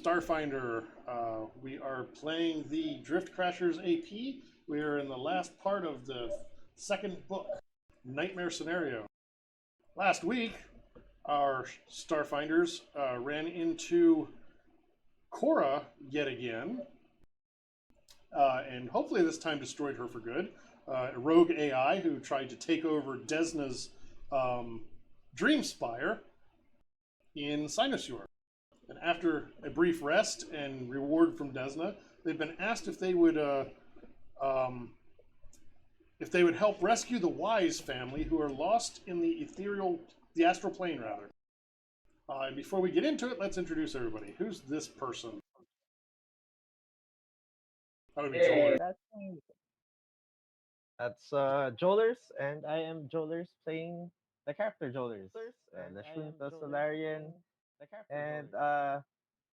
Starfinder. We are playing the Drift Crashers AP. We are in the last part of the second book, Nightmare Scenario. Last week, our Starfinders ran into Cora yet again, and hopefully this time destroyed her for good. A rogue AI who tried to take over Desna's Dream Spire in Sinosure. And after a brief rest and reward from Desna, they've been asked if they would help rescue the Wise family who are lost in the astral plane rather. And before we get into it, let's introduce everybody. Who's this person? That would be Joel. That's Jolers, and I am Jolers playing the character Jolers, the Shunta Solarian, and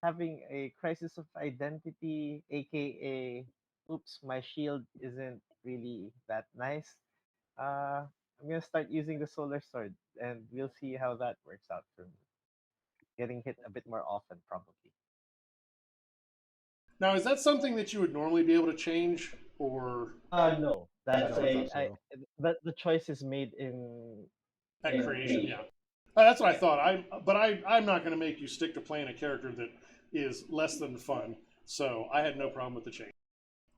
having a crisis of identity, aka, oops, my shield isn't really that nice. I'm gonna start using the Solar Sword, and we'll see how that works out for me. Getting hit a bit more often, probably. Now, is that something that you would normally be able to change, or No, that's the choice is made at creation? Yeah, that's what I thought. I'm not going to make you stick to playing a character that is less than fun. So I had no problem with the change.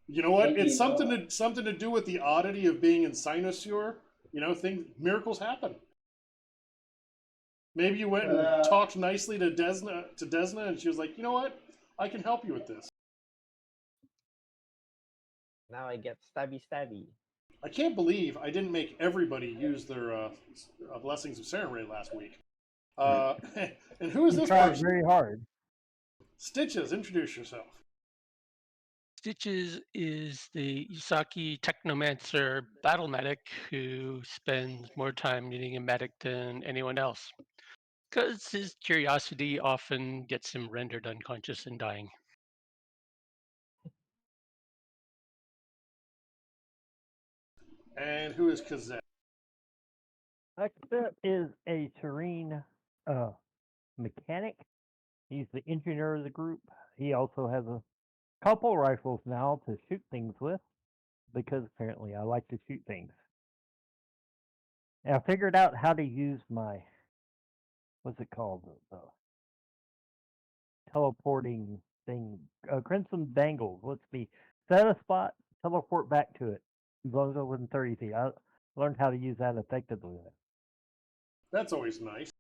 You know what? It's something to do with the oddity of being in Sinosure. You know, miracles happen. Maybe you went and talked nicely to Desna, and she was like, you know what? I can help you with this. Now I get stabby. I can't believe I didn't make everybody use their Blessings of Sarenrae last week. And who is this person? Very hard. Stitches, introduce yourself. Stitches is the Yusaki Technomancer battle medic who spends more time needing a medic than anyone else, because his curiosity often gets him rendered unconscious and dying. And who is Kazette? Kazette is a Serene mechanic. He's the engineer of the group. He also has a couple rifles now to shoot things with, because apparently I like to shoot things. And I figured out how to use my, what's it called? The teleporting thing. Crimson Dangles lets me set a spot, teleport back to it, as long as I'm within 30 feet. I learned how to use that effectively. That's always nice.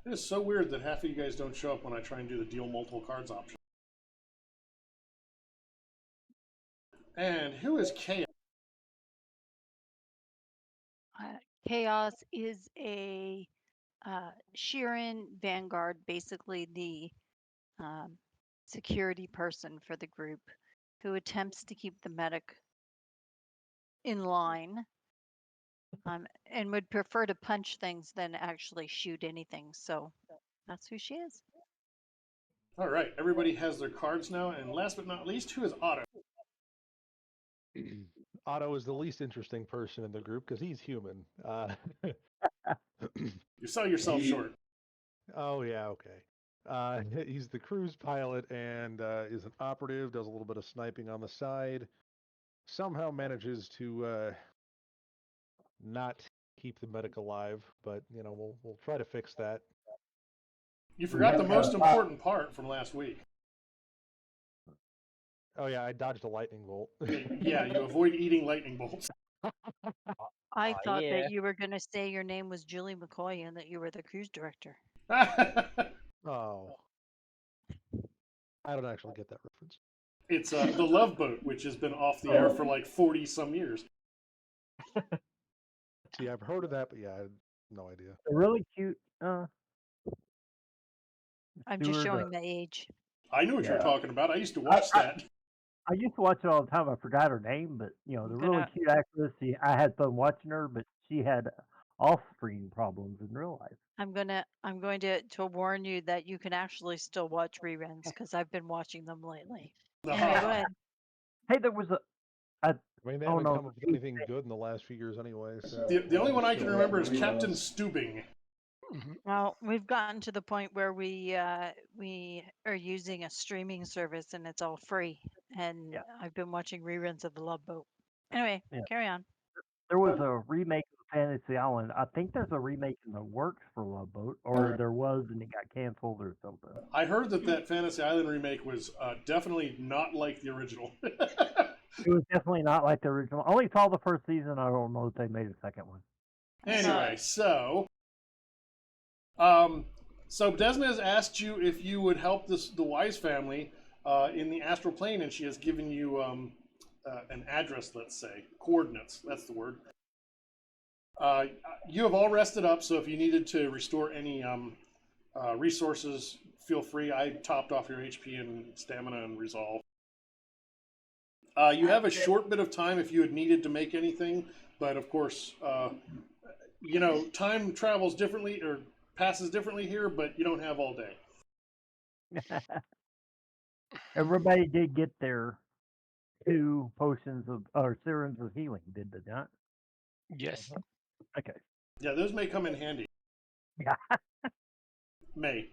It is so weird that half of you guys don't show up when I try and do the deal multiple cards option. And who is Chaos? Chaos is a Sheeran Vanguard, basically the security person for the group, who attempts to keep the medic in line, and would prefer to punch things than actually shoot anything. So that's who she is. All right, everybody has their cards now. And last but not least, who is Otto? Otto is the least interesting person in the group because he's human. You sell yourself short. Oh, yeah, okay. He's the cruise pilot and is an operative, does a little bit of sniping on the side, somehow manages to not keep the medic alive, but, you know, we'll try to fix that. You forgot the most important part from last week. Oh, yeah, I dodged a lightning bolt. Yeah, you avoid eating lightning bolts. I thought that you were going to say your name was Julie McCoy and that you were the cruise director. Oh. I don't actually get that reference. It's the Love Boat, which has been off the air for like 40-some years. See, I've heard of that, but yeah, I had no idea. A really cute. I'm just showing the age. I knew what you were talking about. I used to watch that. I used to watch it all the time. I forgot her name, but you know, the really cute actress. I had fun watching her, but she had off-screen problems in real life. I'm going to warn you that you can actually still watch reruns because I've been watching them lately. Anyway, go ahead. Hey, there was I mean, they haven't come up with anything good in the last few years anyway. So the only one I can remember is Captain Stubing. Well, we've gotten to the point where we are using a streaming service and it's all free. And Yeah. I've been watching reruns of The Love Boat. Anyway, Yeah. carry on. There was a remake of Fantasy Island. I think there's a remake in the works for Love Boat, or there was and it got canceled or something. I heard that Fantasy Island remake was definitely not like the original. It was definitely not like the original. I only saw the first season. I don't know if they made a second one. Anyway, so Desna has asked you if you would help the Wise family in the astral plane, and she has given you an address, let's say, coordinates. That's the word. You have all rested up, so if you needed to restore any resources, feel free. I topped off your HP and stamina and resolve. You have a short bit of time if you had needed to make anything, but of course, time travels differently or passes differently here, but you don't have all day. Everybody did get their 2 potions of or serums of healing, did they not? Yes. Okay. Yeah, those may come in handy. Yeah. May.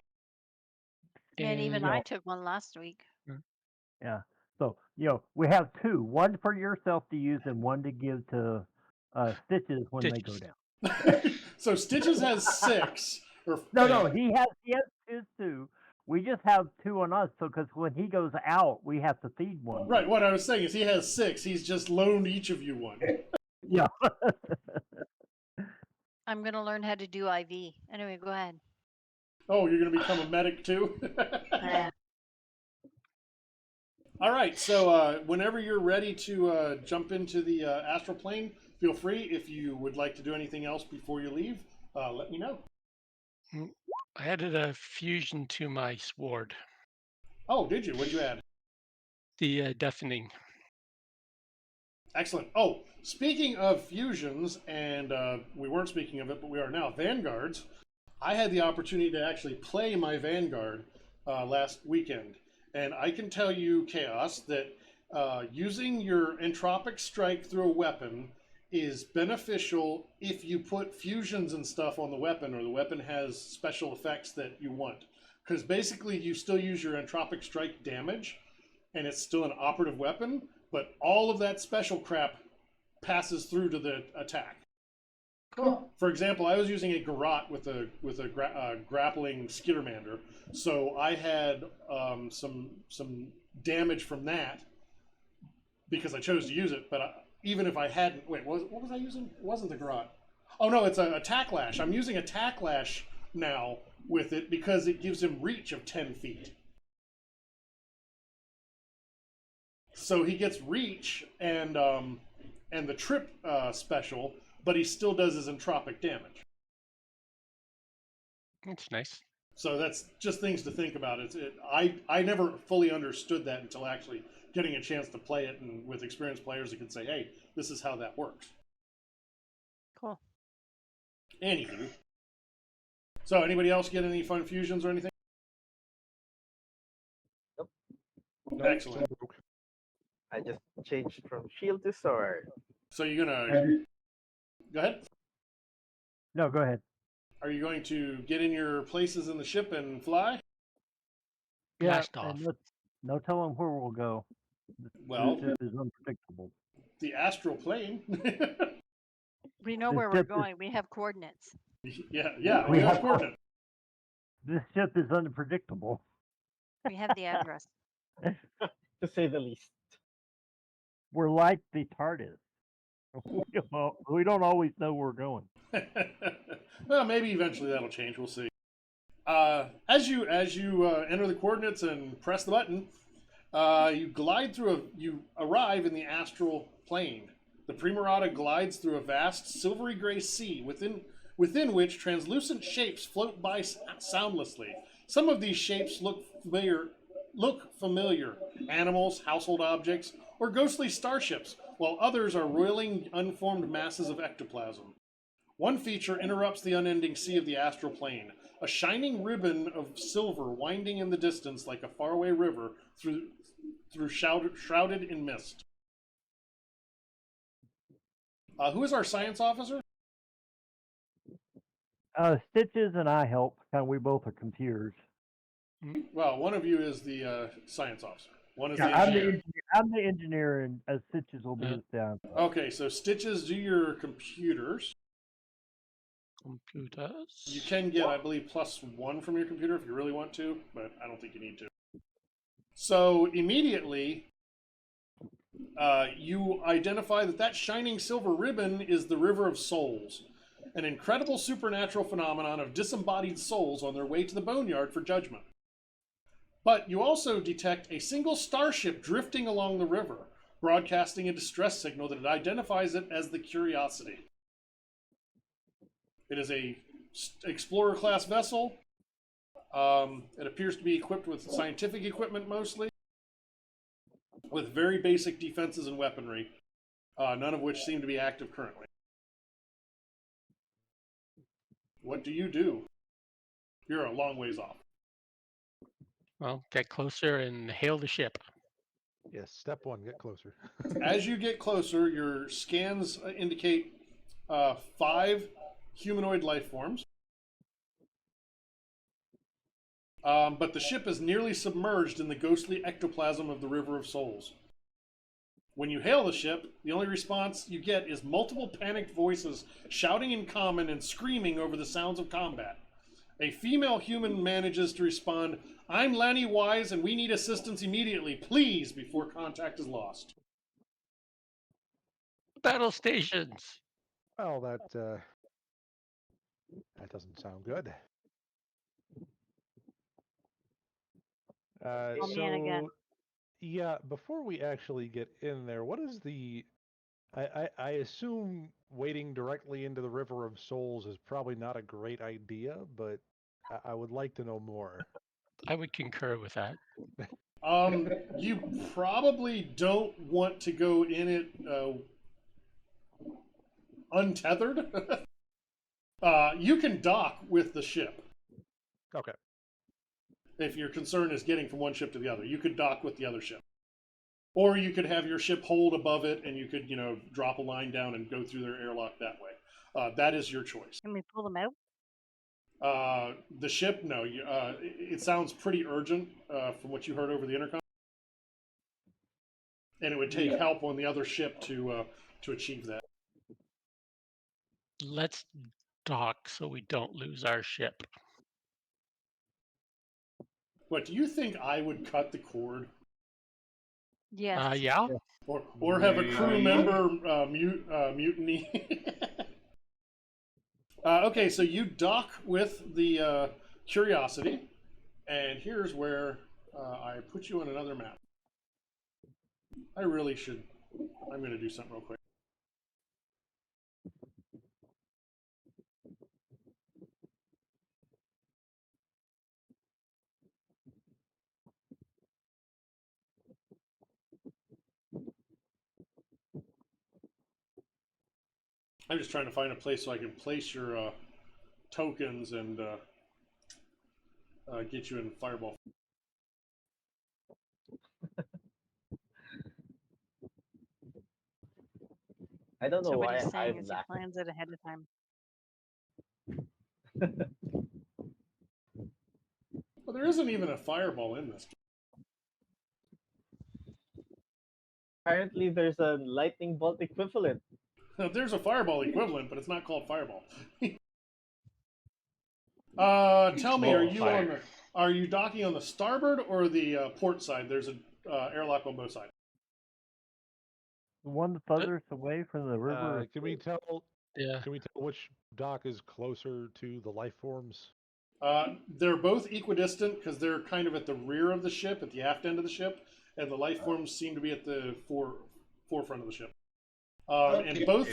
And even you I know, took one last week. Yeah. So, we have 2. One for yourself to use and one to give to Stitches when they go Stitches. down. So Stitches has 6. No, he has his 2. We just have 2 on us, so because when he goes out, we have to feed one. Right, what I was saying is he has 6. He's just loaned each of you one. Yeah. I'm going to learn how to do IV. Anyway, go ahead. Oh, you're going to become a medic too? All right, so whenever you're ready to jump into the astral plane, feel free. If you would like to do anything else before you leave, let me know. I added a fusion to my sword. Oh, did you? What'd you add? The deafening. Excellent. Oh, speaking of fusions, and we weren't speaking of it, but we are now, Vanguards. I had the opportunity to actually play my Vanguard last weekend. And I can tell you, Chaos, that using your entropic strike through a weapon is beneficial if you put fusions and stuff on the weapon, or the weapon has special effects that you want. Because basically you still use your entropic strike damage, and it's still an operative weapon, but all of that special crap passes through to the attack. Cool. For example, I was using a garrote with a grappling skittermander, so I had some damage from that because I chose to use it. But even if I hadn't, wait, what was I using? It wasn't the garrote. Oh no, it's a tack lash. I'm using a tack lash now with it because it gives him reach of 10 feet. So he gets reach and the trip special, but he still does his entropic damage. That's nice. So that's just things to think about. I never fully understood that until actually getting a chance to play it, and with experienced players that can say, hey, this is how that works. Cool. Anywho. So anybody else get any fun fusions or anything? Nope. Excellent. I just changed from shield to sword. So you're gonna go ahead. No, go ahead. Are you going to get in your places in the ship and fly? Blast off. And no telling where we'll go. Well, This ship is unpredictable. the astral plane. We know This where we're ship is- going. We have coordinates. yeah, we have coordinates. This ship is unpredictable. We have the address. To say the least. We're like the TARDIS. We don't always know where we're going. Well, maybe eventually that'll change. We'll see. As you enter the coordinates and press the button, you arrive in the astral plane. The Primarata glides through a vast silvery gray sea within which translucent shapes float by soundlessly. Some of these shapes look familiar: animals, household objects, or ghostly starships, while others are roiling, unformed masses of ectoplasm. One feature interrupts the unending sea of the astral plane, a shining ribbon of silver winding in the distance like a faraway river shrouded in mist. Who is our science officer? Stitches and I help. We both are computers. Well, one of you is the science officer. One is Yeah, the I'm the engineer. engineer. I'm the engineer, and Stitches will be Yeah. his down. Okay, so Stitches, do your computers. Computers. You can get, I believe, +1 from your computer if you really want to, but I don't think you need to. So immediately, you identify that shining silver ribbon is the River of Souls, an incredible supernatural phenomenon of disembodied souls on their way to the Boneyard for judgment. But you also detect a single starship drifting along the river, broadcasting a distress signal that identifies it as the Curiosity. It is a explorer class vessel. It appears to be equipped with scientific equipment mostly, with very basic defenses and weaponry, none of which seem to be active currently. What do you do? You're a long ways off. Well, get closer and hail the ship. Yes, step one, get closer. As you get closer, your scans indicate 5 humanoid life forms. But the ship is nearly submerged in the ghostly ectoplasm of the River of Souls. When you hail the ship, the only response you get is multiple panicked voices shouting in common and screaming over the sounds of combat. A female human manages to respond, "I'm Lanny Wise and we need assistance immediately, please, before contact is lost." Battle stations. Well, that doesn't sound good. Oh man, again. Yeah, before we actually get in there, what is the? I assume wading directly into the River of Souls is probably not a great idea, but I would like to know more. I would concur with that. You probably don't want to go in it untethered. You can dock with the ship. Okay. If your concern is getting from one ship to the other, you could dock with the other ship. Or you could have your ship hold above it and you could, drop a line down and go through their airlock that way. That is your choice. Can we pull them out? The ship, no. It sounds pretty urgent from what you heard over the intercom. And it would take help on the other ship to achieve that. Let's dock so we don't lose our ship. What, do you think I would cut the cord? Yes. Yeah. Or have a crew member mutiny? Okay, so you dock with the Curiosity, and here's where I put you on another map. I really should. I'm going to do something real quick. I'm just trying to find a place so I can place your tokens and get you in Fireball. I don't know So what why he's saying I'm is he laughing. plans it ahead of time. Well, there isn't even a Fireball in this. Apparently, there's a lightning bolt equivalent. There's a Fireball equivalent, but it's not called Fireball. Tell me, are you docking on the starboard or the port side? There's an airlock on both sides. The one the furthest away from the river. Can we tell? Yeah. Can we tell which dock is closer to the life forms? They're both equidistant because they're kind of at the rear of the ship, at the aft end of the ship, and the life forms seem to be at the forefront of the ship. And both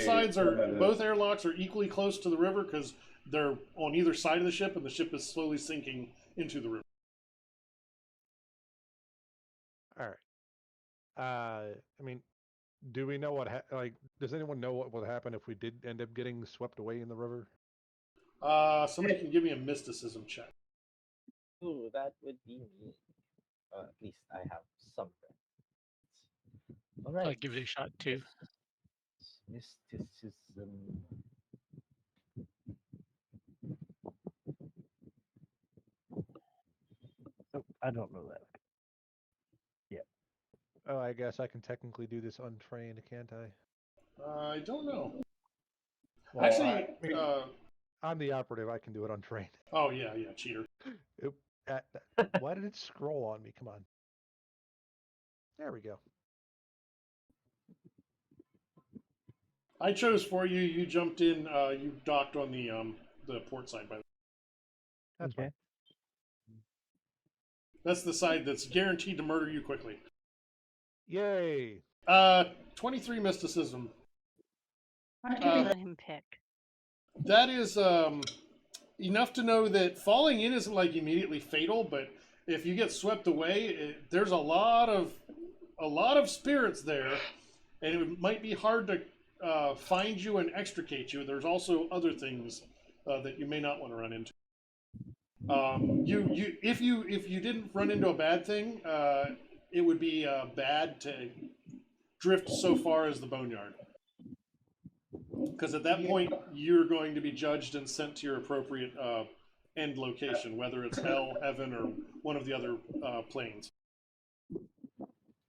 airlocks are equally close to the river because they're on either side of the ship, and the ship is slowly sinking into the river. All right. I mean, do we know what does anyone know what would happen if we did end up getting swept away in the river? Somebody can give me a mysticism check. Ooh, that would be me. At least I have some friends. All right. I'll give it a shot too. Mysticism. Oh, I don't know that. Oh, I guess I can technically do this untrained, can't I? I don't know. Well, Actually, I mean, I'm the operative. I can do it untrained. oh yeah, cheater. Oop, why did it scroll on me? Come on. There we go. I chose for you. You jumped in. You docked on the port side. By the way, That's Okay. fine. that's the side that's guaranteed to murder you quickly. Yay! 23 mysticism. Why did we let him pick? That is enough to know that falling in isn't like immediately fatal, but if you get swept away, there's a lot of spirits there, and it might be hard to find you and extricate you. There's also other things that you may not want to run into. If you didn't run into a bad thing, it would be bad to drift so far as the boneyard, because at that point you're going to be judged and sent to your appropriate end location, whether it's hell, heaven, or one of the other planes.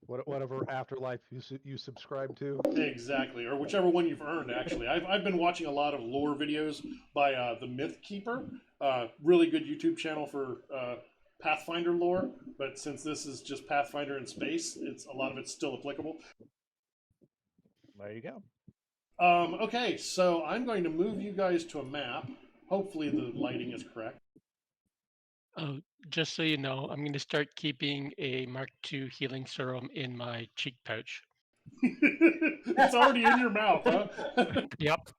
Whatever afterlife you subscribe to. Exactly, or whichever one you've earned. Actually, I've been watching a lot of lore videos by the Myth Keeper, really good YouTube channel for Pathfinder lore. But since this is just Pathfinder in space, a lot of it's still applicable. There you go. Okay, so I'm going to move you guys to a map. Hopefully the lighting is correct. Oh, just so you know, I'm going to start keeping a Mark II healing serum in my cheek pouch. It's already in your mouth, huh? Yep.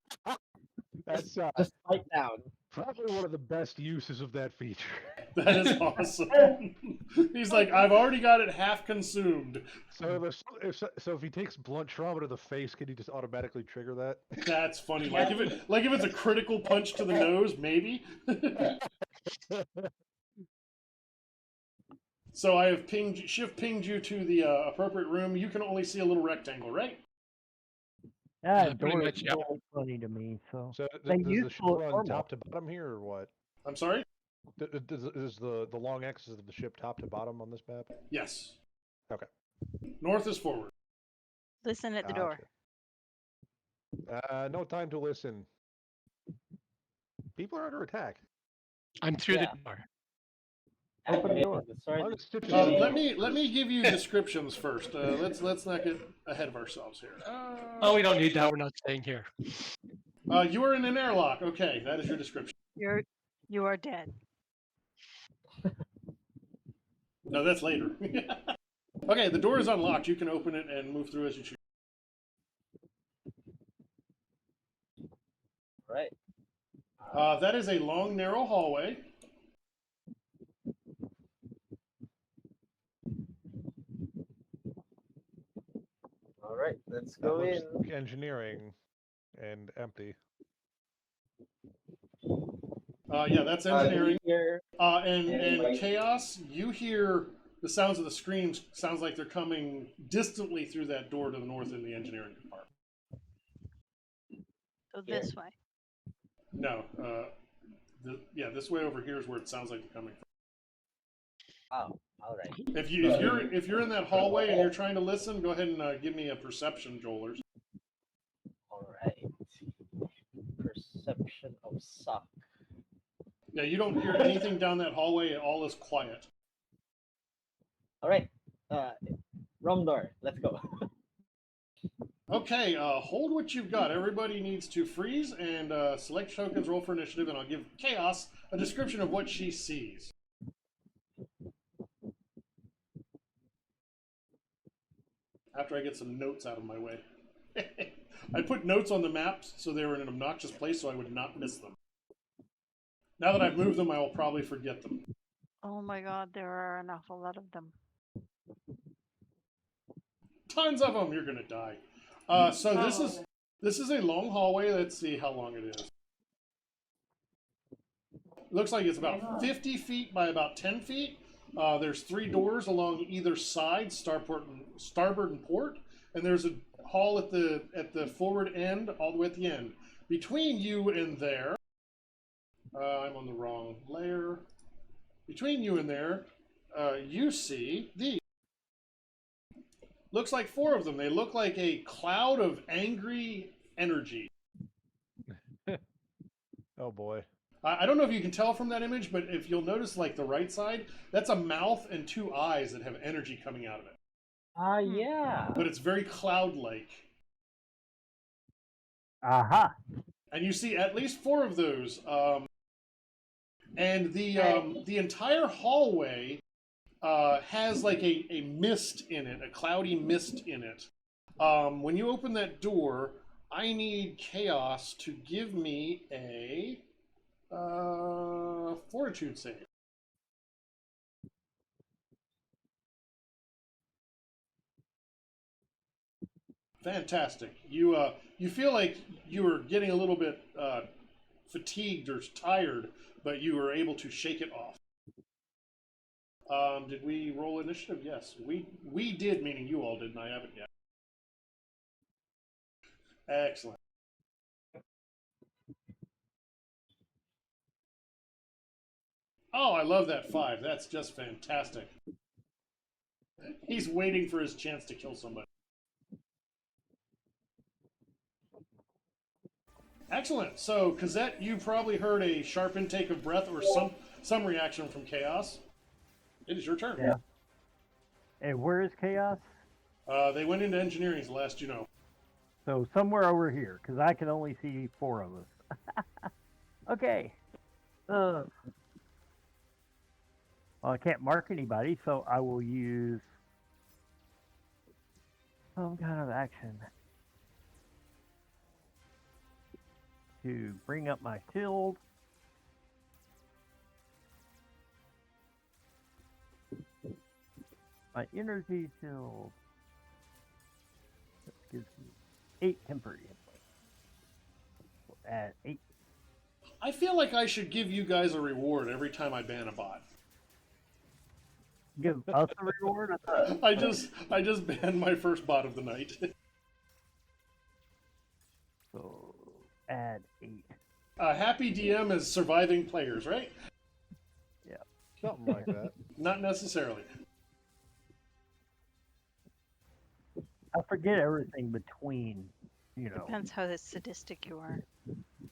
That's Just bite down. probably one of the best uses of that feature. That is awesome. He's like, I've already got it half consumed. So if he takes blunt trauma to the face, can he just automatically trigger that? That's funny. Like if it's a critical punch to the nose, maybe. So I have shift pinged you to the appropriate room. You can only see a little rectangle, right? Yeah, pretty Doris much, is yeah. always funny to me. So So they does the used ship to run normal. top to bottom here, or what? I'm sorry? Is the long axis of the ship top to bottom on this map? Yes. Okay. North is forward. Listen at the door. No time to listen. People are under attack. I'm through Yeah. the door. Open the door. Let me give you descriptions first. Let's not get ahead of ourselves here. Oh, we don't need that. We're not staying here. You are in an airlock. Okay, that is your description. You are dead. No, that's later. Okay, the door is unlocked. You can open it and move through as you choose. Right. That is a long, narrow hallway. All right. Let's That go looks in. like engineering and empty. Yeah, that's engineering. Here. And chaos. You hear the sounds of the screams. Sounds like they're coming distantly through that door to the north in the engineering department. So this way. No. This way over here is where it sounds like they're coming from. Oh, all right. If you're in that hallway and you're trying to listen, go ahead and give me a perception, Joelers. All right. Perception of suck. Yeah, you don't hear anything down that hallway. All is quiet. All right. Rum door. Let's go. Okay, hold what you've got. Everybody needs to freeze and select tokens, roll for initiative, and I'll give Chaos a description of what she sees. After I get some notes out of my way. I put notes on the maps so they were in an obnoxious place so I would not miss them. Now that I've moved them, I will probably forget them. Oh my god, there are an awful lot of them. Tons of them. You're gonna die. So this is a long hallway. Let's see how long it is. Looks like it's about 50 feet by about 10 feet. There's 3 doors along either side, starboard and port, and there's a hall at the forward end, all the way at the end. Between you and there, I'm on the wrong layer. Between you and there, you see these. Looks like 4 of them. They look like a cloud of angry energy. Oh boy. I don't know if you can tell from that image, but if you'll notice, like the right side, that's a mouth and 2 eyes that have energy coming out of it. Yeah. But it's very cloud-like. Aha. And you see at least 4 of those. And the entire hallway has like a mist in it, a cloudy mist in it. When you open that door, I need Chaos to give me a fortitude save. Fantastic. You feel like you were getting a little bit fatigued or tired, but you were able to shake it off. Did we roll initiative? Yes, we did, meaning you all did, and I haven't yet. Excellent. Oh, I love that 5. That's just fantastic. He's waiting for his chance to kill somebody. Excellent. So, Cosette, you probably heard a sharp intake of breath or some reaction from Chaos. It is your turn. Yeah. And where is Chaos? They went into engineering, is the last you know. So somewhere over here, because I can only see 4 of us. Okay. Well, I can't mark anybody, so I will use some kind of action to bring up my shield. My energy shield. That gives me 8 temporary hit points. We'll add 8. I feel like I should give you guys a reward every time I ban a bot. Give us a reward? I just banned my first bot of the night. So add 8. Happy DM is surviving players, right? Yeah. Something like that. Not necessarily. I forget everything between, you know. Depends how sadistic you are.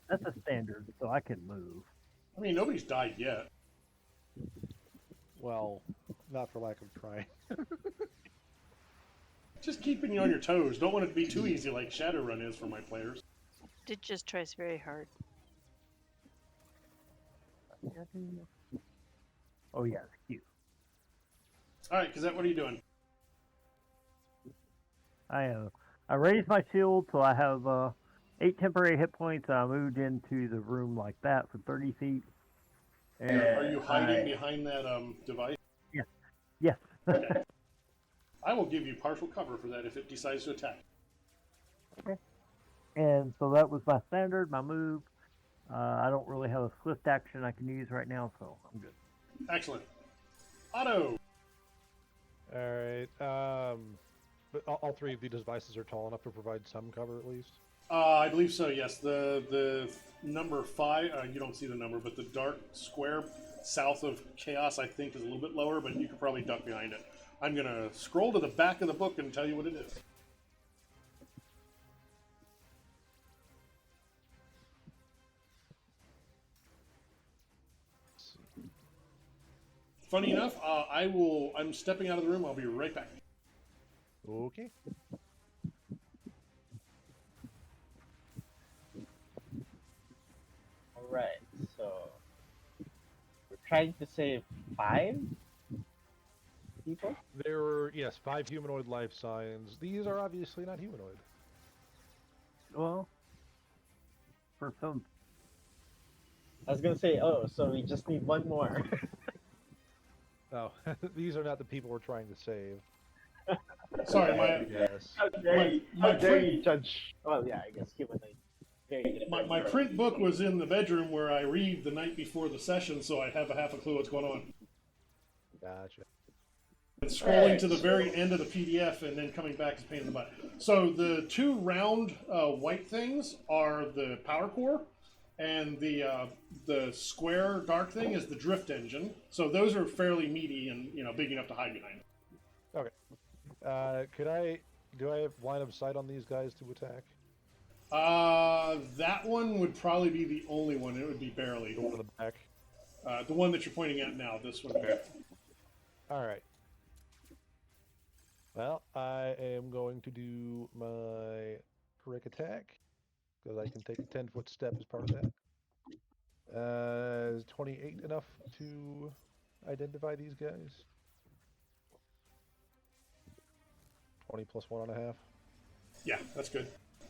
That's a standard, so I can move. I mean, nobody's died yet. Well, not for lack of trying. Just keeping you on your toes. Don't want it to be too easy like Shadowrun is for my players. It just tries very hard. Oh yeah, it's cute. All right, Cosette, what are you doing? I raised my shield, so I have 8 temporary hit points. I moved into the room like that for 30 feet. And Are you hiding behind that device? Yes. Okay. I will give you partial cover for that if it decides to attack. Okay. And so that was my standard, my move. I don't really have a swift action I can use right now, so I'm good. Excellent. Otto. All right. But all 3 of the devices are tall enough to provide some cover at least. I believe so. Yes. The number 5. You don't see the number, but the dark square south of Chaos, I think, is a little bit lower, but you could probably duck behind it. I'm gonna scroll to the back of the book and tell you what it is. Funny enough, I'm stepping out of the room. I'll be right back. Okay. Alright, so we're trying to save 5 people? There were, yes, 5 humanoid life signs. These are obviously not humanoid. Well, for some. I was gonna say, oh, so we just need 1 more. Oh, these are not the people we're trying to save. Sorry, Yes. How dare you judge? Well, yeah, I guess humanoid. my print book was in the bedroom where I read the night before the session, so I have a half a clue what's going on. Gotcha. And scrolling to the very end of the PDF and then coming back is a pain in the butt. So the 2 round white things are the power core. and the square dark thing is the drift engine. So those are fairly meaty and big enough to hide behind. Okay. Do I have line of sight on these guys to attack? That one would probably be the only one. It would be barely. The one in the back. The one that you're pointing at now. This one. Okay. All right. Well, I am going to do my trick attack because I can take a 10-foot step as part of that. Is 28 enough to identify these guys? 20 plus 1.5. Yeah, that's good.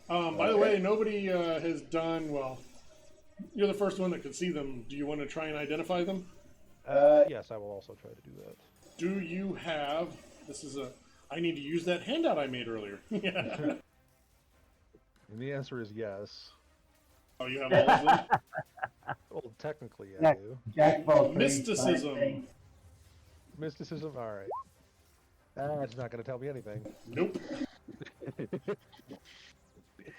By the way, nobody has done well. You're the first one that could see them. Do you want to try and identify them? Yes, I will also try to do that. Do you have? This is a. I need to use that handout I made earlier. Yeah. And the answer is yes. Oh, you have all of them. Well, technically, I Yeah. do. Jack of all trades, Mysticism. Mysticism. All right. That's not going to tell me anything. Nope.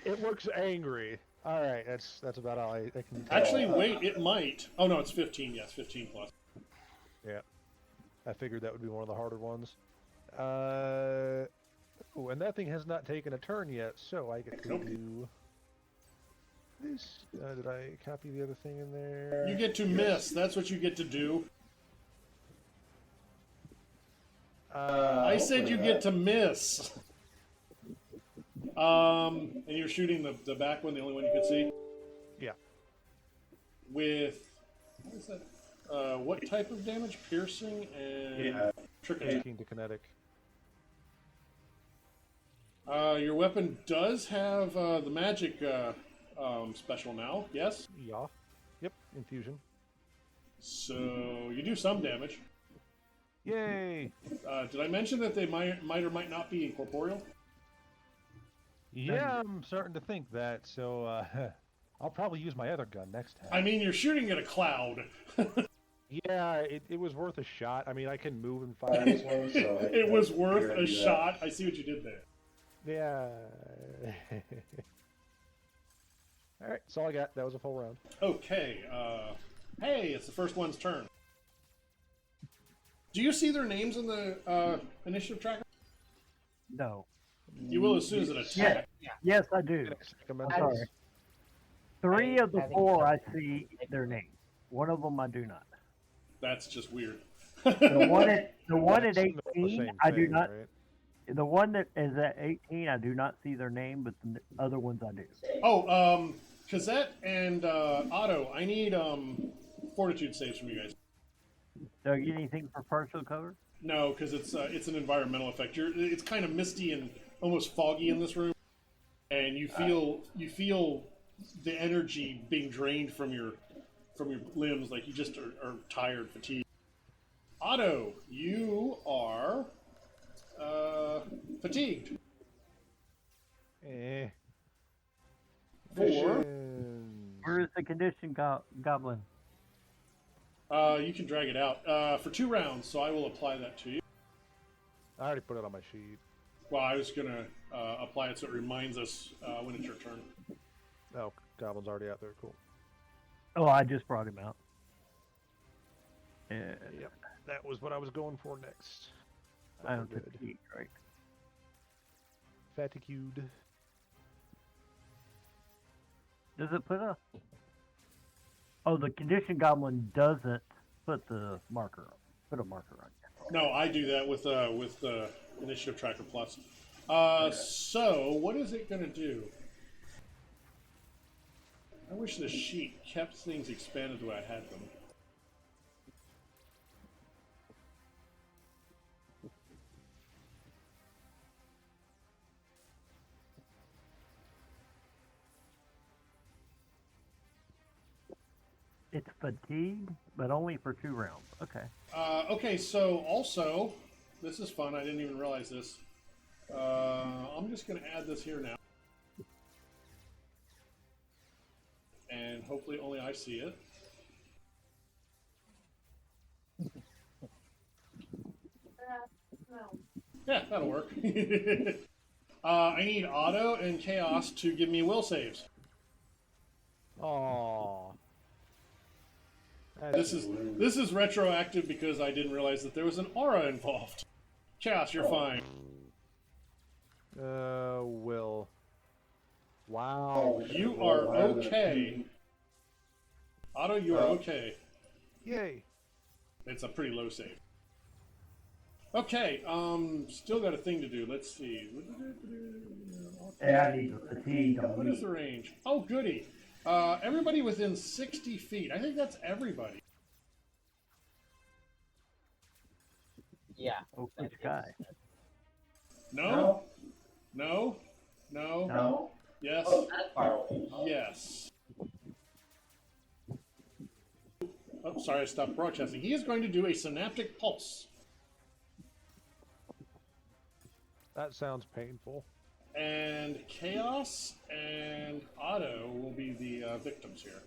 It looks angry. All right, that's about all I can tell. Actually, wait. It might. Oh no, it's 15. Yes, 15 plus. Yeah, I figured that would be one of the harder ones. Oh, and that thing has not taken a turn yet, so I get to do this. Did I copy the other thing in there? You get to miss. That's what you get to do. I said you get to miss. And you're shooting the back one, the only one you could see. Yeah. With what is that? What type of damage? Piercing and trick attack. 18 to kinetic. Your weapon does have the magic special now. Yes. Yeah. Yep. Infusion. So you do some damage. Yay! Did I mention that they might or might not be incorporeal? Yeah, I'm starting to think that. So I'll probably use my other gun next time. I mean, you're shooting at a cloud. Yeah, it was worth a shot. I mean, I can move and fire as well, so It was worth a shot. I see what you did there. yeah. All right, that's all I got. That was a full round. Okay. Hey, it's the first one's turn. Do you see their names in the initiative tracker? No. You will as soon as it attacks. Yes, I do. I'm sorry. Three of the four I see their names. One of them I do not. That's just weird. The one at That's the 18, same I do thing, not. right? The one that is at 18, I do not see their name, but the other ones I do. Oh, Cazette and Otto, I need fortitude saves from you guys. Do I get anything for partial cover? No, because it's an environmental effect. It's kind of misty and almost foggy in this room, and you feel the energy being drained from your limbs, like you just are tired, fatigued. Otto, you are fatigued. Eh. Four. Where is the condition goblin? You can drag it out for 2 rounds, so I will apply that to you. I already put it on my sheet. Well, I was gonna apply it so it reminds us when it's your turn. Oh, Goblin's already out there. Cool. Oh, I just brought him out. And Yep, that was what I was going for next. I don't Good. think right. Fatigued. Does it put a? Oh, the condition goblin doesn't put the marker on. Put a marker on. No, I do that with Initiative Tracker Plus. So what is it gonna do? I wish the sheet kept things expanded the way I had them. It's fatigued, but only for 2 rounds. Okay. Okay, so also, this is fun. I didn't even realize this. I'm just going to add this here now. And hopefully only I see it. Yeah, that'll work. I need Otto and Chaos to give me will saves. Oh. This is retroactive because I didn't realize that there was an aura involved. Chaos, you're fine. Will. Wow. You are okay. Otto, you are okay. Yay. It's a pretty low save. Okay, still got a thing to do. Let's see. Yeah, I need the fatigue on What me. is the range? Oh, goody. Everybody within 60 feet. I think that's everybody. Yeah. Oh, that which is- guy? No? No? No? No. Yes? Far away. Yes. Oh, sorry, I stopped broadcasting. He is going to do a synaptic pulse. That sounds painful. And Chaos and Otto will be the victims here.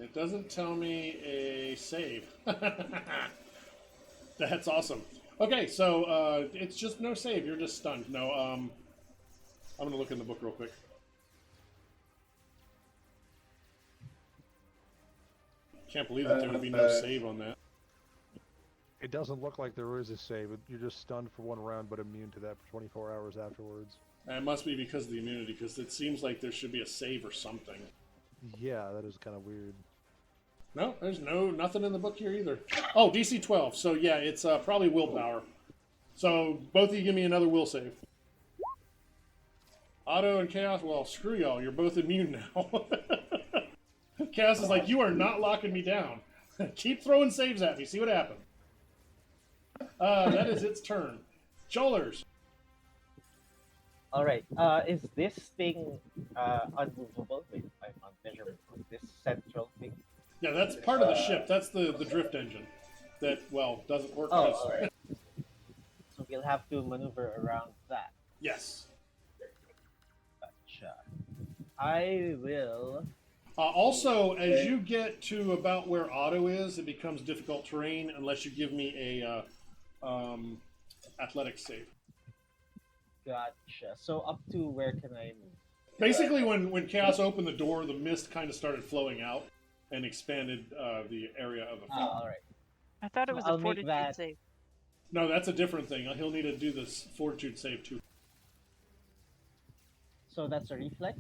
It doesn't tell me a save. That's awesome. Okay, so it's just no save. You're just stunned. No, I'm going to look in the book real quick. Can't believe that there would be no save on that. It doesn't look like there is a save. You're just stunned for 1 round, but immune to that for 24 hours afterwards. And it must be because of the immunity, because it seems like there should be a save or something. Yeah, that is kind of weird. No, there's nothing in the book here either. Oh, DC 12. So yeah, it's probably willpower. So both of you give me another will save. Otto and Chaos, well, screw y'all. You're both immune now. Chaos is like, you are not locking me down. Keep throwing saves at me. See what happens. That is its turn. Jolers. All right. Is this thing unmovable? Wait, I'm on measurement. This central thing. Yeah, that's part of the ship. That's the drift engine. That, well, doesn't work. Oh, because- all right. So we'll have to maneuver around that. Yes. Gotcha. I will. Also, as you get to about where Otto is, it becomes difficult terrain unless you give me a athletics save. Gotcha. So up to where can I move? Basically, when Chaos opened the door, the mist kind of started flowing out and expanded the area of effect. All right. I thought it was I'll a make fortitude that- save. No, that's a different thing. He'll need to do this fortitude save too. So that's a reflex?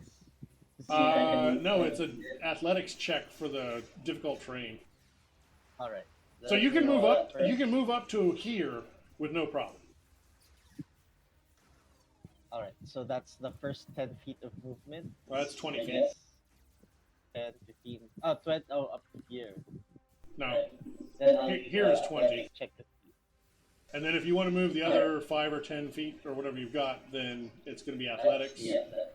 To see if I can- No, it's an athletics check for the difficult terrain. All right. So you can move up. First. You can move up to here with no problem. All right. So that's the first 10 feet of movement. Well, that's 20 I feet. guess. 10, 15. Oh, 20. Oh, up to here. No, Then I'll, Here is 20. Check the feet. and then if you want to move the other 5 or 10 feet or whatever you've got, then it's going to be athletics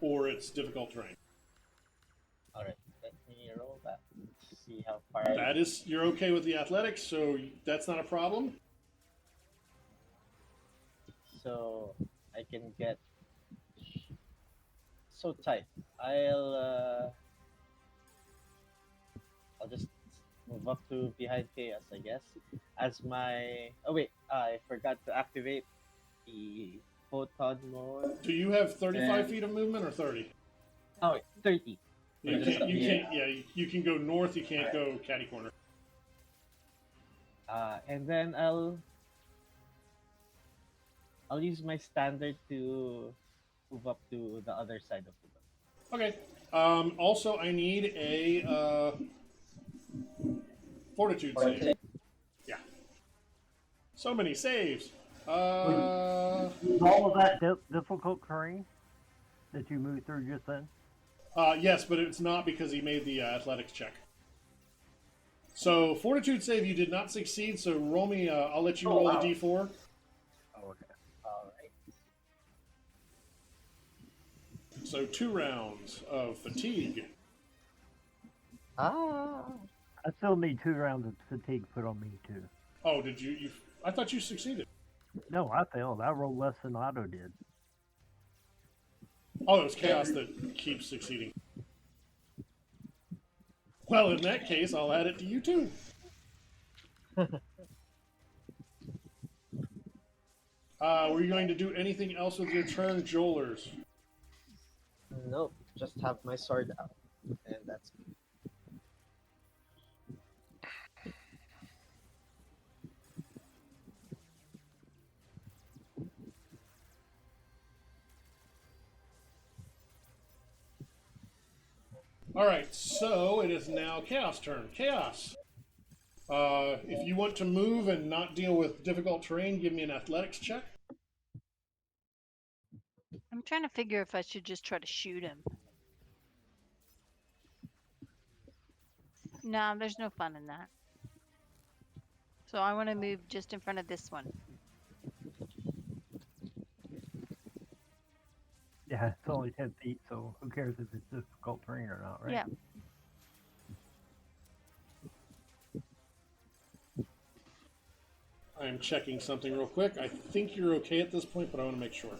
or it's difficult terrain. All right. Let me roll that. See how far. That is, you're okay with the athletics, so that's not a problem. So I can get so tight. I'll just move up to behind chaos, I guess. As my I forgot to activate the photon mode. Do you have 35 And- feet of movement or 30? Oh wait, 30. You can't. Yeah, you can go north. You can't go catty corner. And then I'll use my standard to move up to the other side of the boat. Okay. Also, I need a fortitude save. Yeah. So many saves. Is all of that difficult terrain that you moved through just then? Yes, but it's not because he made the athletics check. So fortitude save you did not succeed. So roll me. I'll let you roll a d4. Oh, okay. All right. So 2 rounds of fatigue. Ah. I still need 2 rounds of fatigue put on me too. Oh, did you? I thought you succeeded. No, I failed. I rolled less than Otto did. Oh, it was chaos that keeps succeeding. Well, in that case, I'll add it to you too. Were you going to do anything else with your turn, Jolers? Nope, just have my sword out, and that's me. All right, so it is now Chaos' turn. Chaos. If you want to move and not deal with difficult terrain, give me an athletics check. I'm trying to figure if I should just try to shoot him. No, there's no fun in that. So I want to move just in front of this one. Yeah, it's only 10 feet, so who cares if it's difficult terrain or not, right? Yeah. I'm checking something real quick. I think you're okay at this point, but I want to make sure.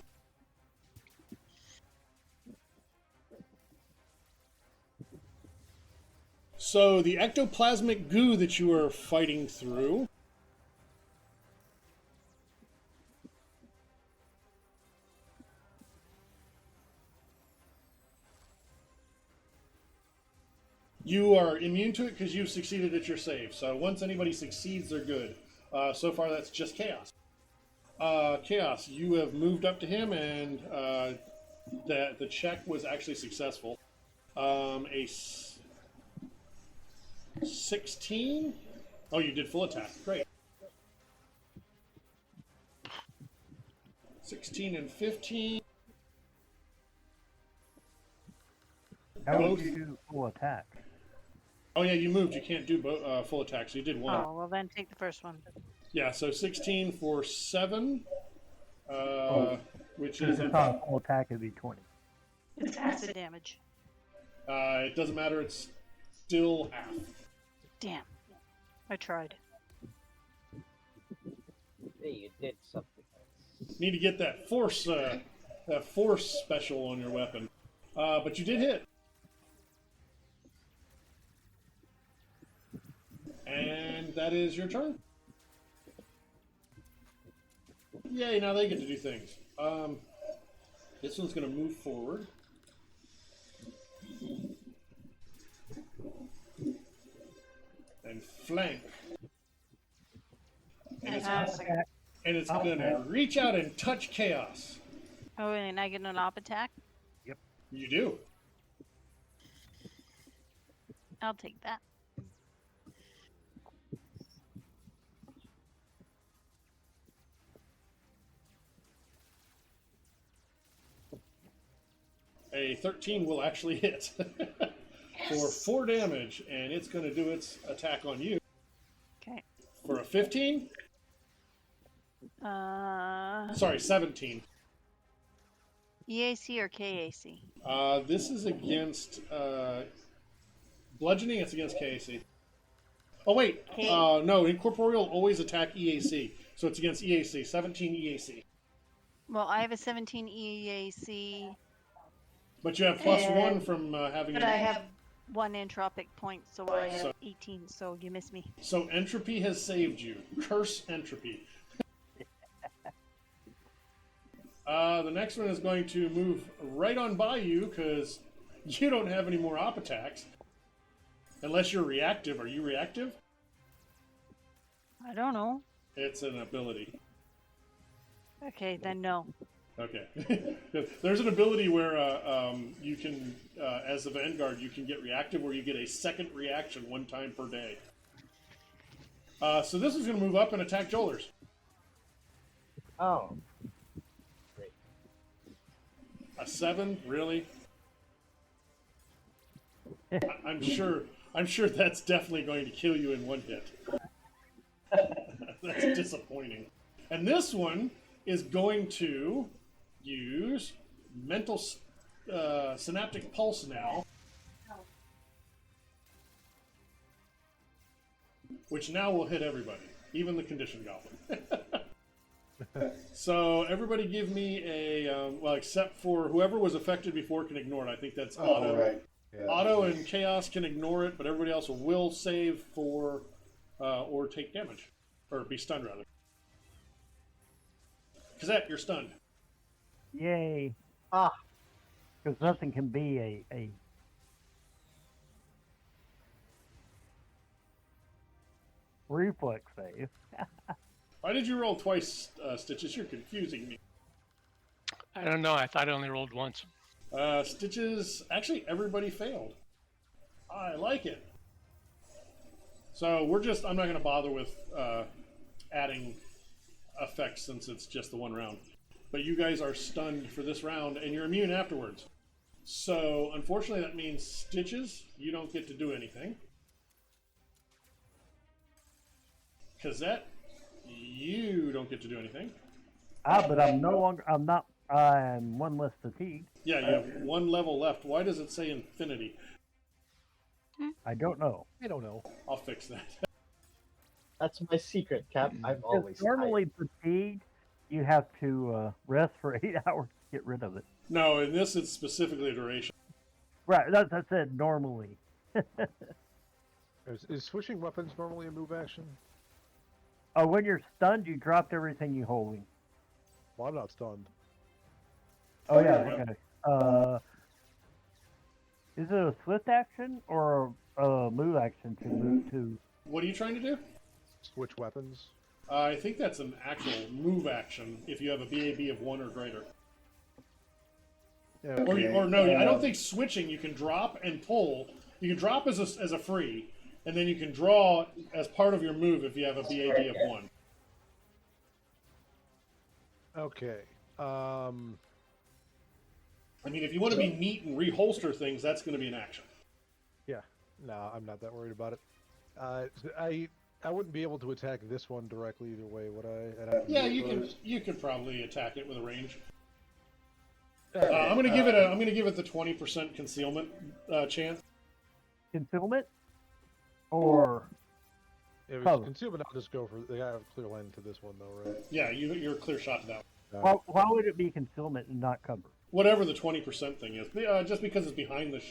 So the ectoplasmic goo that you are fighting through you are immune to it because you've succeeded at your save. So once anybody succeeds, they're good. So far, that's just Chaos. Chaos, you have moved up to him, and the check was actually successful. A 16? Oh, you did full attack. Great. 16 and 15. How would Both. you do full attack? Oh, yeah, you moved. You can't do full attack, so you did one. Oh, well then take the first one. Yeah, so 16 for 7, which Because is it's not a full attack, it'd be 20. It's acid damage. it doesn't matter. It's still half. Damn. I tried. Hey, you did something. Need to get that force special on your weapon. But you did hit. And that is your turn. Yay, now they get to do things. This one's going to move forward. And flank. And it's going to reach out and touch Chaos. Oh, and I get an op attack? You do. I'll take that. A 13 will actually hit for 4 damage, and it's going to do its attack on you. Okay. For a 15? Sorry, 17. EAC or KAC? This is against bludgeoning. It's against KAC. Oh wait, no. Incorporeal always attack EAC, so it's against EAC. 17 EAC. Well, I have a 17 EAC. But you have +1 from having. But I have 1 entropic point, so I have 18. So you miss me. So entropy has saved you. Curse entropy. The next one is going to move right on by you because you don't have any more op attacks. Unless you're reactive. Are you reactive? I don't know. It's an ability. Okay, then no. Okay. There's an ability where you can, as a Vanguard, you can get reactive where you get a second reaction 1 time per day. So this is going to move up and attack Jolers. Oh. A 7? Really? I'm sure that's definitely going to kill you in 1 hit. That's disappointing. And this one is going to use mental synaptic pulse now, which now will hit everybody, even the condition goblin. So everybody give me a well, except for whoever was affected before can ignore it. I think that's Otto. Right. Yeah. Otto and Chaos can ignore it, but everybody else will save for or take damage or be stunned rather. Cassette, you're stunned. Yay. Ah. Because nothing can be a reflex save. Why did you roll twice, Stitches? You're confusing me. I don't know. I thought I only rolled once. Stitches, actually, everybody failed. I like it. So I'm not going to bother with adding effects since it's just the one round. But you guys are stunned for this round, and you're immune afterwards. So, unfortunately, that means Stitches, you don't get to do anything. Cassette, you don't get to do anything. But I'm no longer. I'm one less fatigued. Yeah, you have one level left. Why does it say infinity? I don't know. I don't know. I'll fix that. That's my secret, Cap. I'm always Normally fatigued, you have to rest for 8 hours to get rid of it. No, in this it's specifically a duration. Right, that's I said normally. Is switching weapons normally a move action? Oh, when you're stunned, you dropped everything you holding. Well, I'm not stunned. Oh yeah, okay. Is it a swift action or a move action to move to? What are you trying to do? Switch weapons. I think that's an actual move action if you have a BAB of 1 or greater. Yeah, Or no, I don't think switching. You can drop and pull. You can drop as a free, and then you can draw as part of your move if you have a BAB of 1. Okay. I mean, if you want to be neat and reholster things, that's going to be an action. Yeah. No, I'm not that worried about it. I wouldn't be able to attack this one directly either way, would I? I'd have to Yeah, move you could probably attack it with a range. first. I'm going to give it the 20% concealment chance. Concealment? Or If cover. it's concealment, I'll just go for. They have a clear line to this one, though, right? Yeah, you're a clear shot to that one. why would it be concealment and not cover? Whatever the 20% thing is, just because it's behind the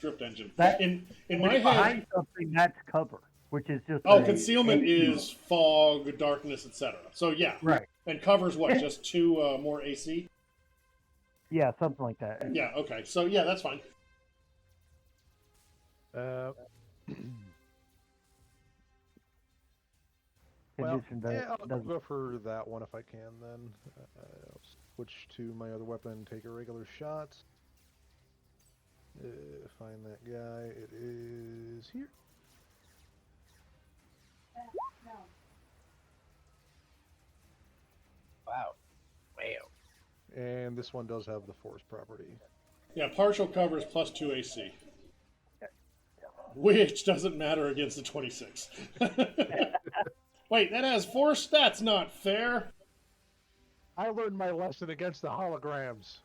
drift engine. That- in If my it's head, behind something, that's cover, which is just concealment is fog, darkness, etc. So yeah, right. and covers what? Just 2 more AC. Yeah, something like that. Yeah. Okay. So yeah, that's fine. Condition that I'll doesn't. go for that one if I can. Then I'll switch to my other weapon, take a regular shot. Find that guy. It is here. Wow. And this one does have the force property. Yeah, partial cover is plus 2 AC, which doesn't matter against the 26. Wait, that has force? That's not fair. I learned my lesson against the holograms.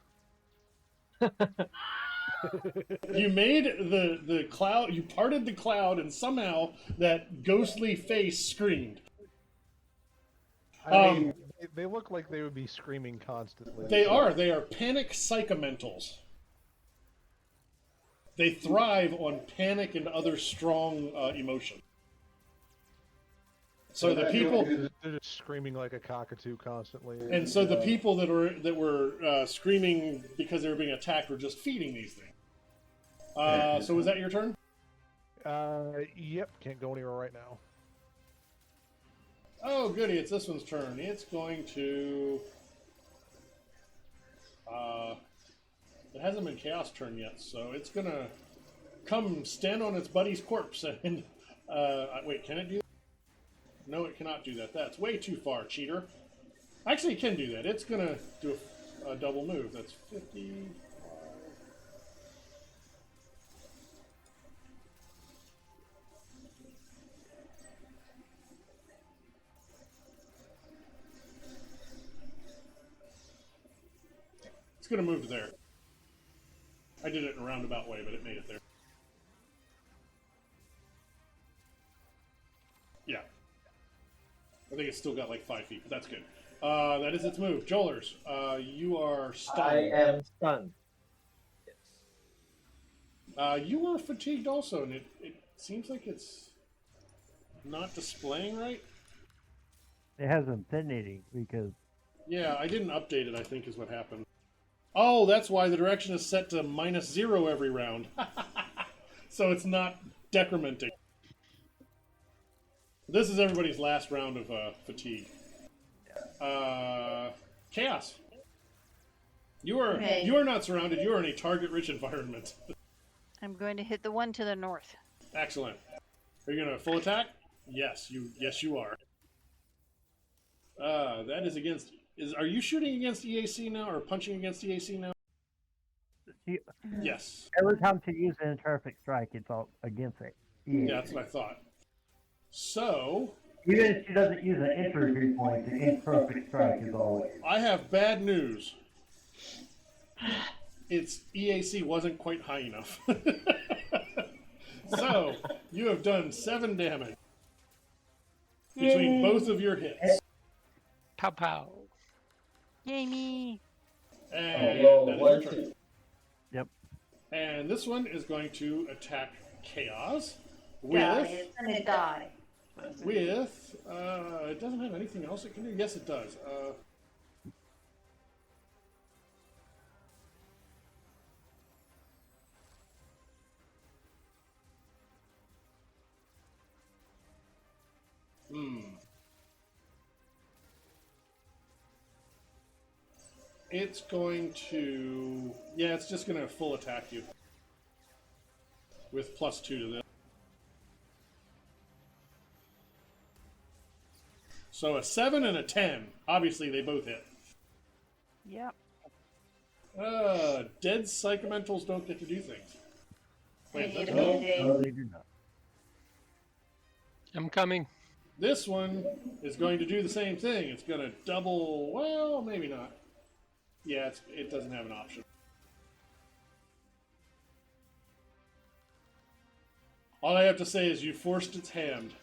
You made the cloud, you parted the cloud, and somehow that ghostly face screamed. I mean, they look like they would be screaming constantly. They are panic psychomentals. They thrive on panic and other strong emotion. So the people, they're just screaming like a cockatoo constantly. and so the people that were screaming because they were being attacked were just feeding these things. So was that your turn? Yep, can't go anywhere right now. Oh, goody! It's this one's turn. It's going to. It hasn't been Chaos turn yet, so it's gonna come stand on its buddy's corpse and. Wait, can it do that? No, it cannot do that. That's way too far, cheater. Actually, it can do that. It's gonna do a double move. That's 50. It's going to move to there. I did it in a roundabout way, but it made it there. Yeah. I think it's still got like 5 feet, but that's good. That is its move. Jolers, you are stunned. I am stunned. Yes. You were fatigued also, and it seems like it's not displaying right. It has infinity because Yeah, I didn't update it, I think is what happened. Oh, that's why the direction is set to -0 every round. So it's not decrementing. This is everybody's last round of fatigue. Chaos. You are not surrounded. You are in a target-rich environment. I'm going to hit the one to the north. Excellent. Are you gonna full attack? Yes, you are. That is against. Are you shooting against EAC now or punching against EAC now? She, Yes. every time she uses an imperfect strike, it's all against it. Yeah, that's what I thought. So Even if she doesn't use an entry point, the imperfect strike is always. I have bad news. Its EAC wasn't quite high enough. So you have done 7 damage between both of your hits. Pow pow. Yay me! And that is your turn. Yep. And this one is going to attack Chaos God, with it's gonna die. it doesn't have anything else it can do. Yes, it does. It's going to... Yeah, it's just going to full attack you. With +2 to this. So a 7 and a 10. Obviously, they both hit. Yep. Dead psychomentals don't get to do things. They need a no. Band-Aid. No, they do not. I'm coming. This one is going to do the same thing. It's going to double... Well, maybe not. Yeah, it doesn't have an option. All I have to say is you forced its hand.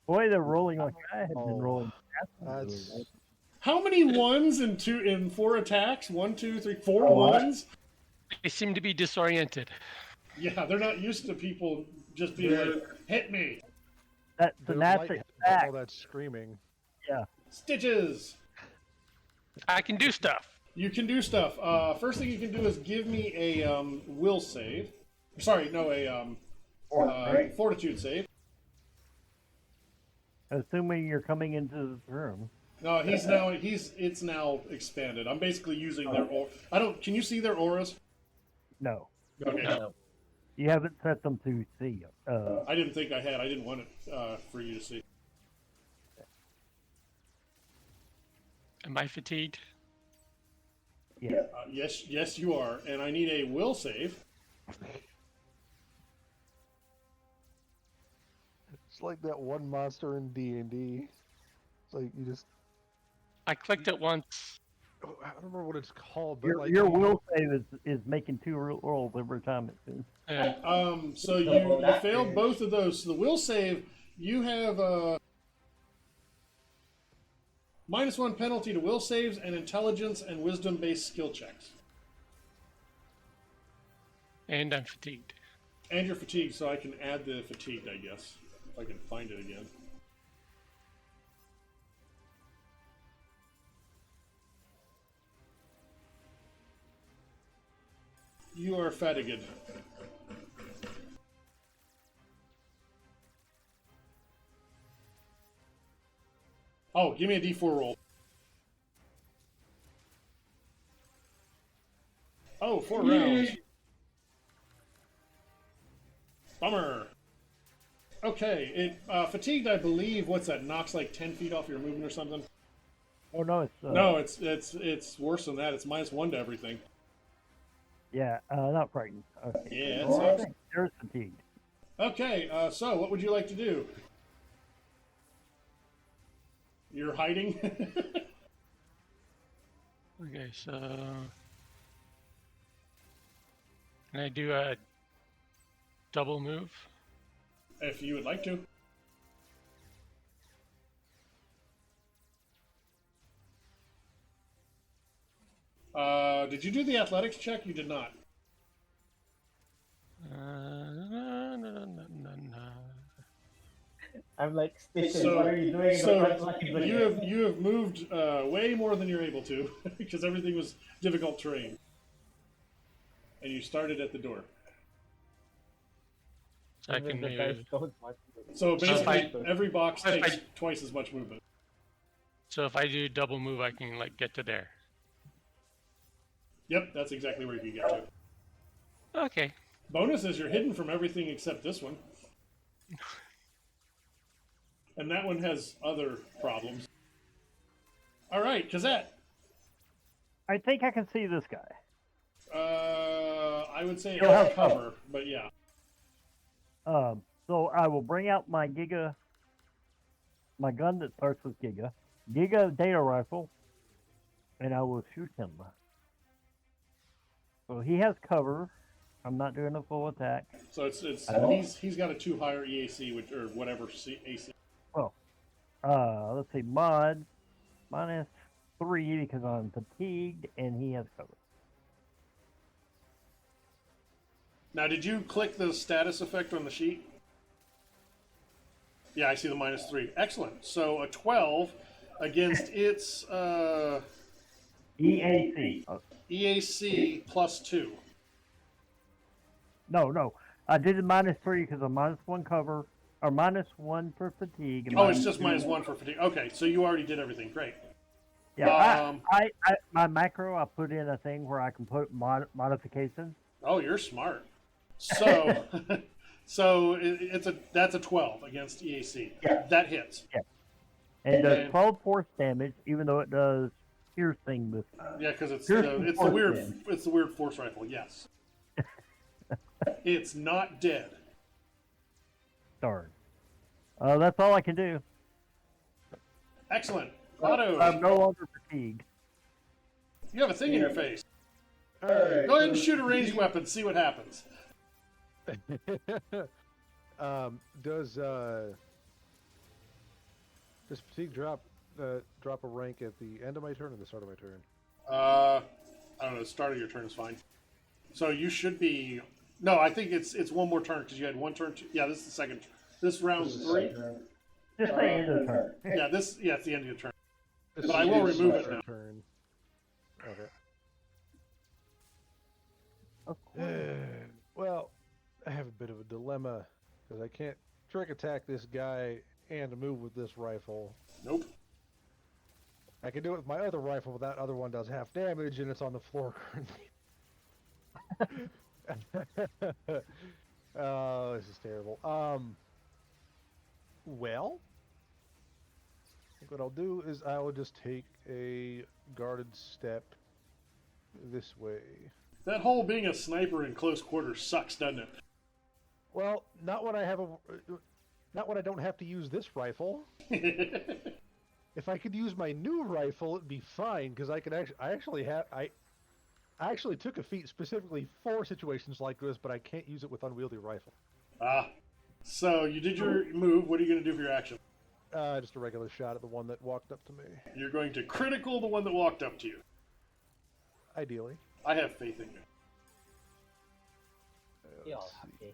Boy, they're rolling like I had been Oh, rolling. That's How many ones in 4 attacks? 1, 2, 3, 4 ones? They seem to be disoriented. Yeah, they're not used to people just being like, hit me. That's the they're natural light- attack. all that screaming. Yeah. Stitches. I can do stuff. You can do stuff. First thing you can do is give me a will save. Sorry, no, a fortitude save. Assuming you're coming into the room. No, it's now expanded. I'm basically using their aura. Can you see their auras? No. Okay. No. You haven't set them to see. I didn't think I had. I didn't want it for you to see. Am I fatigued? Yeah. Yes, you are. And I need a will save. It's like that one monster in D&D. It's like you just... I clicked it once. Oh, I don't remember what it's called, but Your will save is making 2 rolls every time it seems. So you failed both of those. So the will save, you have -1 penalty to will saves and intelligence and wisdom based skill checks. And I'm fatigued. And you're fatigued, so I can add the fatigued, I guess, if I can find it again. You are fatigued. Oh, give me a D4 roll. Oh, 4 rounds. Bummer. Okay, fatigued, I believe. What's that? Knocks like 10 feet off your movement or something. Oh no, it's No, it's worse than that. It's -1 to everything. Yeah, not frightened. Okay. Yeah, it Well, sucks. there's fatigued. Okay, so what would you like to do? You're hiding? Okay, so can I do a double move? If you would like to. Did you do the athletics check? You did not. No. I'm like, Stitches, So- what are you doing in the so front lines? You have moved way more than you're able to because everything was difficult terrain, and you started at the door. So I Even can the dice move. don't want to. So So if I- basically, every box if I- takes twice as much movement. So if I do double move, I can like get to there. Yep, that's exactly where you can get to. Okay. Bonus is you're hidden from everything except this one. And that one has other problems. All right, Kazette. I think I can see this guy. I would say it You'll has have cover, but yeah. So I will bring out my gun that starts with Giga data rifle, and I will shoot him. So he has cover. I'm not doing a full attack. So it's he's got a 2 higher EAC, which or whatever AC. Let's see, mod -3 because I'm fatigued, and he has cover. Now, did you click the status effect on the sheet? Yeah, I see the -3. Excellent. So a 12 against its EAC. EAC +2. No. I did a -3 because I'm -1 cover, or -1 for fatigue. And Oh, it's just -2 -1 for fatigue. Okay, so you already did everything. Great. Yeah, I my macro, I put in a thing where I can put modifications. Oh, you're smart. So, so that's a 12 against EAC. Yeah. That hits. And it does Okay. 12 force damage, even though it does piercing this time. Yeah, because it's Piercing the force weird damage. it's the weird force rifle. Yes. It's not dead. Darn. That's all I can do. Excellent. Otto, I'm no longer fatigued. you have a thing in your face. All right. Go ahead and shoot a ranged weapon. See what happens. Does fatigue drop a rank at the end of my turn or the start of my turn? I don't know. The start of your turn is fine. So you should be. No, I think it's one more turn because you had one turn. Yeah, this is the second. This round's 3. Just say end of the turn. Yeah, it's the end of your turn. This But I is will my remove it second now. Turn. Okay. Of course. Well, I have a bit of a dilemma because I can't trick attack this guy and move with this rifle. Nope. I can do it with my other rifle, but that other one does half damage and it's on the floor currently. Oh, this is terrible. Well, I think what I'll do is I will just take a guarded step this way. That whole being a sniper in close quarters sucks, doesn't it? Well, not when I don't have to use this rifle. If I could use my new rifle, it'd be fine because I actually took a feat specifically for situations like this, but I can't use it with unwieldy rifle. So you did your move. What are you going to do for your action? Just a regular shot at the one that walked up to me. You're going to critical the one that walked up to you. Ideally. I have faith in you. Let's see.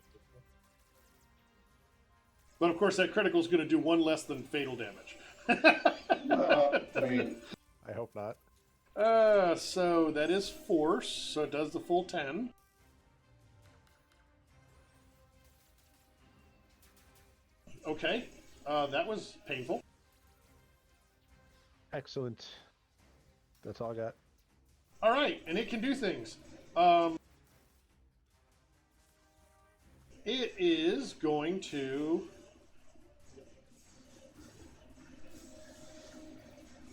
But of course, that critical is going to do 1 less than fatal damage. I hope not. So that is force. So it does the full 10. Okay. That was painful. Excellent. That's all I got. All right, and it can do things. It is going to.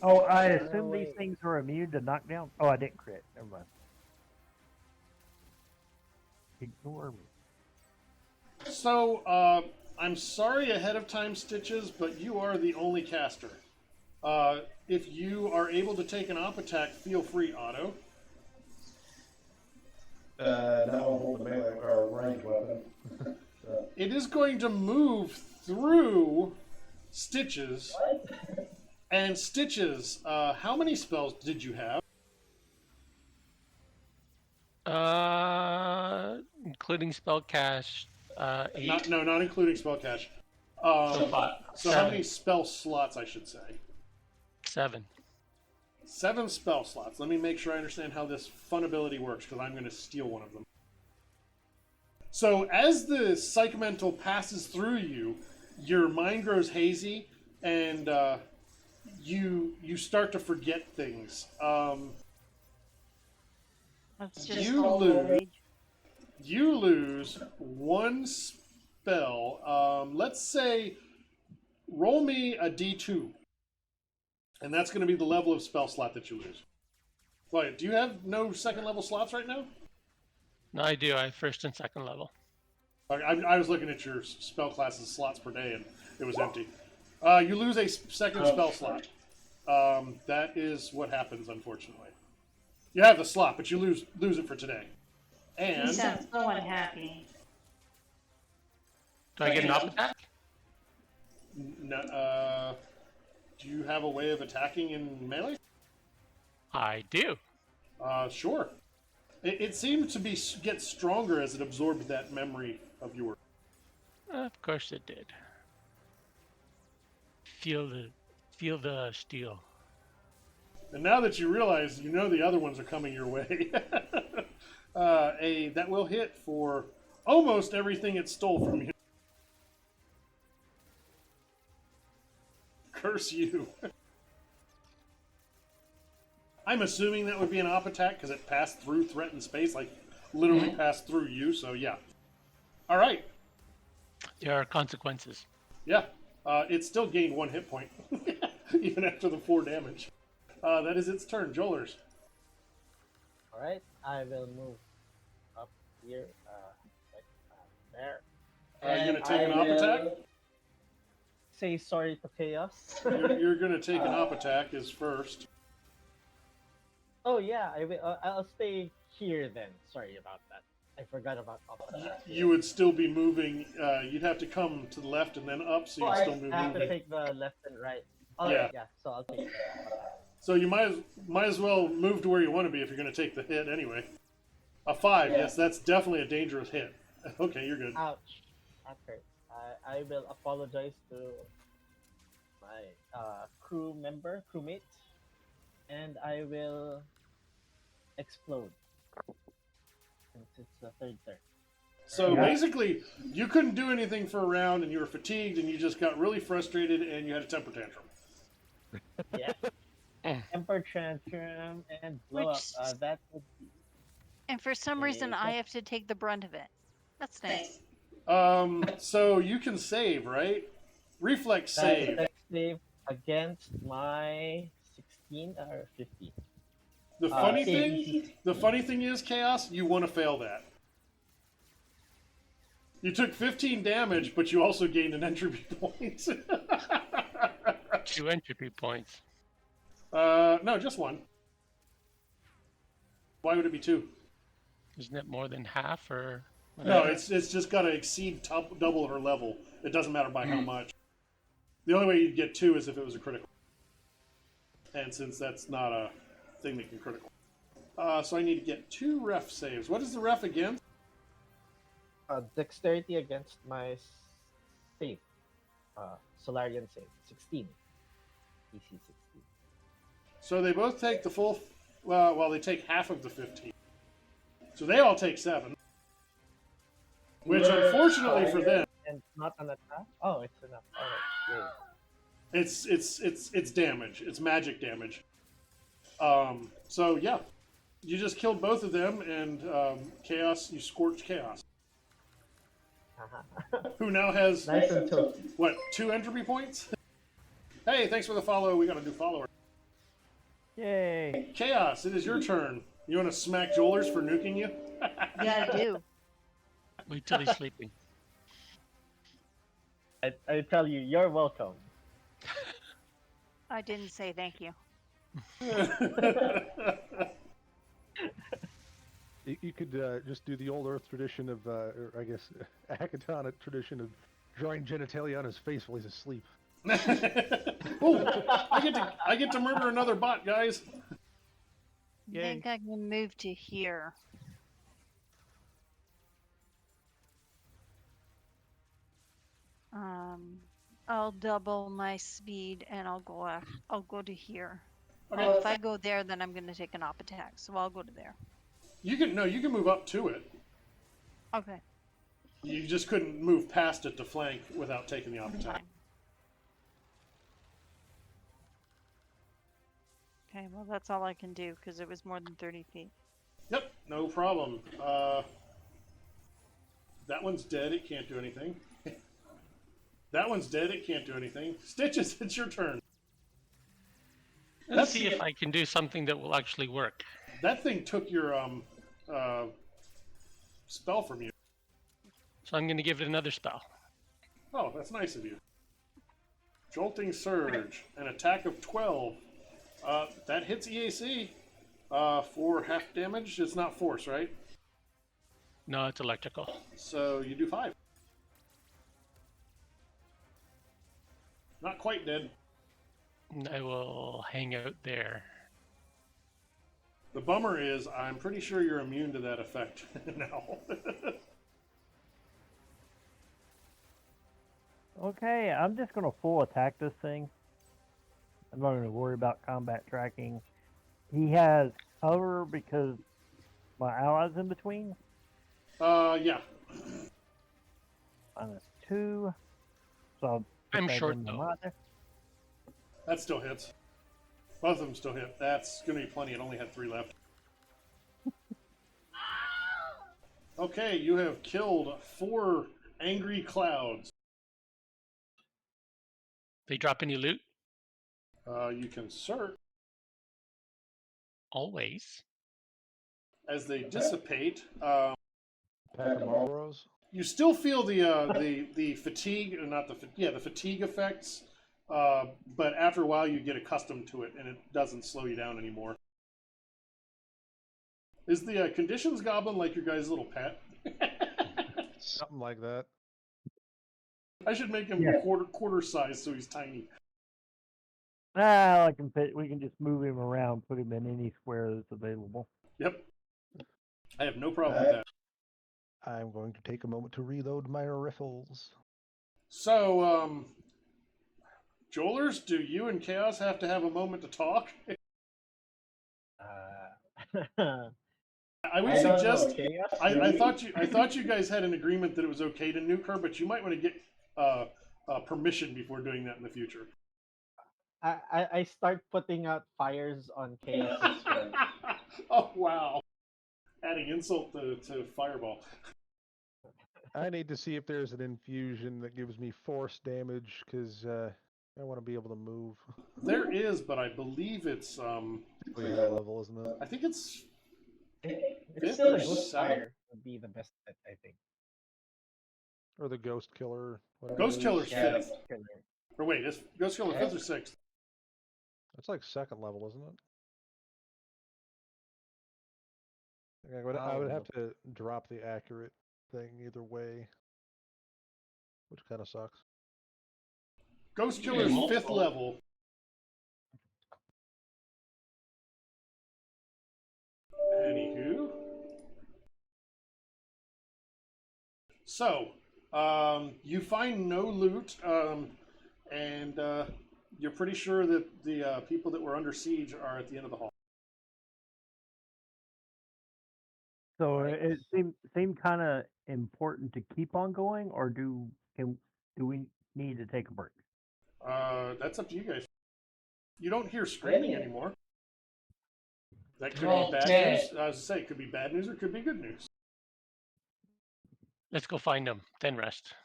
Oh, I assume these things are immune to knockdown. Oh, I didn't crit. Never mind. Ignore me. So, I'm sorry ahead of time, Stitches, but you are the only caster. If you are able to take an op attack, feel free, Otto. Now I'll hold a melee or a ranged weapon. It is going to move through Stitches. And Stitches, how many spells did you have? Including spell cast, 8. Not including spell cache. So how many spell slots, I should say? 7. 7 spell slots. Let me make sure I understand how this fun ability works, because I'm going to steal one of them. So as the psychomental passes through you, your mind grows hazy, and you start to forget things. That's just You old lose. age. You lose 1 spell. Let's say, roll me a d2, and that's going to be the level of spell slot that you lose. Wait, do you have no second level slots right now? No, I do. I have first and second level. I was looking at your spell classes slots per day, and it was empty. You lose a second spell slot. That is what happens, unfortunately. You have the slot, but you lose it for today. He And sounds so unhappy. Do I get an up attack? do you have a way of attacking in melee? I do. Sure. It seemed to get stronger as it absorbed that memory of yours. Of course it did. Feel the steel. And now that you realize, you know the other ones are coming your way. That will hit for almost everything it stole from you. Curse you. I'm assuming that would be an op attack because it passed through threatened space, like literally passed through you, so yeah. All right. There are consequences. Yeah. It still gained 1 hit point, even after the 4 damage. That is its turn. Jolers. Alright, I will move up here, like there. You're going to take an op attack? Say sorry to Chaos. You're going to take an op attack as first. Oh yeah, I will. I'll stay here then. Sorry about that. I forgot about up attack. You would still be moving. You'd have to come to the left and then up, so you can still move I have to moving. take the left and right. Oh Yeah. yeah. So I'll take the up attack. So you might as well move to where you want to be if you're going to take the hit anyway. A 5, Yeah. yes, that's definitely a dangerous hit. Okay, you're good. Ouch. That hurts. I will apologize to my crewmate, and I will explode since it's the third turn. So Yeah. basically, you couldn't do anything for a round, and you were fatigued, and you just got really frustrated, and you had a temper tantrum. Yeah. Temper tantrum and blow up. Which- That would be And for some reason, Okay. I have to take the brunt of it. That's nice. So you can save, right? Reflex that's save. a dex save against my 16 or 15. The funny save thing is, Chaos, you want to fail that. You took 15 damage, but you also gained an entropy point. 2 entropy points. No, just 1. Why would it be 2? Isn't it more than half or? No, it's just got to exceed double her level. It doesn't matter by how much. The only way you'd get 2 is if it was a critical. And since that's not a thing that can critical. So I need to get 2 ref saves. What is the ref again? Dexterity against my save. Solarian save. 16. DC 16. So they both take the full. Well, they take half of the 15. So they all take 7. Which, unfortunately for them, And not an attack? Oh, it's enough. Alright, it's damage. It's magic damage. So yeah, you just killed both of them, and Chaos. You scorched Chaos, yay. who now has Nice and toasty. what, 2 entropy points? Hey, thanks for the follow. We got a new follower. Yay! Chaos, it is your turn. You want to smack Jolers for nuking you? Yeah, I do. Wait till he's sleeping. I tell you, you're welcome. I didn't say thank you. You could just do the old Earth tradition of, or I guess, Akatana tradition of drawing genitalia on his face while he's asleep. Ooh, I get to murder another bot, guys. I think I can move to here. I'll double my speed and I'll go to here. Okay. Well, if I go there, then I'm going to take an op attack, so I'll go to there. You can move up to it. Okay. You just couldn't move past it to flank without taking the op attack. Fine. Okay, well that's all I can do because it was more than 30 feet. Yep, no problem. That one's dead. It can't do anything. That one's dead. It can't do anything. Stitches, it's your turn. Let's see if I can do something that will actually work. That thing took your spell from you. So I'm going to give it another spell. Oh, that's nice of you. Jolting Surge, an attack of 12. That hits EAC for half damage. It's not force, right? No, it's electrical. So you do 5. Not quite dead. I will hang out there. The bummer is, I'm pretty sure you're immune to that effect now. Okay, I'm just gonna full attack this thing. I'm not gonna worry about combat tracking. He has cover because my allies in between. Yeah. -2. So I'll put I'm that short in the though. monitor. That still hits. Both of them still hit. That's going to be plenty. It only had 3 left. Okay, you have killed 4 angry clouds. They drop any loot? You can search. Always. As they dissipate, Pack of Marlboros. you still feel the fatigue, not the the fatigue effects. But after a while, you get accustomed to it, and it doesn't slow you down anymore. Is the conditions goblin like your guy's little pet? Something like that. I should make him Yeah. quarter size so he's tiny. I can fit. We can just move him around, put him in any square that's available. Yep. I have no problem with that. I'm going to take a moment to reload my riffles. So, Joelers, do you and Chaos have to have a moment to talk? I would suggest. I thought you guys had an agreement that it was okay to nuke her, but you might want to get permission before doing that in the future. I start putting out fires on Chaos's friend. Oh wow! Adding insult to Fireball. I need to see if there's an infusion that gives me force damage because I want to be able to move. There is, but I believe it's Pretty high level, isn't it? I think it's It's still a ghost fire would be the best bet, I think. Or the ghost killer. Whatever Ghost it is. Killer's Yeah, 5th. killer. Or wait, is Ghost Killer 5th or 6th? That's like 2nd level, isn't it? I would have to drop the accurate thing either way, which kind of sucks. Ghost Killer's 5th level. Anywho. So, you find no loot, and you're pretty sure that the people that were under siege are at the end of the hall. So it seemed kind of important to keep on going, or do we need to take a break? That's up to you guys. You don't hear screaming anymore. That could be bad news. As I say, it could be bad news or it could be good news. Let's go find them, then rest.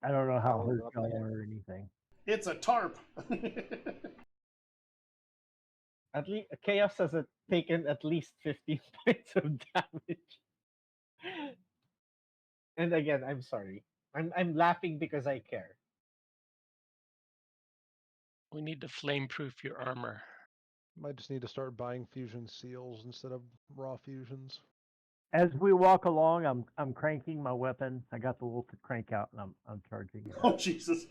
I don't know how I'll hurt go up y'all there. are or anything. It's a tarp. At least Chaos has taken at least 15 points of damage. And again, I'm sorry. I'm laughing because I care. We need to flame-proof your armor. Might just need to start buying fusion seals instead of raw fusions. As we walk along, I'm cranking my weapon. I got the little crank out, and I'm charging it. Oh Jesus!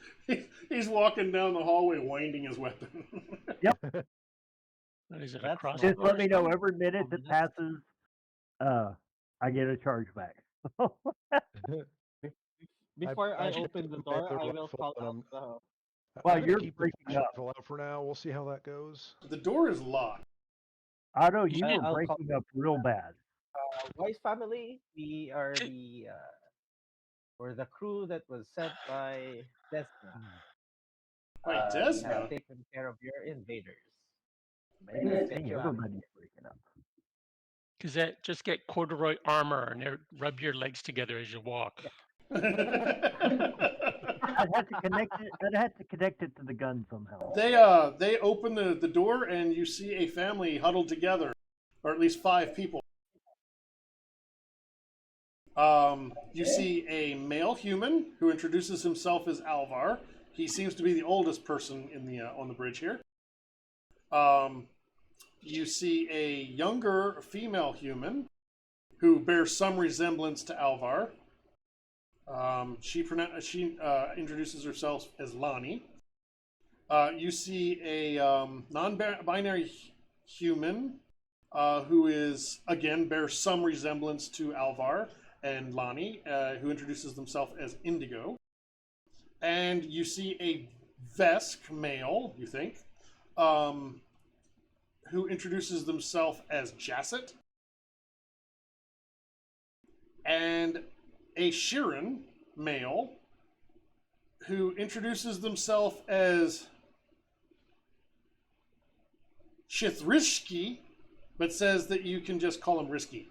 He's walking down the hallway, winding his weapon. What is it, That's across? Just let me know fun. every minute that passes, I get a charge back. Before I should open the take door, the I will rifle call and out I'm- the. Well, I'm gonna you're keep the breaking up. rifle out for now. We'll see how that goes. The door is locked. Otto, You you should- were I'll call breaking up real bad. Wise family. We are Should- we're the crew that was sent by Desna. By We have Desna? taken care of your invaders. Maybe Let's I get think you out of everybody's breaking up. just get corduroy armor and rub your legs together as you walk. I'd have to connect it. I'd have to connect it to the gun somehow. They open the door and you see a family huddled together, or at least 5 people. You see a male human who introduces himself as Alvar. He seems to be the oldest person in the on the bridge here. You see a younger female human who bears some resemblance to Alvar. She introduces herself as Lonnie. You see a non-binary human who is, again, bears some resemblance to Alvar and Lonnie, who introduces themselves as Indigo. And you see a Vesk male, you think, who introduces themselves as Jasset. And a Shirin male who introduces themselves as Chithrishki, but says that you can just call him Risky.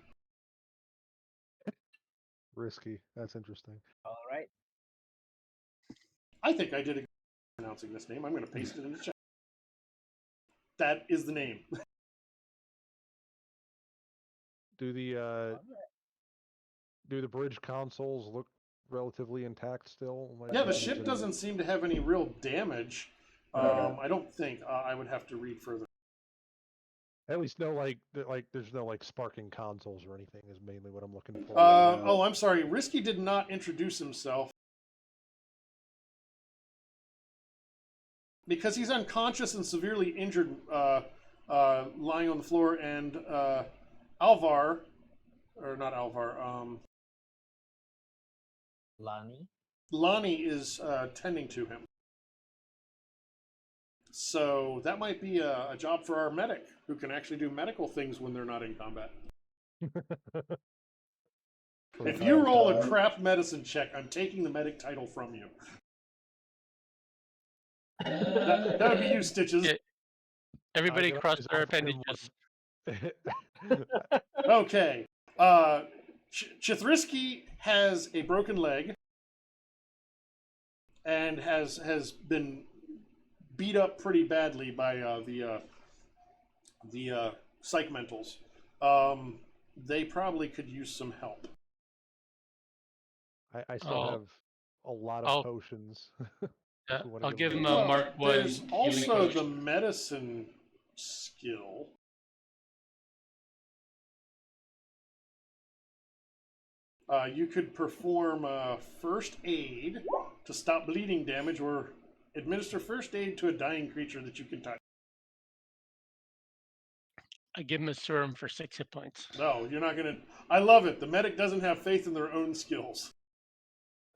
Risky. That's interesting. All right. I think I did a good job pronouncing this name. I'm going to paste it in the chat. That is the name. Do the bridge consoles look relatively intact still? Like Yeah, the nothing's ship in- doesn't seem to have any real damage. I don't think. I would have to read further. At least no there's no sparking consoles or anything is mainly what I'm looking for. Oh, I'm sorry. Risky did not introduce himself because he's unconscious and severely injured, lying on the floor. And Alvar, or not Alvar, Lonnie is tending to him. So that might be a job for our medic, who can actually do medical things when they're not in combat. If you roll a crap medicine check, I'm taking the medic title from you. That would be you, Stitches. Yeah. Everybody can cross always their offer him appendages. Okay. Chithrisky has a broken leg and has been beat up pretty badly by the psych mentals. They probably could use some help. I still have a lot of I'll- potions. Yeah, you wanna I'll give give him him a- a Mark 1. There's healing also the potion. medicine skill. You could perform first aid to stop bleeding damage, or administer first aid to a dying creature that you can touch. I give him a serum for 6 hit points. No, you're not gonna. I love it. The medic doesn't have faith in their own skills.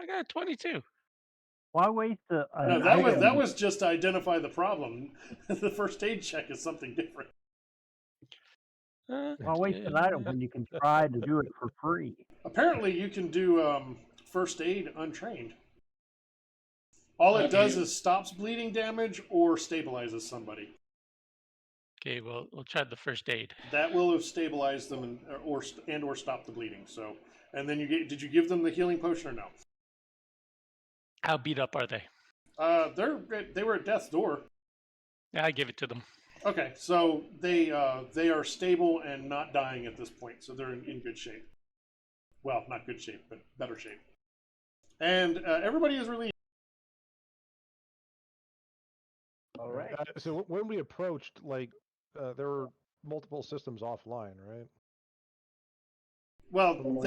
I got a 22. Why waste No, an that item? was just to identify the problem. The first aid check is something different. Why waste an item when you can try to do it for free? Apparently, you can do first aid untrained. All it does is stops bleeding damage or stabilizes somebody. Okay, well, we'll try the first aid. That will have stabilized them and or stop the bleeding. So, and then did you give them the healing potion or no? How beat up are they? They were at death's door. Yeah, I give it to them. Okay, so they are stable and not dying at this point, so they're in good shape. Well, not good shape, but better shape. And everybody is relieved. All right. So when we approached, there were multiple systems offline, right? Well,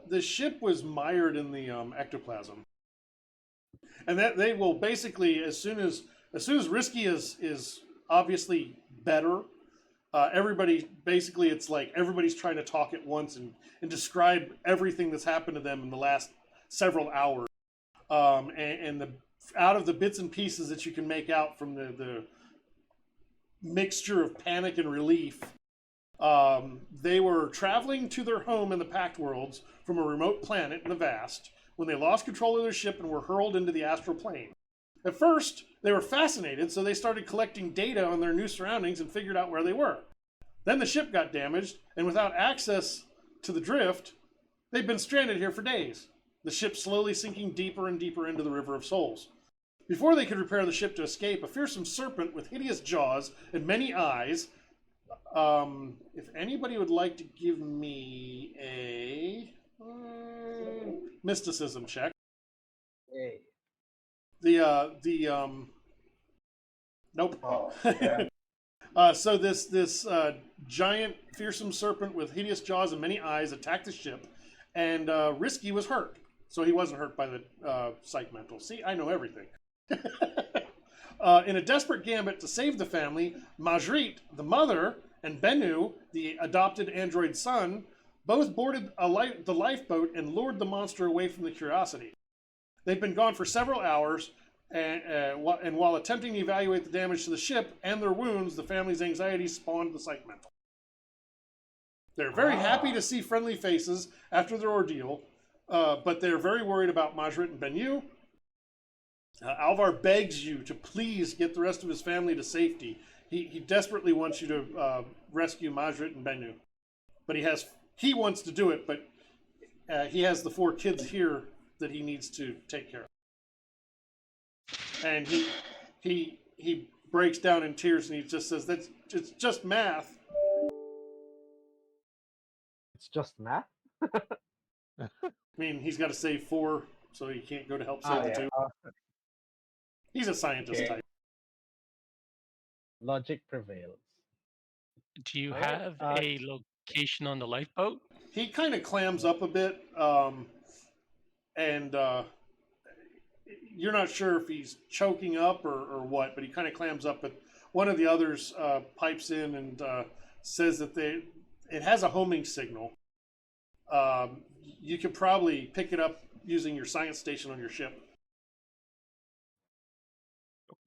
the ship was mired in the ectoplasm, and that they will basically as soon as Risky is obviously better. Everybody basically, it's like everybody's trying to talk at once and describe everything that's happened to them in the last several hours. and the out of the bits and pieces that you can make out from the mixture of panic and relief, they were traveling to their home in the Pact Worlds from a remote planet in the vast when they lost control of their ship and were hurled into the astral plane. At first, they were fascinated, so they started collecting data on their new surroundings and figured out where they were. Then the ship got damaged, and without access to the drift, they've been stranded here for days, the ship slowly sinking deeper and deeper into the River of Souls. Before they could repair the ship to escape, a fearsome serpent with hideous jaws and many eyes. If anybody would like to give me a mysticism check. Yay. Nope. Oh, yeah. So this giant fearsome serpent with hideous jaws and many eyes attacked the ship, and Risky was hurt. So he wasn't hurt by the psych mental. See, I know everything. In a desperate gambit to save the family, Majrit, the mother, and Bennu, the adopted android son, both boarded the lifeboat and lured the monster away from the Curiosity. They've been gone for several hours, and while attempting to evaluate the damage to the ship and their wounds, the family's anxiety spawned the psych mental. They're very happy to see friendly faces after their ordeal, but they're very worried about Majrit and Bennu. Alvar begs you to please get the rest of his family to safety. He desperately wants you to rescue Majrit and Bennu. But he wants to do it, but he has the 4 kids here that he needs to take care of. And he breaks down in tears and he just says, it's just math. It's just math? I mean, he's got to save 4, so he can't go to help save the 2. He's a scientist type. Logic prevails. Do you have a location on the lifeboat? He kind of clams up a bit, and you're not sure if he's choking up or what, but he kind of clams up. But one of the others pipes in and says that it has a homing signal. You could probably pick it up using your science station on your ship.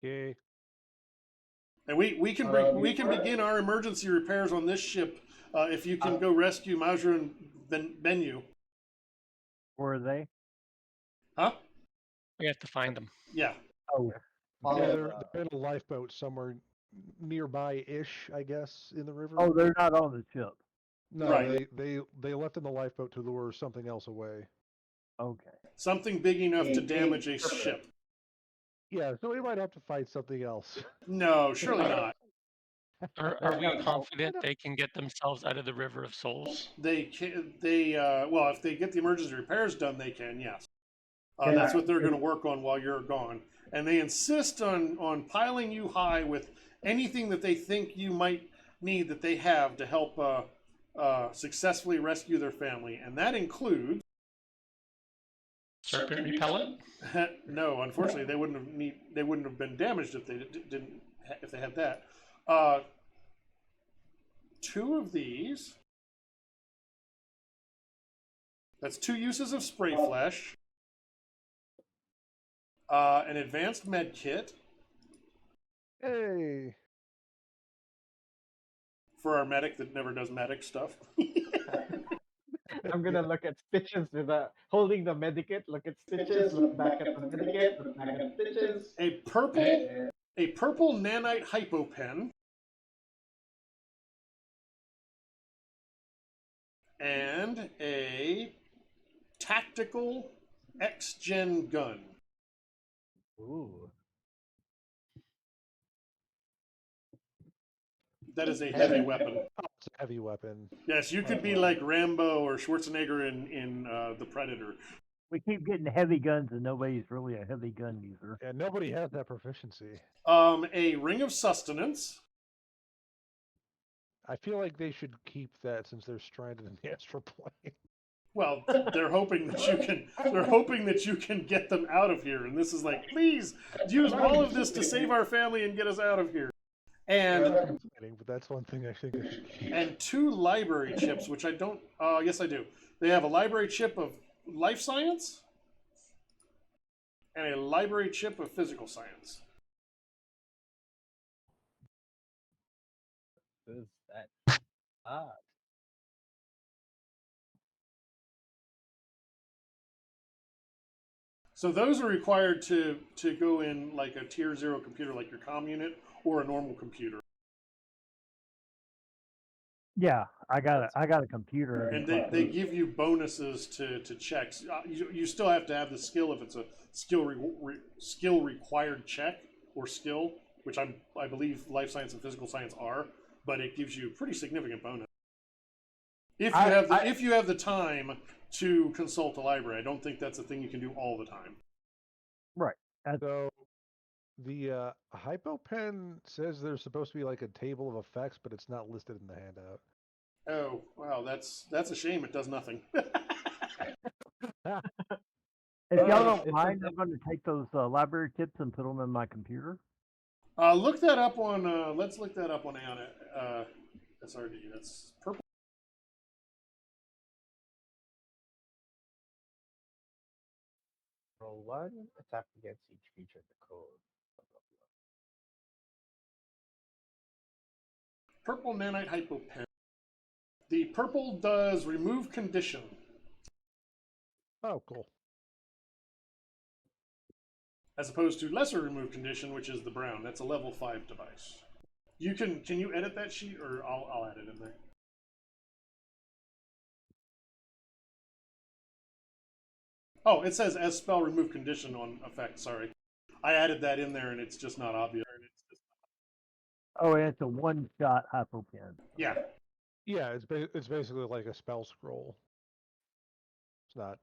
Okay. And we can begin our emergency repairs on this ship if you can go rescue Majra and Bennu. Where are they? Huh? We have to find them. Yeah. Oh, Yeah, they're in a lifeboat somewhere nearby-ish, I guess, in the river. oh, they're not on the ship. No, Right. they left in the lifeboat to lure something else away. Okay. Something big enough to damage a ship. Yeah, so we might have to fight something else. No, surely not. Are we confident they can get themselves out of the River of Souls? They can. Well, if they get the emergency repairs done, they can. Yes. That's what they're going to work on while you're gone. And they insist on piling you high with anything that they think you might need that they have to help successfully rescue their family, and that includes Serpent repellent? no, unfortunately, they wouldn't have been damaged if they had that. 2 of these. That's 2 uses of spray flesh. An advanced med kit Hey. for our medic that never does medic stuff. I'm gonna look at Stitches holding the medikit, look at Stitches, look back at the medikit, look back at Stitches. A purple nanite hypopen. And a tactical X-Gen gun. Ooh. That is a heavy weapon. Oh, it's a heavy weapon. Yes, you could be like Rambo or Schwarzenegger in The Predator. We keep getting heavy guns, and nobody's really a heavy gun user. Yeah, nobody has that proficiency. A ring of sustenance. I feel like they should keep that since they're stranded in the astral plane. Well, they're hoping that you can get them out of here, and this is like, please use all of this to save our family and get us out of here. And But that's one thing I think I should keep. and 2 library chips, which I don't. Yes, I do. They have a library chip of life science and a library chip of physical science. Who's that? Ah, So those are required to go in like a tier 0 computer, like your comm unit, or a normal computer. Yeah, I got a computer. And they give you bonuses to checks. You still have to have the skill if it's a skill required check or skill, which I believe life science and physical science are, but it gives you a pretty significant bonus. If you have the time to consult a library. I don't think that's a thing you can do all the time. Right. So the hypopen says there's supposed to be like a table of effects, but it's not listed in the handout. Oh wow, that's a shame. It does nothing. If y'all don't it's mind, I'm going to take those library tips and put them in my computer. Look that up on. Let's look that up on SRD. That's purple. roll 1, attack against each creature in the code. Purple nanite hypopen. The purple does remove condition. Oh, cool. As opposed to lesser remove condition, which is the brown. That's a level 5 device. Can you edit that sheet, or I'll add it in there. Oh, it says as spell remove condition on effect. Sorry, I added that in there, and it's just not obvious. Oh, and it's a one-shot hypopen. Yeah. Yeah, it's basically like a spell scroll. It's not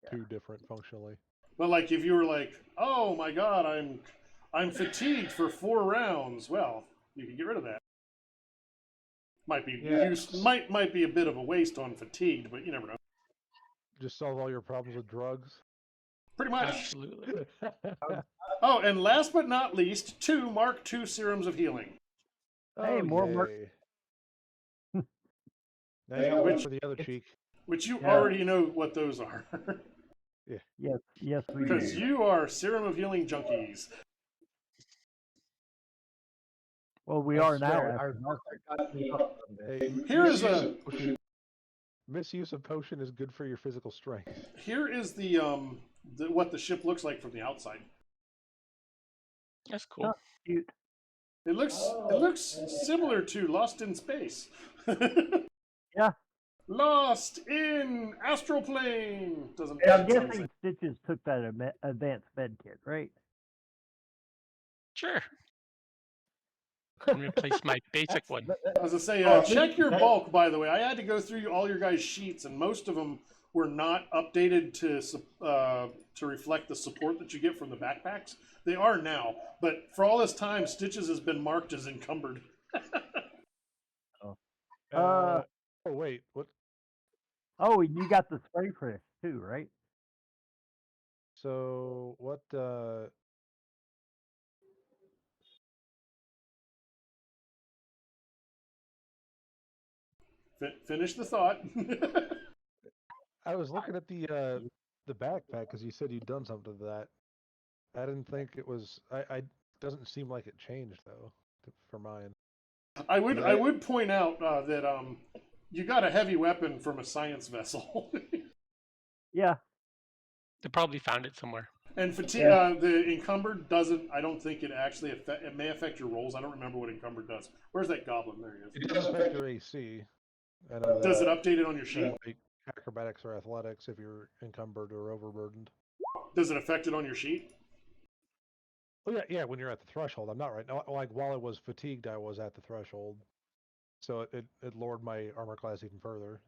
too different functionally. But like if you were like, oh my god, I'm fatigued for 4 rounds. Well, you can get rid of that. Might be might be a bit of a waste on fatigued, but you never know. Just solve all your problems with drugs. Pretty much. Absolutely. Oh, and last but not least, 2 Mark II serums of healing. Hey, more Mark. Now you can wait for the other cheek. Which you already know what those are. Yes, we Because do. you are serum of healing junkies. Well, we I are swear, now. our doctor got me hooked on this. Hey, Here is misuse of potion is good for your physical strength. Here is the what the ship looks like from the outside. That's cool. Oh, cute. It looks similar to Lost in Space. Yeah. Lost in Astral Plane. Doesn't. I'm guessing Stitches took that advanced med kit, right? Sure. And replace my basic one. As I say, check your bulk. By the way, I had to go through all your guys' sheets, and most of them were not updated to reflect the support that you get from the backpacks. They are now, but for all this time, Stitches has been marked as encumbered. Oh wait, what? Oh, and you got the spray fish too, right? So what? Finish the thought. I was looking at the backpack because you said you'd done something to that. I didn't think it was. I doesn't seem like it changed though for mine. I would point out that you got a heavy weapon from a science vessel. Yeah. They probably found it somewhere. And fatigue, the encumbered doesn't. I don't think it actually affect. It may affect your rolls. I don't remember what encumbered does. Where's that goblin? There he is. It does affect your AC. Does it update it on your sheet? Like acrobatics or athletics if you're encumbered or overburdened. Does it affect it on your sheet? Oh yeah. When you're at the threshold, I'm not right now. Like while I was fatigued, I was at the threshold, so it lowered my armor class even further.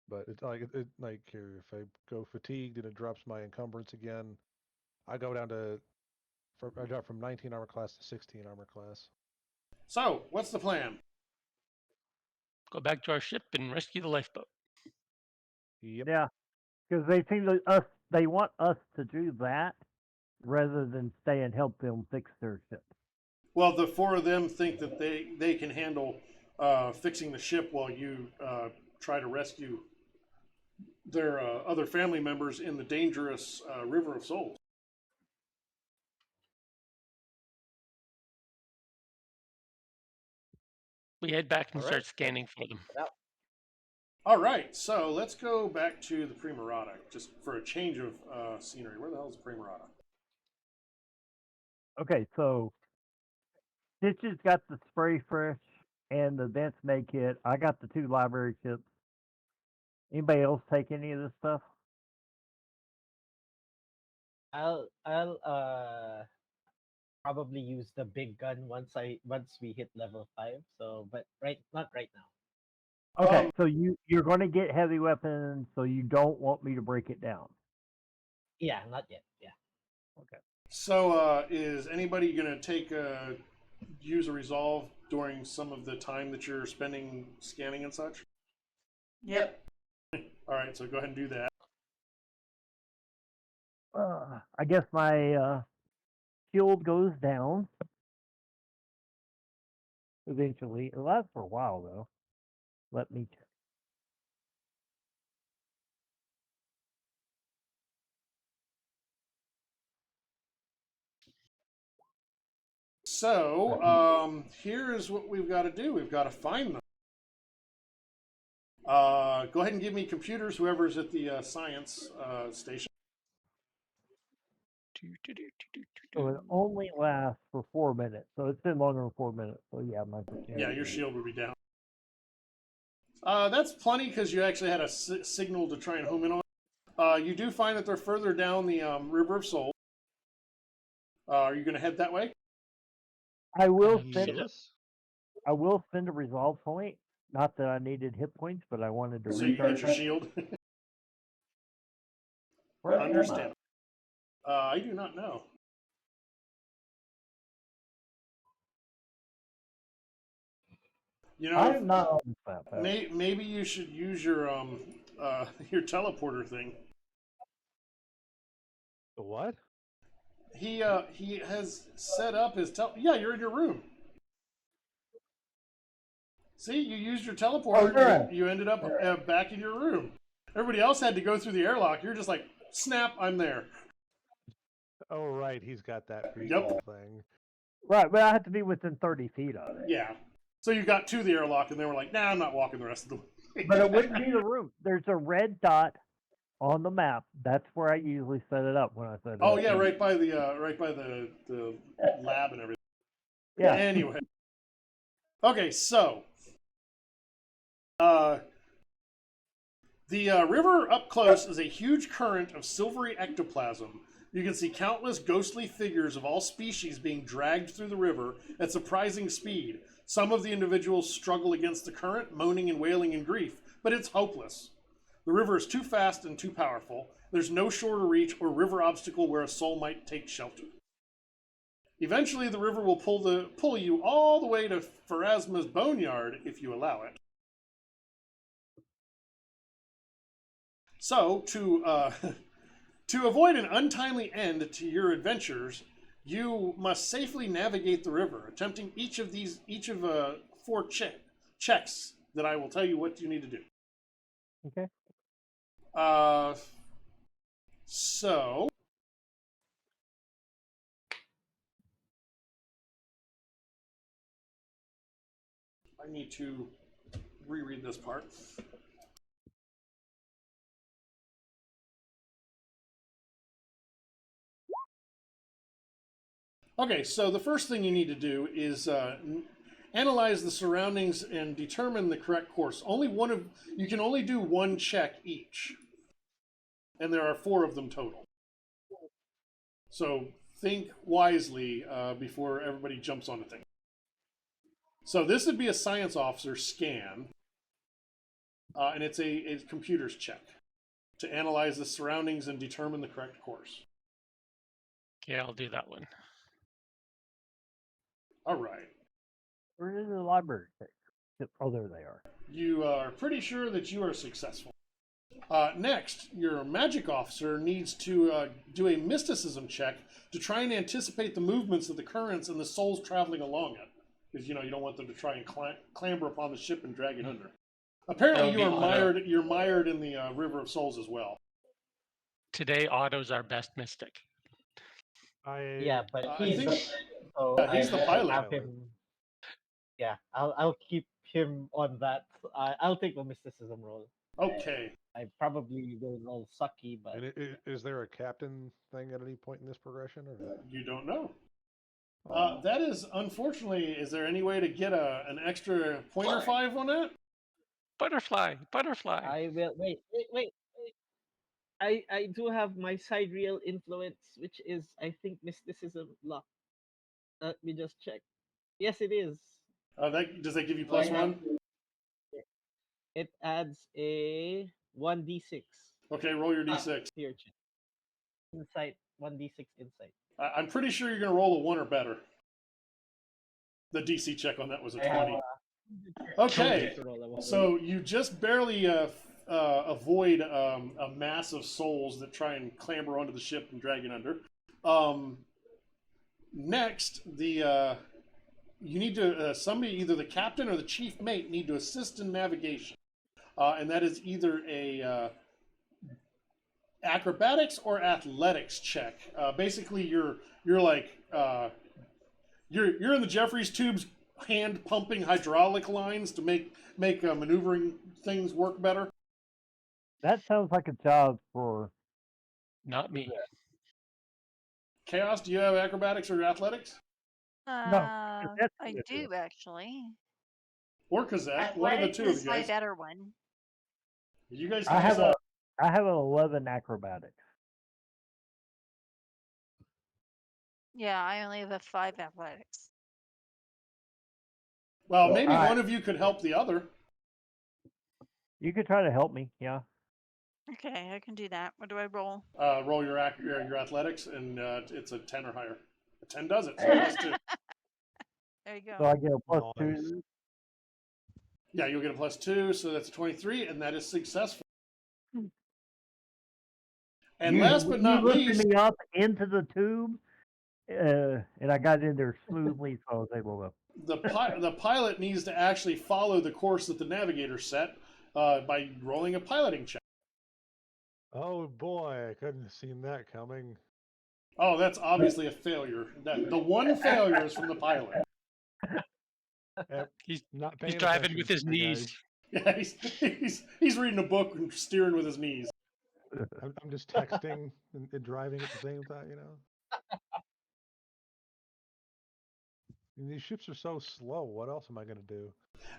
But it's like like here, if I go fatigued and it drops my encumbrance again, I go down to I drop from 19 armor class to 16 armor class. So, what's the plan? Go back to our ship and rescue the lifeboat. Yep. Yeah. Because they want us to do that rather than stay and help them fix their ship. Well, the 4 of them think that they can handle fixing the ship while you try to rescue their other family members in the dangerous River of Souls. We head back and All start right. scanning for them. All right, so let's go back to the Primarata, just for a change of scenery. Where the hell is the Primarata? Okay, so Stitches got the spray fresh and the advanced med kit. I got the 2 library kits. Anybody else take any of this stuff? I'll probably use the big gun once we hit level 5. So, but not right now. Okay, so you're going to get heavy weapons, so you don't want me to break it down. Yeah, not yet. Yeah. Okay. So, is anybody going to take use a resolve during some of the time that you're spending scanning and such? Yep. All right, so go ahead and do that. I guess my shield goes down eventually. It lasts for a while though. Let me check. So, here's what we've got to do. We've got to find them. Go ahead and give me computers, whoever's at the science station. So it only lasts for 4 minutes. So it's been longer than 4 minutes. So yeah, Yeah, your shield would be down. That's plenty because you actually had a signal to try and home in on. You do find that they're further down the River of Soul. Are you going to head that way? I will spend Yes. I will spend a resolve point. Not that I needed hit points, but I wanted to So you recharge get your shield. Where am I? Understand. I do not know. You know, I'm not on this map. maybe you should use your your teleporter thing. The what? He has set up his Yeah, you're in your room. See, you used your teleporter. Oh, You ended up back in your room. Everybody else had to go through the airlock. You're just like, snap, I'm there. Oh, right. He's got that Yep. recall thing. Right, but I have to be within 30 feet of it. Yeah. So you got to the airlock, and they were like, nah, I'm not walking the rest of the way. But it wouldn't be the room. There's a red dot on the map. That's where I usually set it up when I set it Oh up. yeah, right by the lab and everything. Yeah. Anyway. Okay, so the river up close is a huge current of silvery ectoplasm. You can see countless ghostly figures of all species being dragged through the river at surprising speed. Some of the individuals struggle against the current, moaning and wailing in grief, but it's hopeless. The river is too fast and too powerful. There's no shorter reach or river obstacle where a soul might take shelter. Eventually, the river will pull you all the way to Pharasma's boneyard if you allow it. So, to avoid an untimely end to your adventures, you must safely navigate the river, attempting each of 4 checks that I will tell you what you need to do. Okay. So I need to reread this part. Okay, so the first thing you need to do is analyze the surroundings and determine the correct course. You can only do 1 check each, and there are 4 of them total. So think wisely before everybody jumps on the thing. So this would be a science officer scan, and it's a computer's check to analyze the surroundings and determine the correct course. Okay, I'll do that one. All right. Where is the library? Oh, there they are. You are pretty sure that you are successful. Next, your magic officer needs to do a mysticism check to try and anticipate the movements of the currents and the souls traveling along it. Because, you don't want them to try and clamber upon the ship and drag it under. Apparently, It'll you be are auto. mired. You're mired in the River of Souls as well. Today, Otto's our best mystic. Yeah, but I he's think so he's the I pilot. have him. Yeah, I'll keep him on that. I'll take the mysticism role. Okay. I probably will roll sucky, but And is there a captain thing at any point in this progression, or not? You don't know. Oh. That is unfortunately. Is there any way to get an extra pointer 5 on that? Butterfly. I will wait. I do have my sidereal influence, which is I think mysticism luck. Let me just check. Yes, it is. Does that give you So I plus have- 1? It adds a 1d6 Okay, roll your d6. here. Insight 1d6 insight. I'm pretty sure you're going to roll a 1 or better. The DC check on that was a 20. Okay, so you just barely avoid a mass of souls that try and clamber onto the ship and drag it under. Next, you need to somebody, either the captain or the chief mate, need to assist in navigation, and that is either a acrobatics or athletics check. Basically, you're like you're in the Jeffries tubes, hand pumping hydraulic lines to make maneuvering things work better. That sounds like a job for. Not me. Chaos, do you have acrobatics or athletics? that's I good. do actually. Or Kazette? One of the two of Athletics is you my guys. better one. You guys I have decide. I have an 11 acrobatics. Yeah, I only have a 5 athletics. Well, maybe Alright. one of you could help the other. You could try to help me. Yeah. Okay, I can do that. What do I roll? Roll your athletics, and it's a 10 or higher. A 10 does it. So plus 2. There you go. So I get a plus Nice. 2. Yeah, you'll get a plus 2, so that's a 23, and that is successful. And last but not you lifted least, me up into the tube, and I got in there smoothly, so I was able to. the pilot needs to actually follow the course that the navigator set by rolling a piloting check. Oh boy, I couldn't have seen that coming. Oh, that's obviously a failure. The one failure is from the pilot. He's Not he's paying driving attention, with his sorry, knees. guys. Yeah, he's reading a book and steering with his knees. I'm just texting and driving at the same time, you know. And these ships are so slow. What else am I going to do?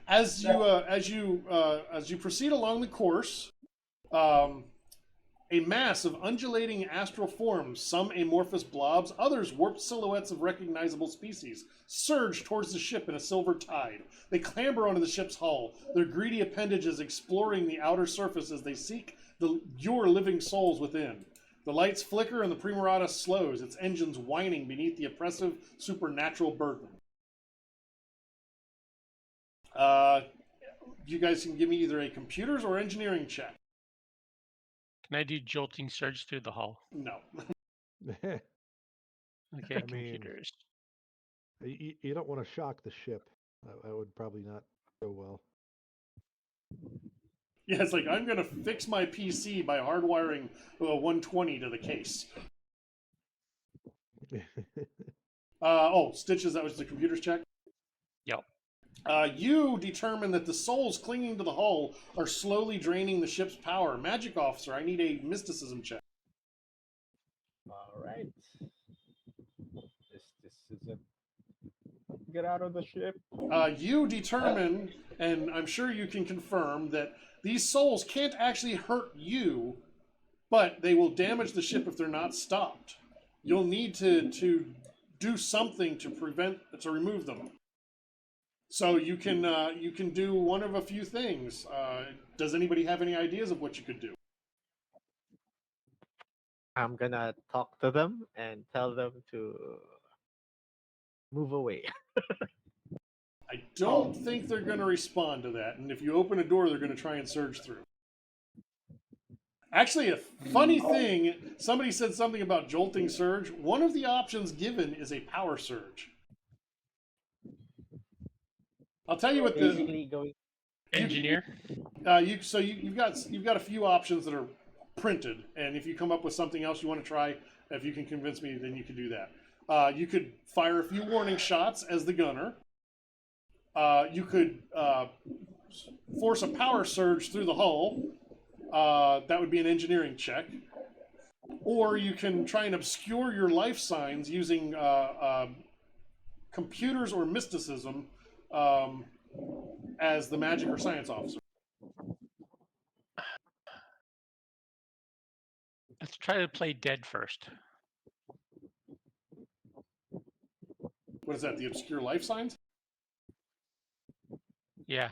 As you proceed along the course, a mass of undulating astral forms, some amorphous blobs, others warped silhouettes of recognizable species, surge towards the ship in a silver tide. They clamber onto the ship's hull, their greedy appendages exploring the outer surface as they seek your living souls within. The lights flicker and the Primarata slows, its engines whining beneath the oppressive supernatural burden. You guys can give me either a computers or engineering check. Can I do jolting surge through the hull? No. Okay, I mean- computers. You don't want to shock the ship. That would probably not go well. Yeah, it's like, I'm going to fix my PC by hardwiring a 120 to the case. Stitches, that was the computer's check? Yep. You determine that the souls clinging to the hull are slowly draining the ship's power. Magic officer, I need a mysticism check. All right. Mysticism. Get out of the ship. You determine, and I'm sure you can confirm, that these souls can't actually hurt you, but they will damage the ship if they're not stopped. You'll need to do something to remove them. So you can do one of a few things. Does anybody have any ideas of what you could do? I'm gonna talk to them and tell them to move away. I don't think they're going to respond to that, and if you open a door, they're going to try and surge through. Actually, a funny thing, somebody said something about jolting surge. One of the options given is a power surge. I'll tell you what Basically going. Engineer. You've got a few options that are printed, and if you come up with something else you want to try, if you can convince me, then you can do that. You could fire a few warning shots as the gunner. You could force a power surge through the hull. That would be an engineering check. Or you can try and obscure your life signs using computers or mysticism as the magic or science officer. Let's try to play dead first. What is that, the obscure life signs? Yeah.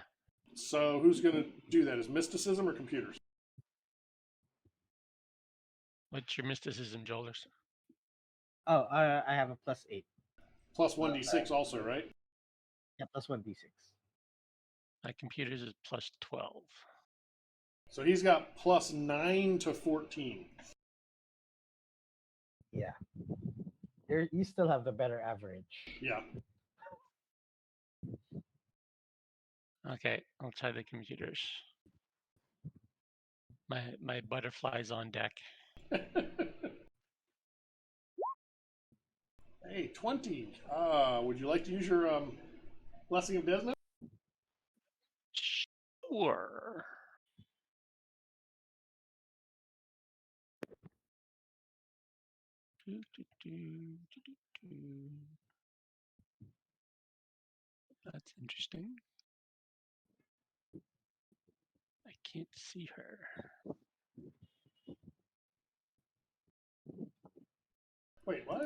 So who's going to do that? Is mysticism or computers? What's your mysticism, Jolers? Oh, I have a +8. Plus 1d6 also, right? Yeah, +1d6. My computers is plus 12. So he's got plus 9 to 14. Yeah. You still have the better average. Yeah. Okay, I'll try the computers. My butterfly's on deck. Hey, 20. Would you like to use your Blessing of Desna? Sure. That's interesting. I can't see her. Wait, what?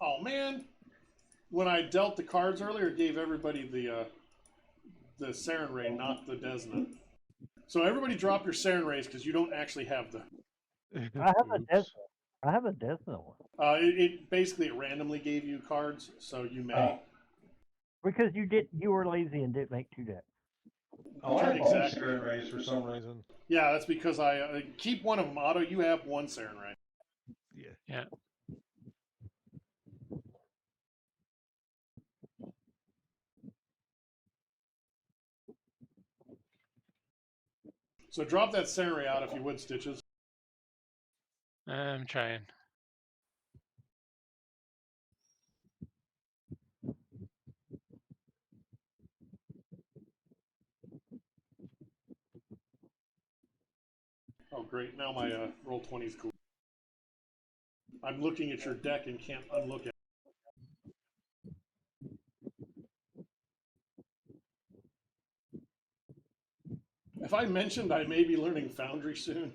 Oh, man. When I dealt the cards earlier, it gave everybody the Saren Ray, not the Desna. So everybody drop your Saren Rays because you don't actually have them. I have a Oops. Desna. I have a Desna one. It basically randomly gave you cards, so you may. Because you were lazy and didn't make 2 decks. Oh, I have Exactly. exactly. Saren Rays For some reason. Yeah, that's because I keep one of them. Otto, you have one Saren Ray. Yeah. Yeah. So drop that Saren Ray out if you would, Stitches. I'm trying. Oh, great. Now my roll 20 is cool. I'm looking at your deck and can't unlook it. If I mentioned I may be learning Foundry soon.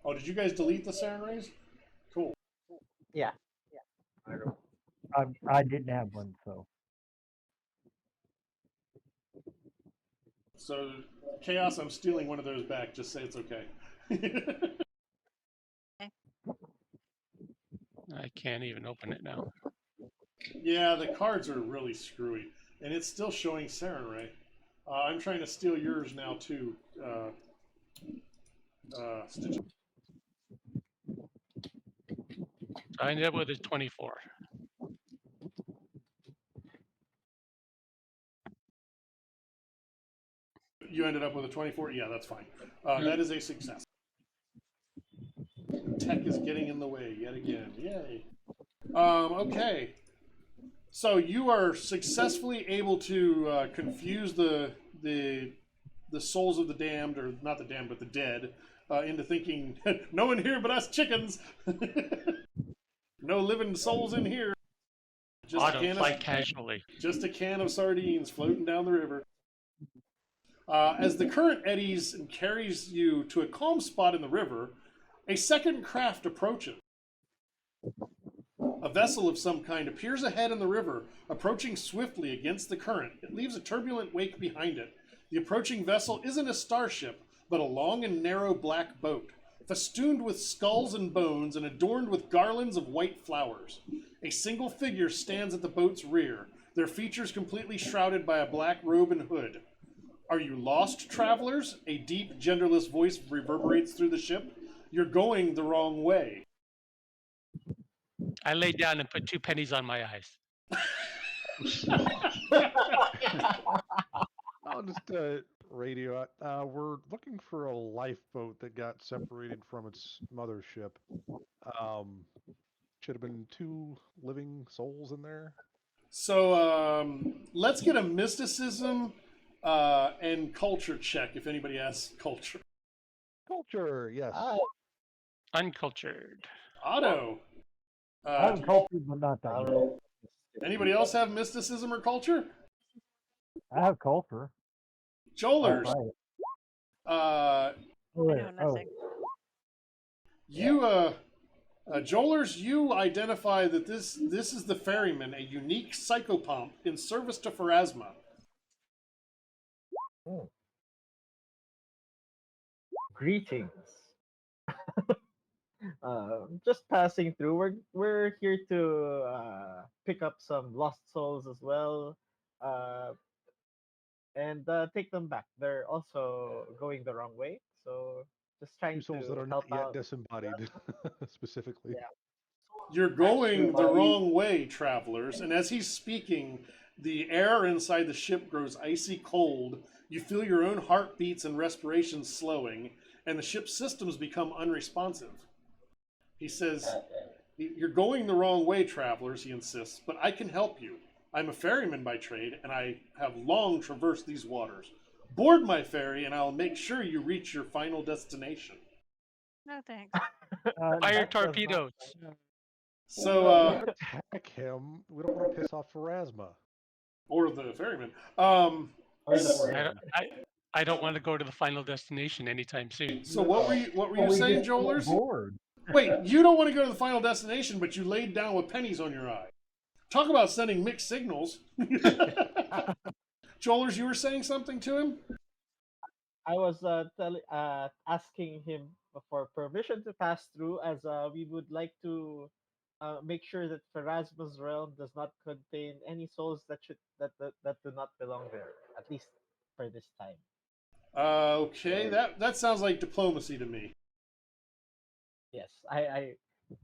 Oh, did you guys delete the Saren Rays? Cool. Yeah. I didn't have one, so. So, Chaos, I'm stealing one of those back. Just say it's okay. I can't even open it now. Yeah, the cards are really screwy. And it's still showing Saren Ray. I'm trying to steal yours now, too. Stitch. I ended up with a 24. You ended up with a 24? Yeah, that's fine. That is a success. Tech is getting in the way yet again. Yay. Okay. So you are successfully able to confuse the souls of the damned, or not the damned, but the dead, into thinking, no one here but us chickens. No living souls in here. Just Auto fly casually. just a can of sardines floating down the river. As the current eddies and carries you to a calm spot in the river, a second craft approaches. A vessel of some kind appears ahead in the river, approaching swiftly against the current. It leaves a turbulent wake behind it. The approaching vessel isn't a starship, but a long and narrow black boat, festooned with skulls and bones and adorned with garlands of white flowers. A single figure stands at the boat's rear, their features completely shrouded by a black robe and hood. Are you lost, travelers? A deep, genderless voice reverberates through the ship. You're going the wrong way. I lay down and put 2 pennies on my eyes. I'll just radio it. We're looking for a lifeboat that got separated from its mothership. Should have been 2 living souls in there. So let's get a mysticism and culture check if anybody has culture. Culture, yes. Uncultured. Otto. I'm cultured, but not that All good. right. Anybody else have mysticism or culture? I have culture. Jolers. Right. Uh, Oh, I there. know nothing. Jolers, you identify that this is the ferryman, a unique psychopomp in service to Pharasma. Greetings. Just passing through. We're here to pick up some lost souls as well, and take them back. They're also going the wrong way, so just 2 trying souls that to are help not yet out. disembodied, specifically. Yeah. You're going the wrong way, travelers. And as he's speaking, the air inside the ship grows icy cold. You feel your own heartbeats and respirations slowing, and the ship's systems become unresponsive. He says, "You're going the wrong way, travelers," he insists, "but I can help you. I'm a ferryman by trade, and I have long traversed these waters. Board my ferry, and I'll make sure you reach your final destination." No thanks. Fire That does not- torpedoes. So, Attack him. We don't want to piss off Pharasma. or the ferryman. Or the So- I friend. don't, I, I don't want to go to the final destination anytime soon. So what were you saying, Jolers? Bored. Wait, you don't want to go to the final destination, but you laid down with pennies on your eye. Talk about sending mixed signals. Jolers, you were saying something to him? I was asking him for permission to pass through, as we would like to make sure that Pharasma's realm does not contain any souls that do not belong there, at least for this time. Okay, that sounds like diplomacy to me. Yes, I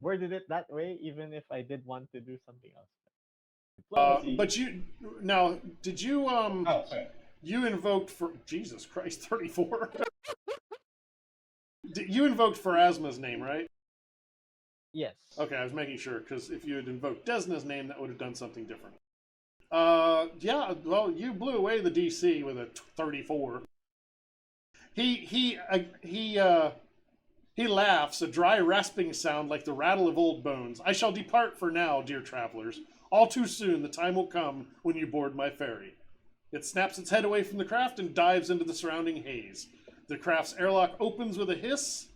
worded it that way, even if I did want to do something else. Diplomacy. But you now, did you Oh, sorry. you invoked for Jesus Christ 34? You invoked Pharasma's name, right? Yes. Okay, I was making sure because if you had invoked Desna's name, that would have done something different. Yeah. Well, you blew away the DC with a 34. He laughs, a dry rasping sound like the rattle of old bones. "I shall depart for now, dear travelers. All too soon the time will come when you board my ferry." It snaps its head away from the craft and dives into the surrounding haze. The craft's airlock opens with a hiss.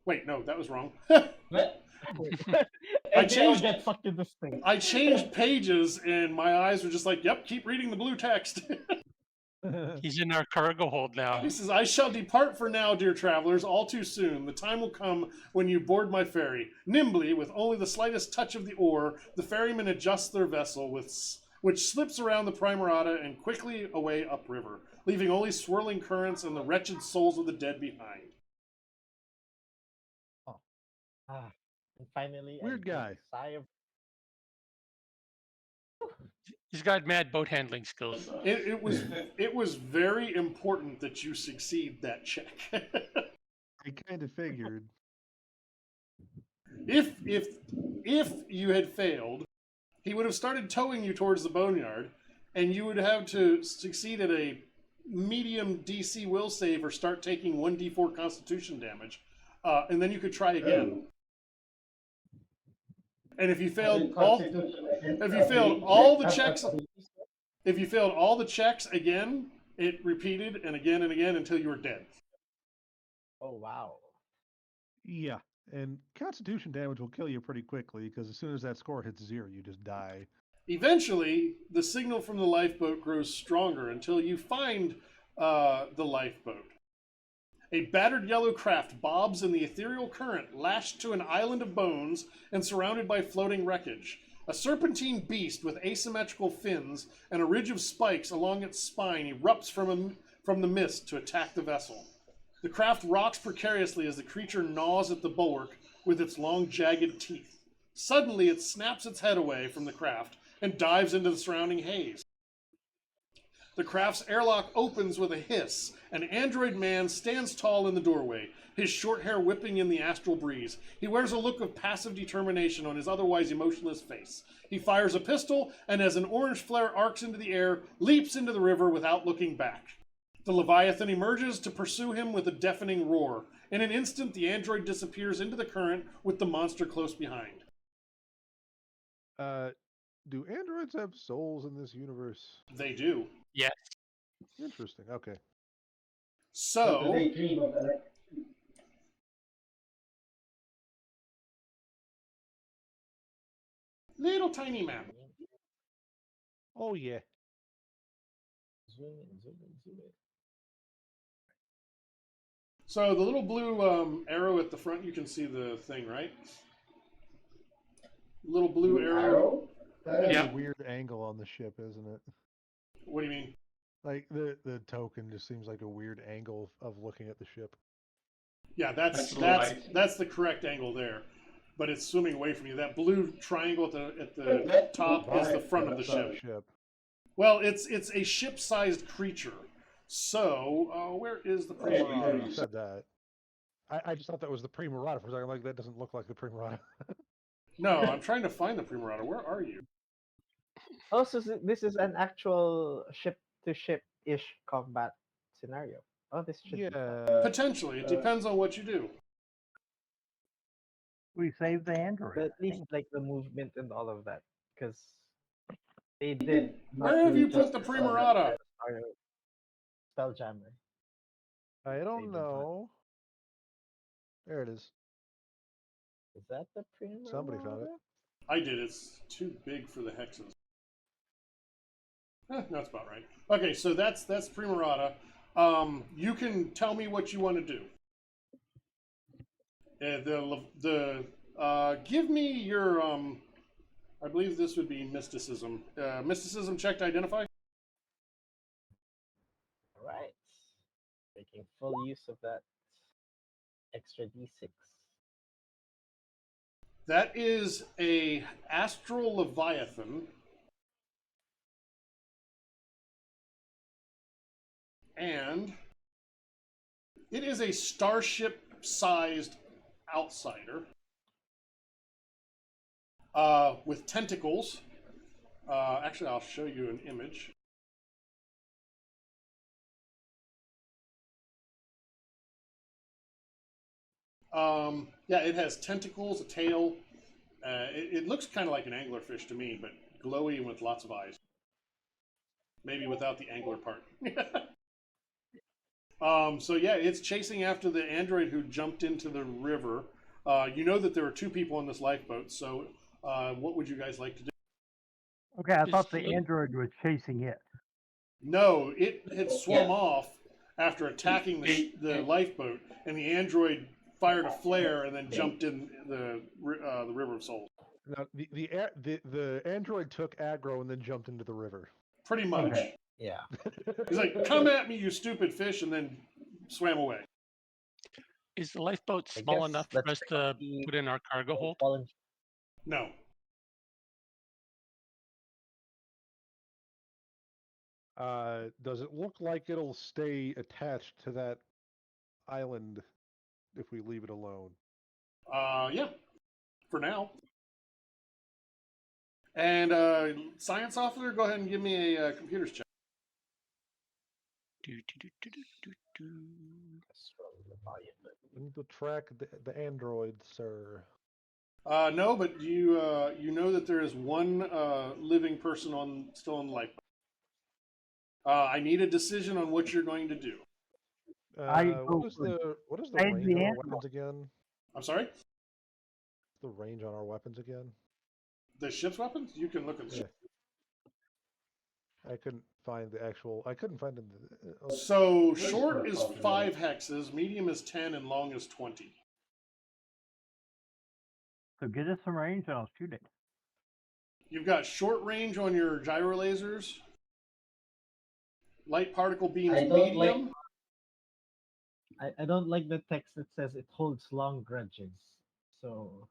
Wait, no, that was wrong. I changed- get sucked in this thing. I changed pages and my eyes were just like, yep, keep reading the blue text. He's in our cargo hold now. He says, "I shall depart for now, dear travelers, all too soon. The time will come when you board my ferry." Nimbly, with only the slightest touch of the oar, the ferryman adjusts their vessel, which slips around the Primarata and quickly away upriver, leaving only swirling currents and the wretched souls of the dead behind. And finally, Weird I breathe guy. a sigh of He's got mad boat handling skills. It was very important that you succeed that check. I kind of figured. If you had failed, he would have started towing you towards the boneyard, and you would have to succeed at a medium DC will save or start taking 1d4 Constitution damage, and then you could try again. And if you failed all the checks, if you failed all the checks again, it repeated and again until you were dead. Oh wow. Yeah, and Constitution damage will kill you pretty quickly because as soon as that score hits 0, you just die. Eventually, the signal from the lifeboat grows stronger until you find the lifeboat. A battered yellow craft bobs in the ethereal current, lashed to an island of bones and surrounded by floating wreckage. A serpentine beast with asymmetrical fins and a ridge of spikes along its spine erupts from the mist to attack the vessel. The craft rocks precariously as the creature gnaws at the bulwark with its long, jagged teeth. Suddenly, it snaps its head away from the craft and dives into the surrounding haze. The craft's airlock opens with a hiss. An android man stands tall in the doorway, his short hair whipping in the astral breeze. He wears a look of passive determination on his otherwise emotionless face. He fires a pistol, and as an orange flare arcs into the air, leaps into the river without looking back. The Leviathan emerges to pursue him with a deafening roar. In an instant, the android disappears into the current with the monster close behind. Do androids have souls in this universe? They do. Yes. Interesting. Okay. But So, they dream of that. little tiny map. Oh yeah. Zoom in, zoom in, zoom in. So the little blue arrow at the front, you can see the thing, right? Little blue arrow. That is Yeah. a weird angle on the ship, isn't it? What do you mean? Like the token just seems like a weird angle of looking at the ship. Yeah, that's That's right. that's the correct angle there, but it's swimming away from you. That blue triangle at the top is the front of the That's not a ship. ship. Well, it's a ship-sized creature. So where is the Yeah, Primarata? You said that. I just thought that was the Primarata for a second. I'm like, that doesn't look like the Primarata. No, I'm trying to find the Primarata. Where are you? Oh, so this is an actual ship-to-ship-ish combat scenario. Oh, this should be fun. Yeah. Potentially, it depends on what you do. We saved the android. But at least like the movement and all of that, because they did. not Where have do you put the justice on that Primarata? Spelljammer. I They don't did not. know. There it is. Is that the Primarata? Somebody found it. I did. It's too big for the hexes. That's about right. Okay, so that's Primarata. You can tell me what you want to do. Give me your I believe this would be mysticism. Mysticism check to identify. All right. Making full use of that extra d6. That is a astral leviathan. And it is a starship-sized outsider with tentacles. Actually, I'll show you an image. Yeah, it has tentacles, a tail. It looks kind of like an anglerfish to me, but glowy and with lots of eyes. Maybe without the angler part. So yeah, it's chasing after the android who jumped into the river. You know that there were two people on this lifeboat, so what would you guys like to do? Okay, I thought the Is- android was chasing it. No, it had swum off after attacking the lifeboat, and the android fired a flare and then jumped in the River of Souls. Now the android took aggro and then jumped into the river. Pretty much. Okay. Yeah. He's like, "Come at me, you stupid fish," and then swam away. Is the lifeboat I small guess enough for let's us to see put in our cargo hold? fallen. No. Does it look like it'll stay attached to that island if we leave it alone? Yeah. For now. And science officer, go ahead and give me a computers check. Do, do, do, do, do, do. We need to track the android, sir. No, but you know that there is one living person still on the lifeboat. I need a decision on what you're going to do. What is the I range the on our android. weapons again? I'm sorry? The range on our weapons again? The ship's weapons? You can look at the Yeah. ship. I couldn't find the actual. I couldn't find the. So short is 5 hexes, medium is 10, and long is 20. So get us some range and I'll shoot it. You've got short range on your gyro lasers, Light particle beams I don't medium. I don't like the text that says it holds long grudges. So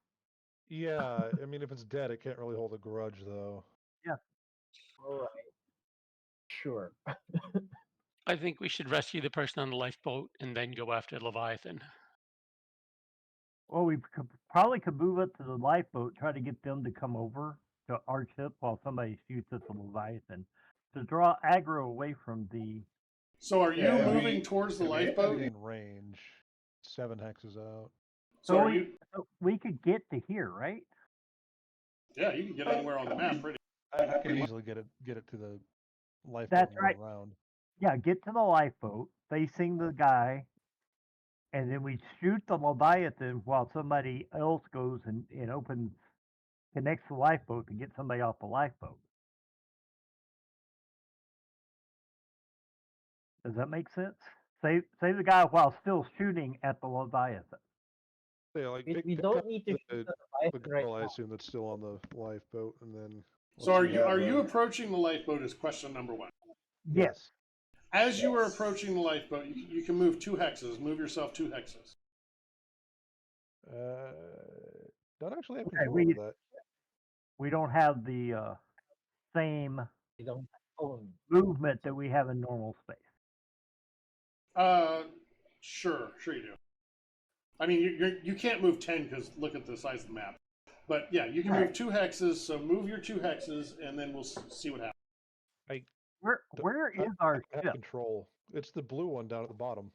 Yeah, I mean, if it's dead, it can't really hold a grudge, though. all right, sure. I think we should rescue the person on the lifeboat and then go after Leviathan. Well, we probably could move up to the lifeboat, try to get them to come over to our ship while somebody shoots at the Leviathan to draw aggro away from the. So are you Yeah, moving towards the Yeah, we lifeboat? gotta be in range. 7 hexes out. So are you? we could get to here, right? Yeah, you can get anywhere on the map, pretty. I can easily get it to the lifeboat That's and right. go around. Yeah, get to the lifeboat, facing the guy, and then we shoot the Leviathan while somebody else goes and opens, connects the lifeboat to get somebody off the lifeboat. Does that make sense? Save the guy while still shooting at the Leviathan. Yeah, like We, pick, we pick don't up need to the, shoot the the Leviathan right girl, I now. assume, that's still on the lifeboat, and then. So are let's- you approaching the lifeboat? Is question number one. Yes. As you are approaching the lifeboat, you can move 2 hexes. Move yourself 2 hexes. Don't actually have Okay, control over that. we don't have the same We don't own. movement that we have in normal space. Sure you do. I mean, you can't move 10 because look at the size of the map. But yeah, you can move 2 hexes. So move your 2 hexes, and then we'll see what happens. Where is our I have ship? control. It's the blue one down at the bottom.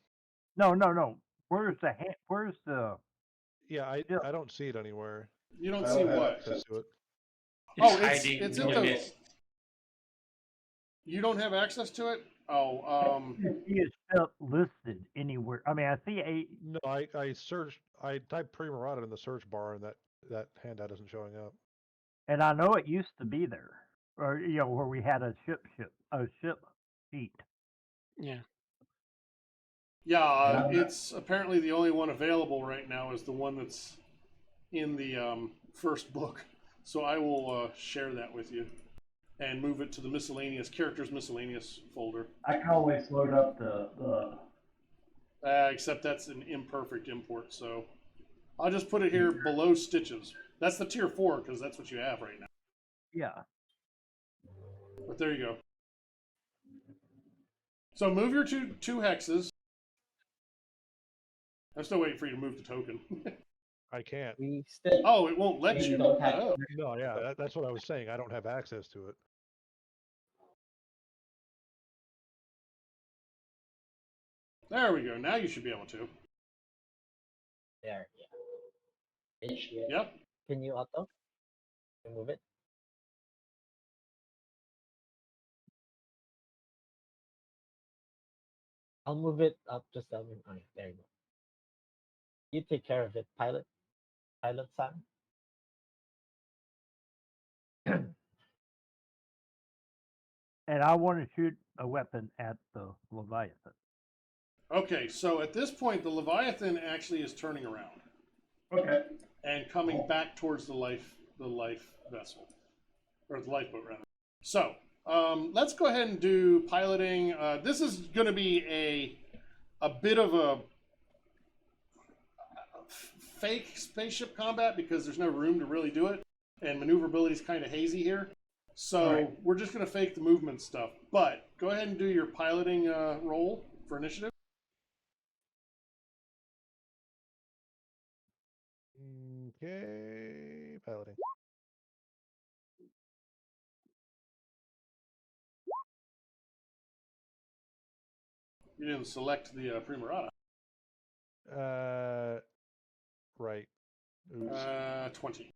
No. Where's the Yeah, I ship? I don't see it anywhere. You don't I see don't have what? access To it. It's in in the. mist. You don't have access to it? I didn't see a ship listed anywhere. I mean, I see a. No, I searched. I typed Primarata in the search bar, and that handout isn't showing up. And I know it used to be there, or where we had a ship sheet. Yeah. Yeah, it's apparently the only one available right now is the one that's in the first book. So I will share that with you and move it to the characters miscellaneous folder. I can always load up the. Except that's an imperfect import, so I'll just put it here below stitches. That's the tier 4 because that's what you have right now. Yeah. But there you go. So move your two hexes. I'm still waiting for you to move the token. I can't. We still. Oh, it won't let you. Don't have. Oh. No, yeah, that's what I was saying. I don't have access to it. There we go. Now you should be able to. There, yeah. Yep. Can you auto? Can you move it? I'll move it up just a minute. Oh, there you go. You take care of it, pilot. Pilot Sam. And I want to shoot a weapon at the Leviathan. Okay, so at this point, the Leviathan actually is turning around. Okay. And coming back towards the life vessel, or the lifeboat rather. So let's go ahead and do piloting. This is going to be a bit of a fake spaceship combat because there's no room to really do it, and maneuverability is kind of hazy here. So we're just going to fake the movement stuff. But go ahead and do your piloting roll for initiative. Okay, piloting. You didn't select the Primarata. Right. Oops. 20.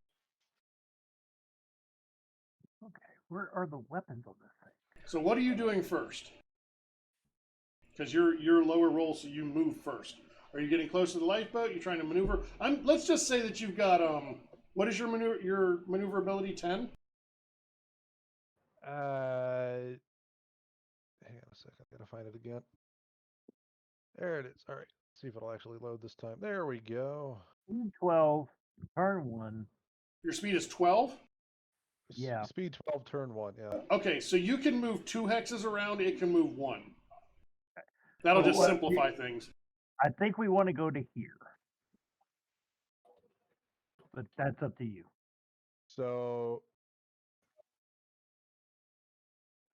Okay, where are the weapons on this thing? So what are you doing first? Because you're lower roll, so you move first. Are you getting close to the lifeboat? You're trying to maneuver. Let's just say that you've got what is your maneuverability 10? Hang on a second. I gotta find it again. There it is. All right. See if it'll actually load this time. There we go. 12, turn 1. Your speed is 12? Yeah. Speed 12, turn 1, yeah. Okay, so you can move 2 hexes around, it can move 1. That'll So just what- simplify things. I think we want to go to here, but that's up to you. So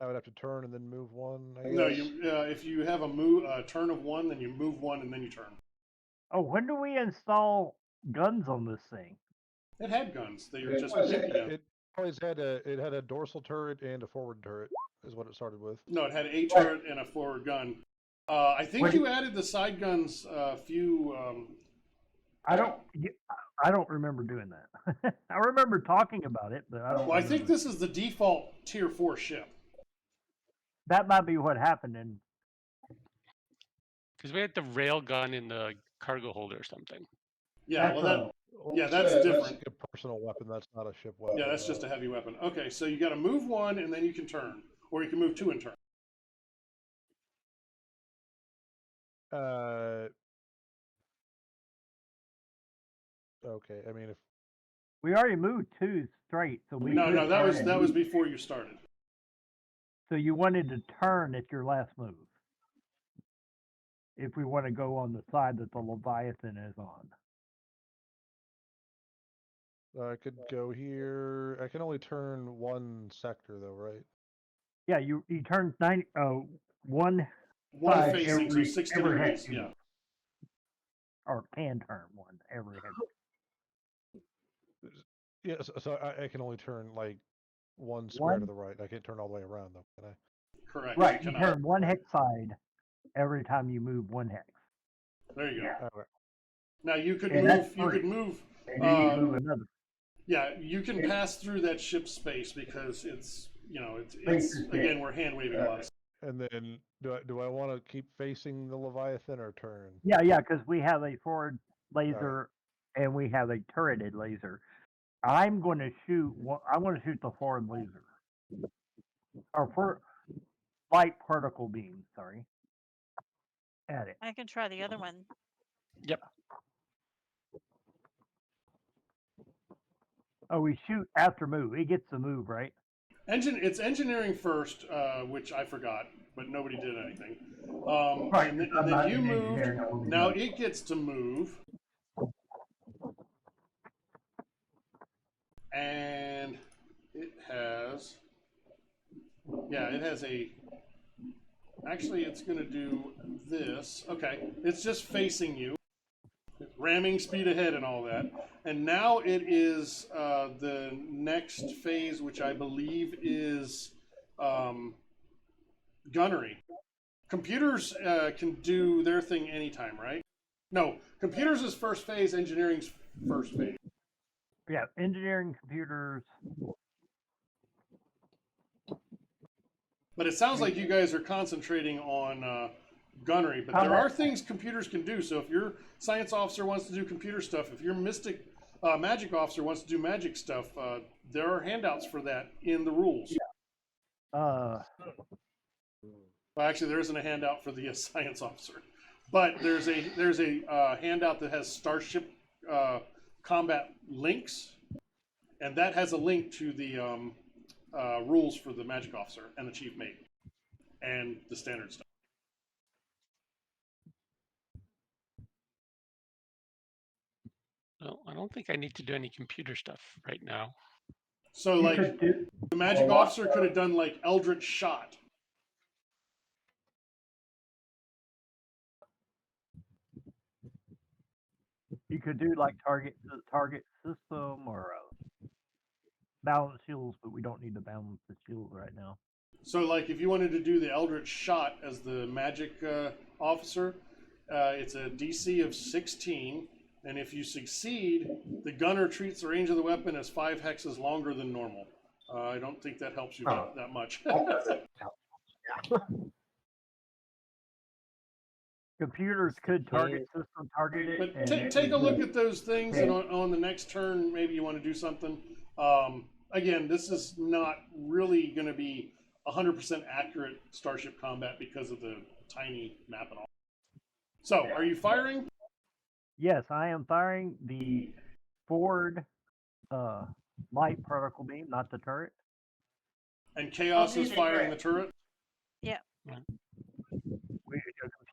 I would have to turn and then move one. I No, guess. if you have a turn of one, then you move one and then you turn. Oh, when do we install guns on this thing? It had guns. They were It just was- empty guns. It always had a dorsal turret and a forward turret, is what it started with. No, it had a turret and a forward gun. I think What- you added the side guns a few. I don't remember doing that. I remember talking about it, but I don't. Well, I think remember. this is the default Tier 4 ship. That might be what happened. And Because we had the rail gun in the cargo holder or something. Yeah, That's well, Well, that's different. like a personal weapon. That's not a ship weapon. Yeah, that's just a heavy weapon. Okay, so you got to move one and then you can turn, or you can move two and turn. Okay. I mean, if we already moved 2 straight, so we No, could no, that was turn. before you started. So you wanted to turn at your last move. If we want to go on the side that the Leviathan is on. I could go here, I can only turn one sector though, right? Yeah, you turn 1 One side facing, so every- 60 every degrees. hex Yeah. move. Or can turn one every hex. Yeah, so I can only turn like one square to the right. I can't turn all the way around though, can I? Correct. Right, You you cannot. turn one hex side every time you move one hex. There you go. Okay. Now you could And move. that's You free. could move. And then you move another. Yeah, you can pass through that ship space because it's it's Space is big. again we're hand waving a lot of stuff. And then do I want to keep facing the Leviathan or turn? Yeah, because we have a forward laser and we have a turreted laser. I'm going to shoot. I want to shoot the forward laser, or for light particle beam. Sorry, at it. I can try the other one. Yep. Oh, we shoot after move. It gets the move, right? It's engineering first, which I forgot, but nobody did anything. Right, And, I'm then not you in moved. engineering, I will be Now done. it gets to move, and it has. Yeah, it has a. Actually, it's going to do this. Okay, it's just facing you, ramming speed ahead and all that. And now it is the next phase, which I believe is gunnery. Computers can do their thing anytime, right? No, computers is first phase, engineering's first phase. Yeah, engineering, computers. But it sounds like you guys are concentrating on gunnery. But there are things computers can do. So if your science officer wants to do computer stuff, if your magic officer wants to do magic stuff, there are handouts for that in the rules. Well, actually, there isn't a handout for the science officer, but there's a handout that has Starship combat links, and that has a link to the rules for the magic officer and the chief mate and the standard stuff. Well, I don't think I need to do any computer stuff right now. So, like, the magic officer could have done like Eldritch Shot. You could do like target system or balance shields, but we don't need to balance the shield right now. So, like, if you wanted to do the Eldritch Shot as the magic officer, it's a DC of 16, and if you succeed, the gunner treats the range of the weapon as 5 hexes longer than normal. I don't think that helps you that much. Computers could target system target it. But and take a look at those things, and on the next turn, maybe you want to do something. Again, this is not really going to be 100% accurate Starship combat because of the tiny map and all. So, are you firing? Yes, I am firing the forward light particle beam, not the turret. And Chaos I'll is do the firing turret. the turret? Yeah.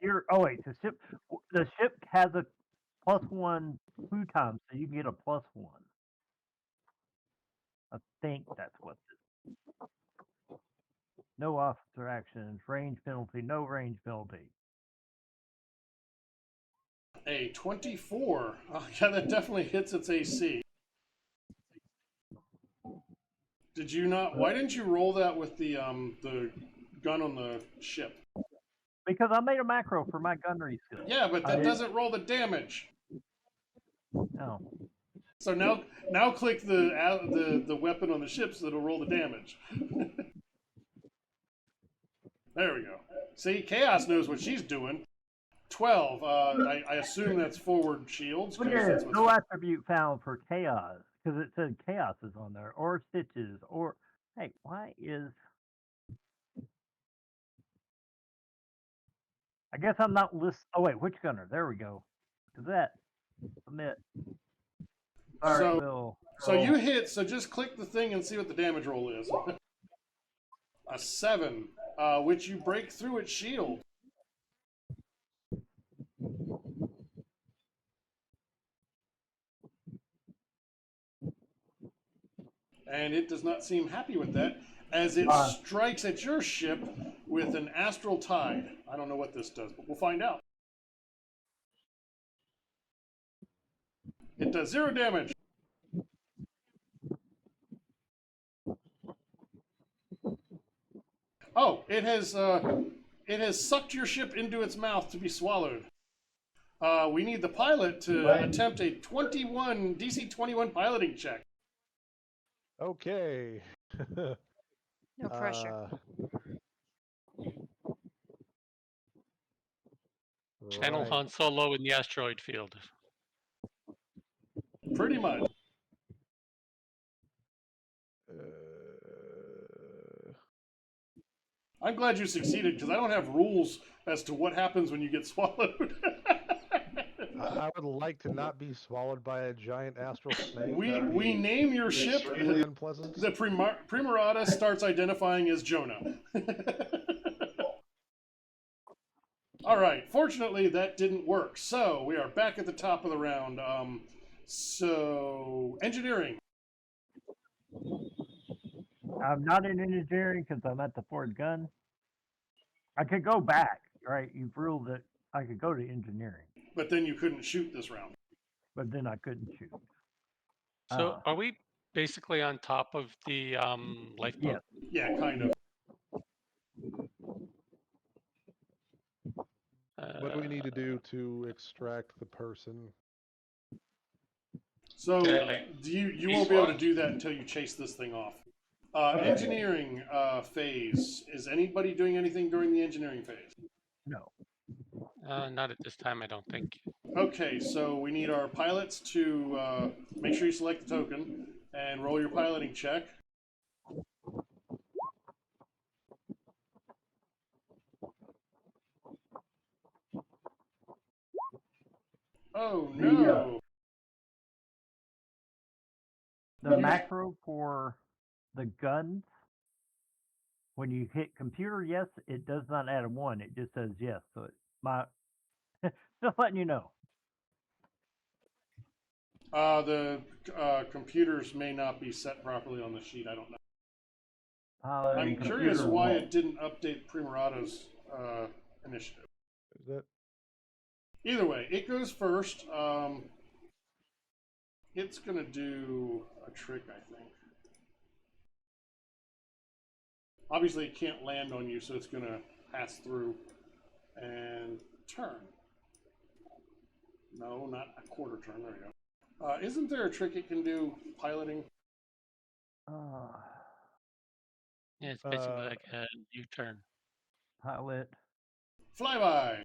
you're the ship has a +1 crew time, so you can get a +1. I think that's what it is. No officer actions, range penalty, no range penalty. A 24. Yeah, that definitely hits its AC. Did you not? Why didn't you roll that with the gun on the ship? Because I made a macro for my gunnery skill. Yeah, but that doesn't roll the damage. Oh. So now click the weapon on the ship so it'll roll the damage. There we go. See, Chaos knows what she's doing. 12. I assume that's forward shields. 'Cause that's what's... No attribute found for chaos because it said chaos is on there, or stitches, or hey, why is? I guess I'm not list. Oh wait, which gunner? There we go. Is that submit? All right, So you hit. So just click the thing and see what the damage roll is. A 7, which you break through its shield. And it does not seem happy with that, as it strikes at your ship with an astral tide. I don't know what this does, but we'll find out. It does 0 damage. Oh, it has sucked your ship into its mouth to be swallowed. We need the pilot to attempt a DC 21 piloting check. Okay. No pressure. Channel Right. Han Solo in the asteroid field. Pretty much. I'm glad you succeeded because I don't have rules as to what happens when you get swallowed. I would like to not be swallowed by a giant astral snake. We name your ship. Extremely unpleasant. The Primarata starts identifying as Jonah. All right. Fortunately, that didn't work. So we are back at the top of the round. So engineering. I'm not in engineering because I'm at the forward gun. I could go back, right? You've ruled that I could go to engineering. But then you couldn't shoot this round. But then I couldn't shoot. So are we basically on top of the lifeboat? Yeah, kind of. What do we need to do to extract the person? So you won't be able to do that until you chase this thing off. Engineering phase. Is anybody doing anything during the engineering phase? No. Not at this time, I don't think. Okay, so we need our pilots to make sure you select the token and roll your piloting check. Oh no! The macro for the guns, when you hit computer yes, it does not add a 1. It just says yes. So just letting you know. The computers may not be set properly on the sheet. I don't know. I'm curious why it didn't update Primarata's initiative. Is that? Either way, it goes first. It's gonna do a trick, I think. Obviously, it can't land on you, so it's gonna pass through and turn. No, not a quarter turn. There you go. Isn't there a trick it can do piloting? Yeah, it's basically like a U-turn. Pilot. Flyby.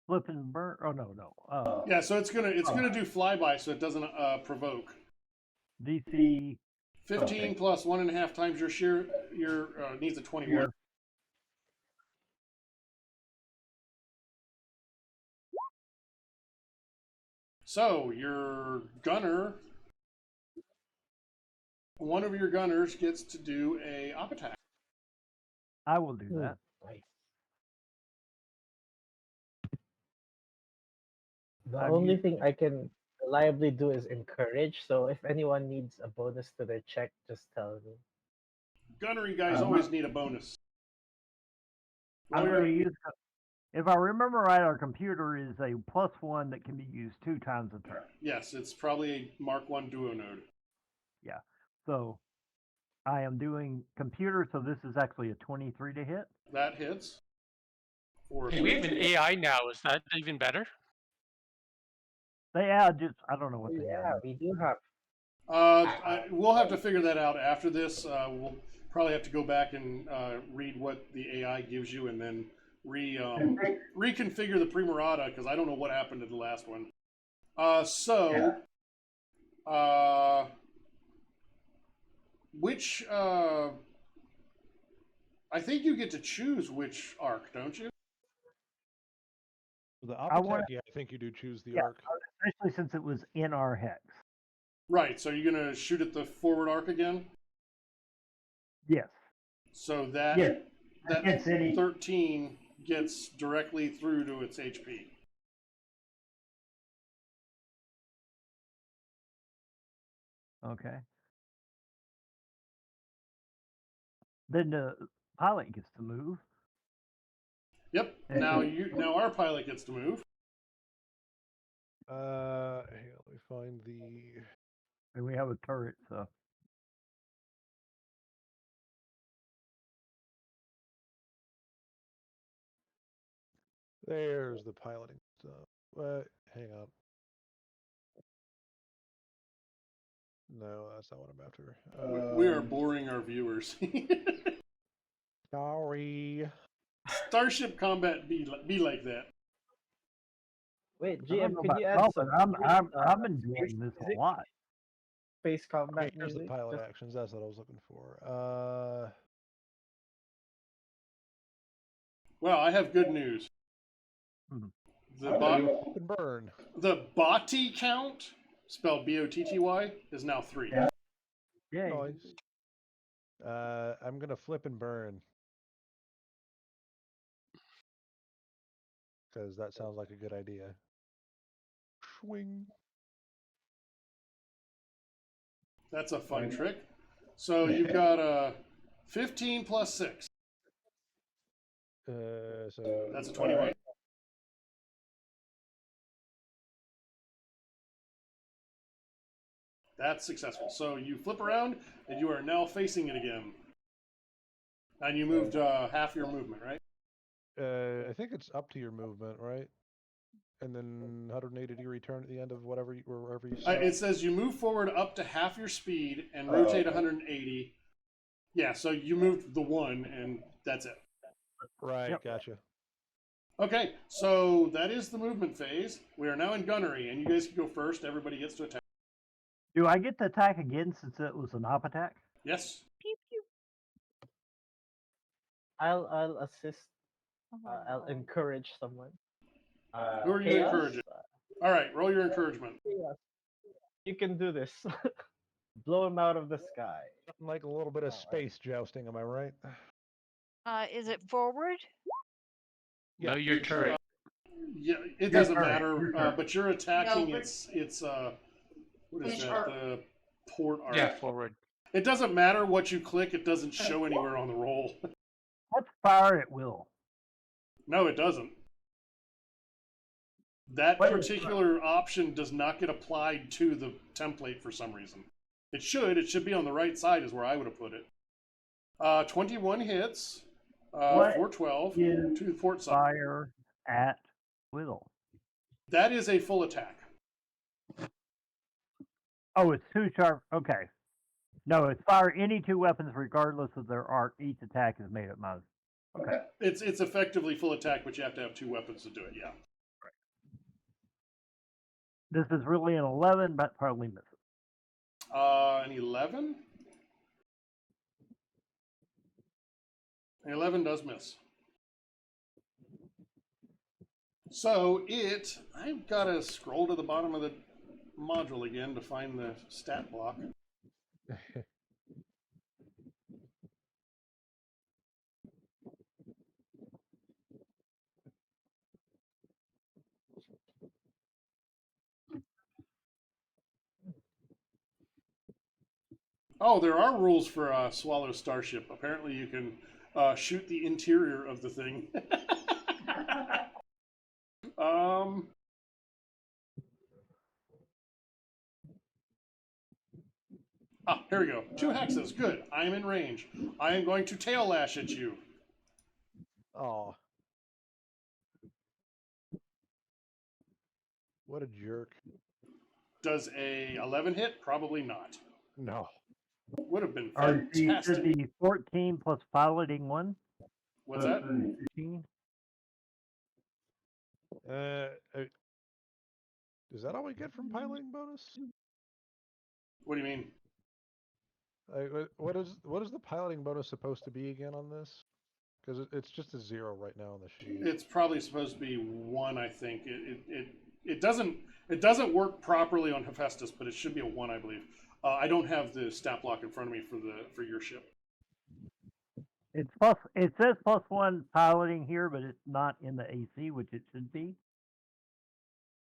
Flip and burn. Oh no. Yeah, so it's gonna do flyby, so it doesn't provoke. DC 15 plus 1.5 times your needs a 21. So your gunner, one of your gunners gets to do a op attack. I will do that. The I'm only used thing I can reliably do is encourage. So if anyone needs a bonus to their check, just tell me. Gunnery guys always need a bonus. I'm Roll going to your, use. If I remember right, our computer is a +1 that can be used 2 times a turn. yes, it's probably a Mark 1 duo node. Yeah. So I am doing computer, so this is actually a 23 to hit. That hits. For Hey, we have an AI now. Is that even better? They add just, I don't know what Oh, they yeah, add. we do have. We'll have to figure that out after this. We'll probably have to go back and read what the AI gives you, and then reconfigure the Primarata because I don't know what happened to the last one. Which I think you get to choose which arc, don't you? The I op wanna- attack, yeah, I think you do choose the Yeah. arc. Especially since it was in our hex. Right. So you're gonna shoot at the forward arc again. Yes. So that Yes. that Yes, any- 13 gets directly through to its HP. Okay. Then the pilot gets to move. Yep. Now our pilot gets to move. Hang on, let me find the. And we have a turret, so. There's the piloting stuff. Hang on. No, that's not what I'm after. We are boring our viewers. Sorry. Starship combat be like that. Wait, I don't GM, know could about you add y'all, some? but I'm space enjoying this a music? lot. Space combat Okay, here's the music? pilot Just- actions. That's what I was looking for. Well, I have good news. Hmm. And burn. The body count, spelled Botty, is now 3. Yay. Nice. I'm gonna flip and burn. Because that sounds like a good idea. Swing. That's a fun trick. So you've got a 15 plus 6. So That's a 21. That's successful. So you flip around, and you are now facing it again. And you moved half your movement, right? I think it's up to your movement, right? And then 180 degree turn at the end of whatever wherever you start. It says you move forward up to half your speed and rotate 180. Yeah, so you moved the 1, and that's it. Right, Yep. gotcha. Okay, so that is the movement phase. We are now in gunnery, and you guys can go first. Everybody gets to attack. Do I get to attack again since it was an op attack? Yes. I'll assist. I'll encourage someone. Who are you Chaos? encouraging? All right, roll your encouragement. Chaos. You can do this. Blow him out of the sky. Like a little bit of space jousting, am I right? Is it forward? No, your turret. Yeah, it doesn't turret, matter. your turret. But you're attacking. No, but- It's what is Which that? arc? The port arc. Yeah, forward. It doesn't matter what you click. It doesn't show anywhere on the roll. Let's fire at will. No, it doesn't. That What is- particular option does not get applied to the template for some reason. It should. It should be on the right side is where I would have put it. 21 hits. What 412 is to the port side. Fire at will. That is a full attack. Oh, it's 2 sharp. Okay. No, it's fire any 2 weapons regardless of their arc. Each attack is made at -. Okay. It's effectively full attack, but you have to have 2 weapons to do it. Yeah. This is really an 11, but probably misses. An 11. An 11 does miss. So I've got to scroll to the bottom of the module again to find the stat block. Oh, there are rules for Swallow Starship. Apparently, you can shoot the interior of the thing. um. Ah, here we go. 2 hexes. Good. I am in range. I am going to tail lash at you. Oh. What a jerk. Does a 11 hit? Probably not. No. Would have been RC should fantastic. be 14 plus piloting 1. What's that? 15. Is that all we get from piloting bonus? What do you mean? What is the piloting bonus supposed to be again on this? Because it's just a 0 right now on the sheet. It's probably supposed to be 1, I think. It doesn't work properly on Hephaestus, but it should be a 1, I believe. I don't have the stat block in front of me for your ship. It's plus. It says +1 piloting here, but it's not in the AC, which it should be.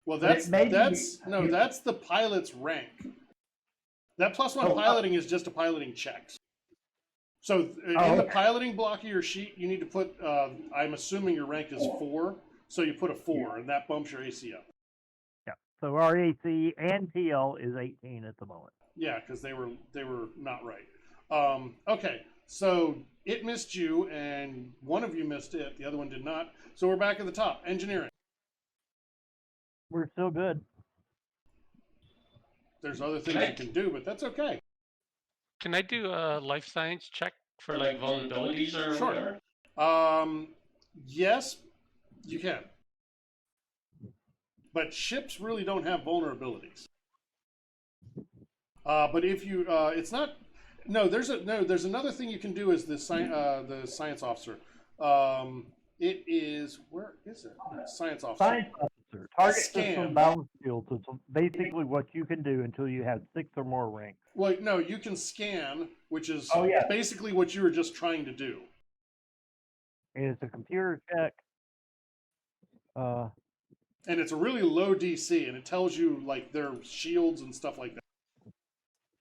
Well, But that's it may be- that's the pilot's rank. That +1 piloting is just a piloting check. So in the piloting block of your sheet, you need to put. I'm assuming your rank is 4, so you put a 4, and that bumps your AC up. Yeah. So our AC and TL is 18 at the moment. Yeah, because they were not right. Okay, so it missed you, and one of you missed it. The other one did not. So we're back at the top. Engineering. We're still good. There's other things you can do, but that's okay. Can I do a life science check for like vulnerabilities or Sure. whatever? Yes, you can. But ships really don't have vulnerabilities. But if you, it's not. No, there's another thing you can do as the science officer. It is, where is it? Science officer. Science officer. Target Scan. system balance field. So it's basically what you can do until you have 6 or more ranks. Well, no, you can scan, which is yeah. basically what you were just trying to do. And it's a computer check. And it's a really low DC, and it tells you like their shields and stuff like that.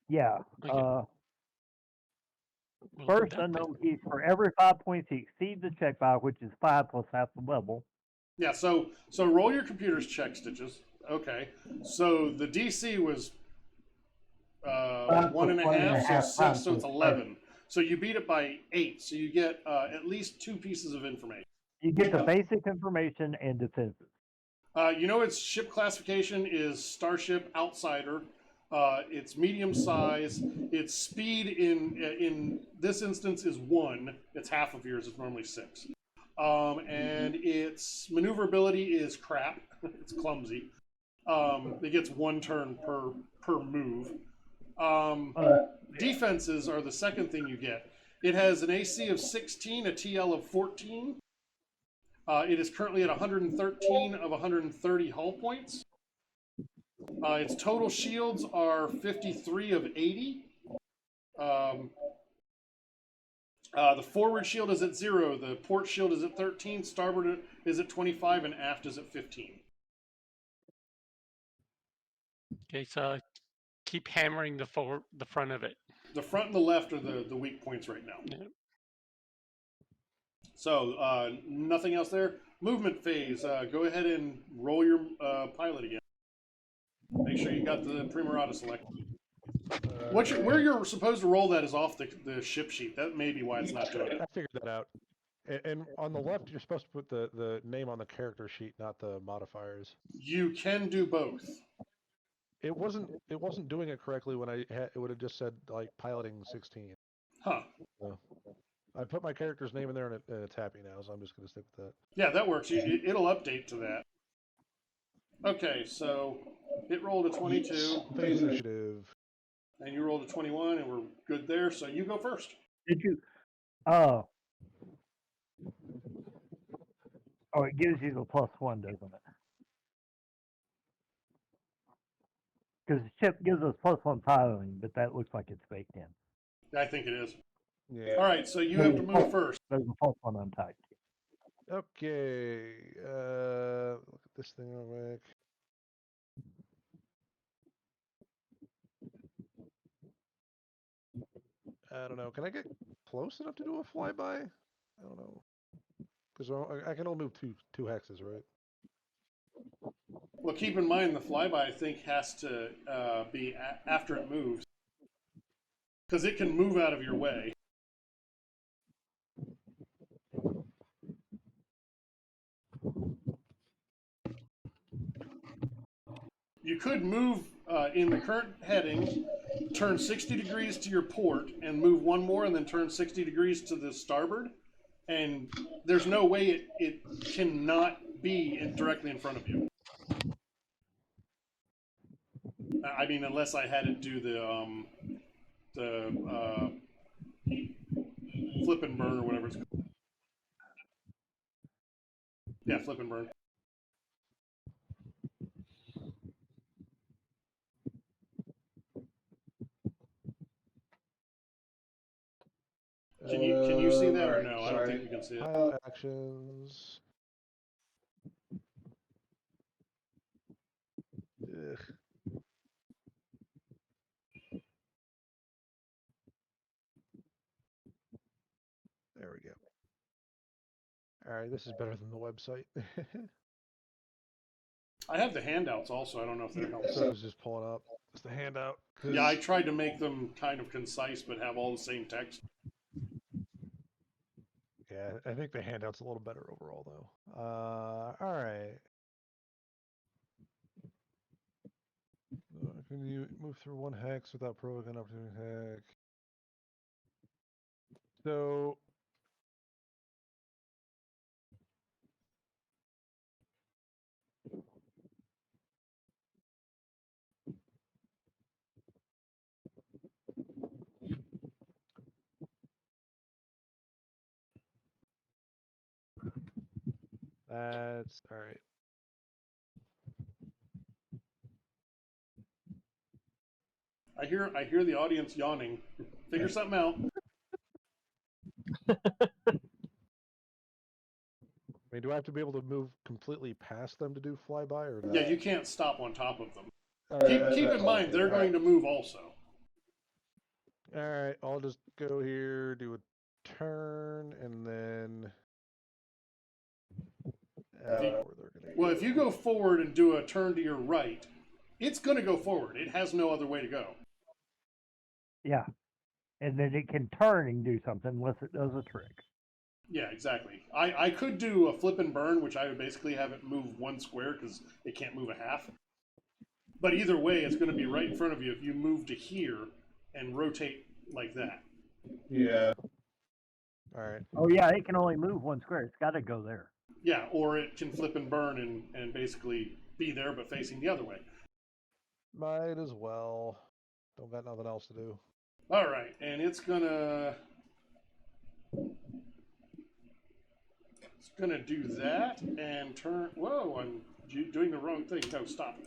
Yeah. Okay. We'll First do that then. unknown keys for every 5 points you exceed the check by, which is 5 plus half the level. Yeah, so roll your computer's check, Stitches. Okay, so the DC was 1.5, so 6, so it's 11. So you beat it by 8, so you get at least 2 pieces of information. You get the basic information and defenses. You know its ship classification is Starship Outsider. Its medium size. Its speed in this instance is 1. It's half of yours. It's normally 6. And its maneuverability is crap. It's clumsy. It gets 1 turn per move. Defenses are the second thing you get. It has an AC of 16, a TL of 14. It is currently at 113 of 130 hull points. Its total shields are 53 of 80. The forward shield is at 0. The port shield is at 13. Starboard is at 25, and aft is at 15. Okay, so keep hammering the front of it. The front and the left are the weak points right now. Yeah. So nothing else there. Movement phase. Go ahead and roll your pilot again. Make sure you got the Primarata selected. Where you're supposed to roll that is off the ship sheet. That may be why it's not doing it. I figured that out. And on the left, you're supposed to put the name on the character sheet, not the modifiers. You can do both. It wasn't doing it correctly when it would have just said like piloting 16. Huh. So I put my character's name in there and it's happy now, so I'm just going to stick with that. Yeah, that works. It'll update to that. Okay, so it rolled a 22. Phase initiative. And you rolled a 21, and we're good there. So you go first. Did you? Oh, it gives you the +1, doesn't it? Because the ship gives us +1 piloting, but that looks like it's baked in. I think it is. Yeah. All right, so you have to move first. There's a +1 untyped. Okay. Look at this thing real quick. I don't know. Can I get close enough to do a flyby? I don't know. Because I can only move two hexes, right? Well, keep in mind the flyby, I think, has to be after it moves. Because it can move out of your way. You could move in the current heading, turn 60 degrees to your port, and move one more, and then turn 60 degrees to the starboard. And there's no way it cannot be directly in front of you. I mean, unless I had it do the flip and burn or whatever it's called. Yeah, flip and burn. Can you see that or no? I don't think you can see it. Pilot actions. Ugh. There we go. All right, this is better than the website. I have the handouts also. I don't know if they're helpful. So I was just pulling up. It's the handout. Yeah, I tried to make them kind of concise but have all the same text. Yeah, I think the handout's a little better overall, though. All right. Can you move through one hex without provoking up to a hex? So that's all right. I hear the audience yawning. Figure something out. I mean, do I have to be able to move completely past them to do flyby, or not? Yeah, you can't stop on top of them. Alright, Keep that's in mind, they're going to move also. All right, I'll just go here, do a turn, and then. Well, if you go forward and do a turn to your right, it's going to go forward. It has no other way to go. Yeah. And then it can turn and do something unless it does a trick. Yeah, exactly. I could do a flip and burn, which I would basically have it move one square because it can't move a half. But either way, it's going to be right in front of you if you move to here and rotate like that. Yeah. All right. Oh, yeah, it can only move one square. It's got to go there. Yeah, or it can flip and burn and basically be there but facing the other way. Might as well. Don't got nothing else to do. All right, and it's gonna do that and turn. Whoa, I'm doing the wrong thing. No, stop.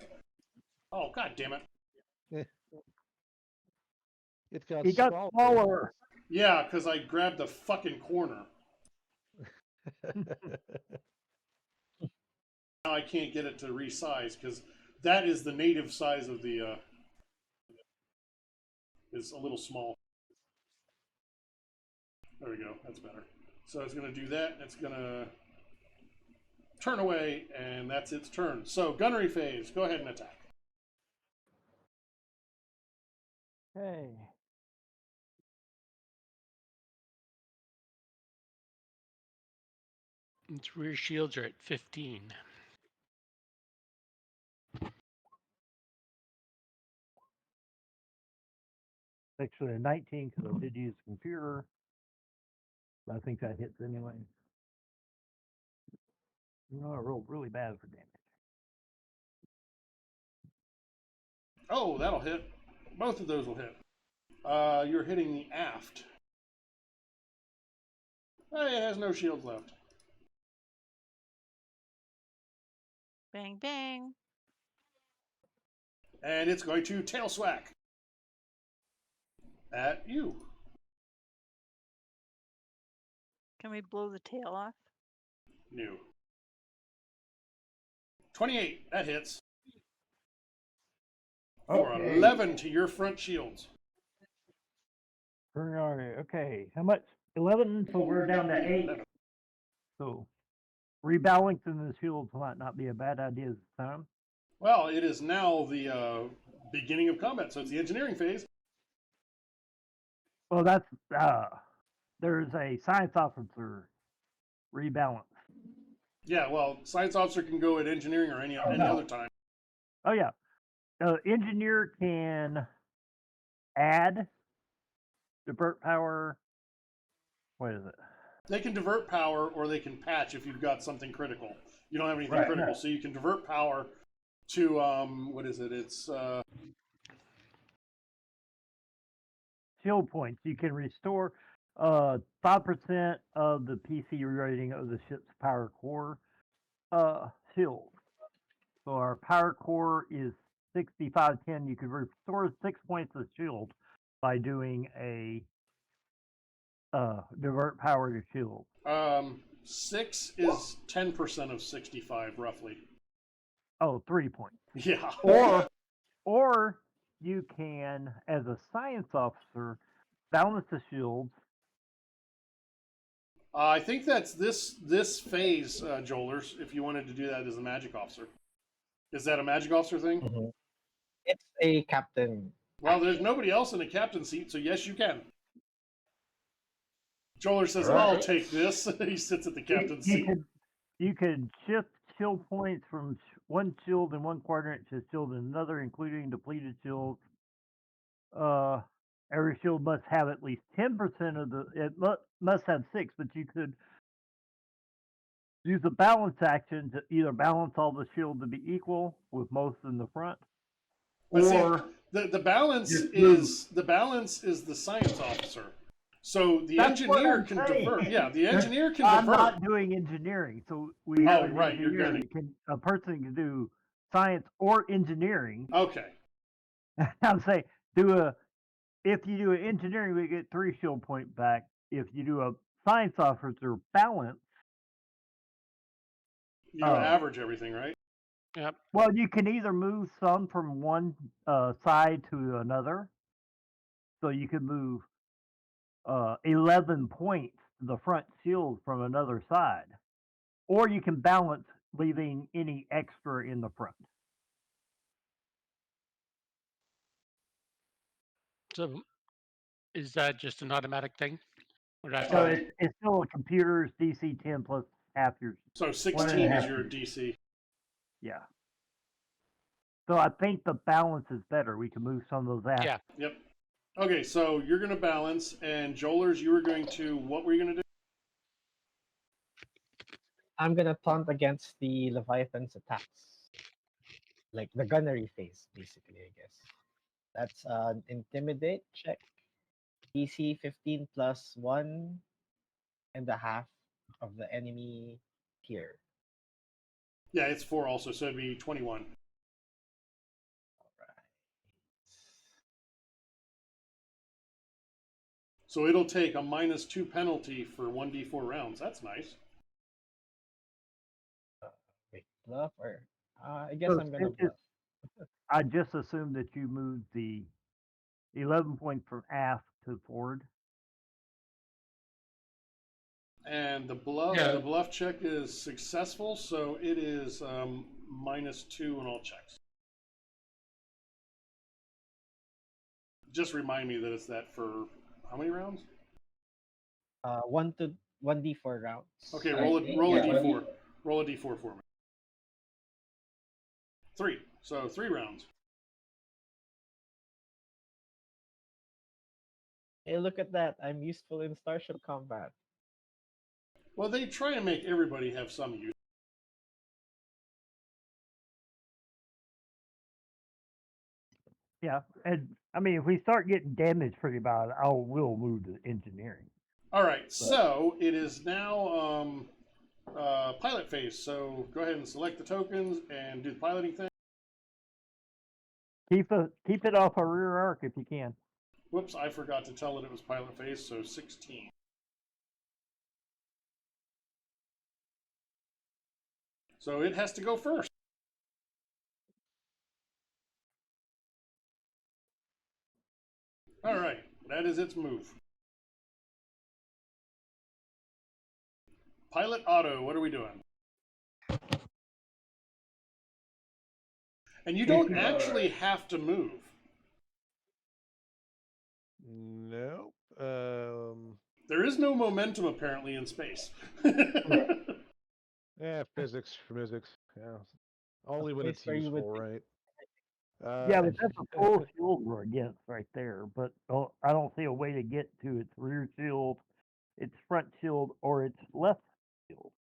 Oh, god damn it! It got He got smaller. Yeah, because I grabbed the fucking corner. Now I can't get it to resize because that is the native size of the. Is a little small. There we go. That's better. So it's going to do that. It's going to turn away, and that's its turn. So gunnery phase. Go ahead and attack. Hey. Its rear shields are at 15. Actually, a 19 because I did use the computer. But I think that hits anyway. You know, I rolled really bad for damage. Oh, that'll hit. Both of those will hit. You're hitting the aft. Hey, it has no shields left. Bang, bang. And it's going to tail swack at you. Can we blow the tail off? No. 28. That hits. For 11 to your front shields. Okay, how much? 11, so we're down to 8. So rebalancing the shields might not be a bad idea this time. Well, it is now the beginning of combat, so it's the engineering phase. Well, that's there's a science officer rebalance. Yeah, well, science officer can go at engineering or any other time. Oh yeah, the engineer can add divert power. What is it? They can divert power or they can patch if you've got something critical. You don't have anything Right. critical, so you can divert power to what is it? It's Shield points. You can restore 5% of the PC rating of the ship's power core shield. So our power core is 6510. You can restore 6 points of shield by doing a divert power to shield. 6 is 10% of 65, roughly. Oh, 3 points. Yeah. Or you can, as a science officer, balance the shields. I think that's this phase, Jolers, if you wanted to do that as a magic officer. Is that a magic officer thing? Mhm. It's a captain. Well, there's nobody else in the captain seat, so yes, you can. Joler says, Alright. I'll take this. He sits at the captain's seat. You can shift shield points from one shield in one quadrant to shield in another, including depleted shields. Every shield must have at least 10% of the. It must have 6, but you could use a balance action to either balance all the shield to be equal, with most in the front, But see, or the balance just is the science officer. So the That's what engineer I'm can saying. divert. Yeah, the engineer can I'm divert. not doing engineering, so we have an right, you're engineer. gonna. A person can do science or engineering. Okay. I'm saying if you do an engineering, we get 3 shield point back. If you do a science officer balance, You average everything, right? Yep. well, you can either move some from one side to another. So you can move 11 points to the front shield from another side, or you can balance, leaving any extra in the front. So is that just an automatic thing? Or do I have So to- it's still a computer's DC 10 plus half your. So 16 1.5 is your DC. Yeah. So I think the balance is better. We can move some of those out. Yeah. Yep. Okay, so you're going to balance, and Jolers, you were going to, what were you going to do? I'm gonna taunt against the Leviathan's attacks. Like the gunnery phase, basically, I guess. That's an intimidate check. DC 15 plus 1.5 of the enemy tier. Yeah, it's 4 also, so it'd be 21. Alright. So it'll take a -2 penalty for 1d4 rounds. That's nice. Wait, bluff or I guess So I'm gonna since bluff. I just assumed that you moved the 11 point from aft to forward. And the bluff check is successful, so it is -2 on all checks. Just remind me that it's that for how many rounds? 1d4 rounds. Okay, roll a d4. Roll a d4 for me. 3. So 3 rounds. Hey, look at that! I'm useful in starship combat. Well, they try and make everybody have some use. Yeah, and I mean, if we start getting damaged pretty bad, we'll move to engineering. All right, so it is now pilot phase. So go ahead and select the tokens and do the piloting thing. Keep it off a rear arc if you can. Whoops, I forgot to tell it it was pilot phase, so 16. So it has to go first. All right, that is its move. Pilot auto, what are we doing? And you don't actually have to move. Nope. There is no momentum apparently in space. Yeah, physics. Yeah. Only when Place it's where you would useful, right? Yeah, but that's a full shield we're against right there. But I don't see a way to get to its rear shield, its front shield, or its left shield.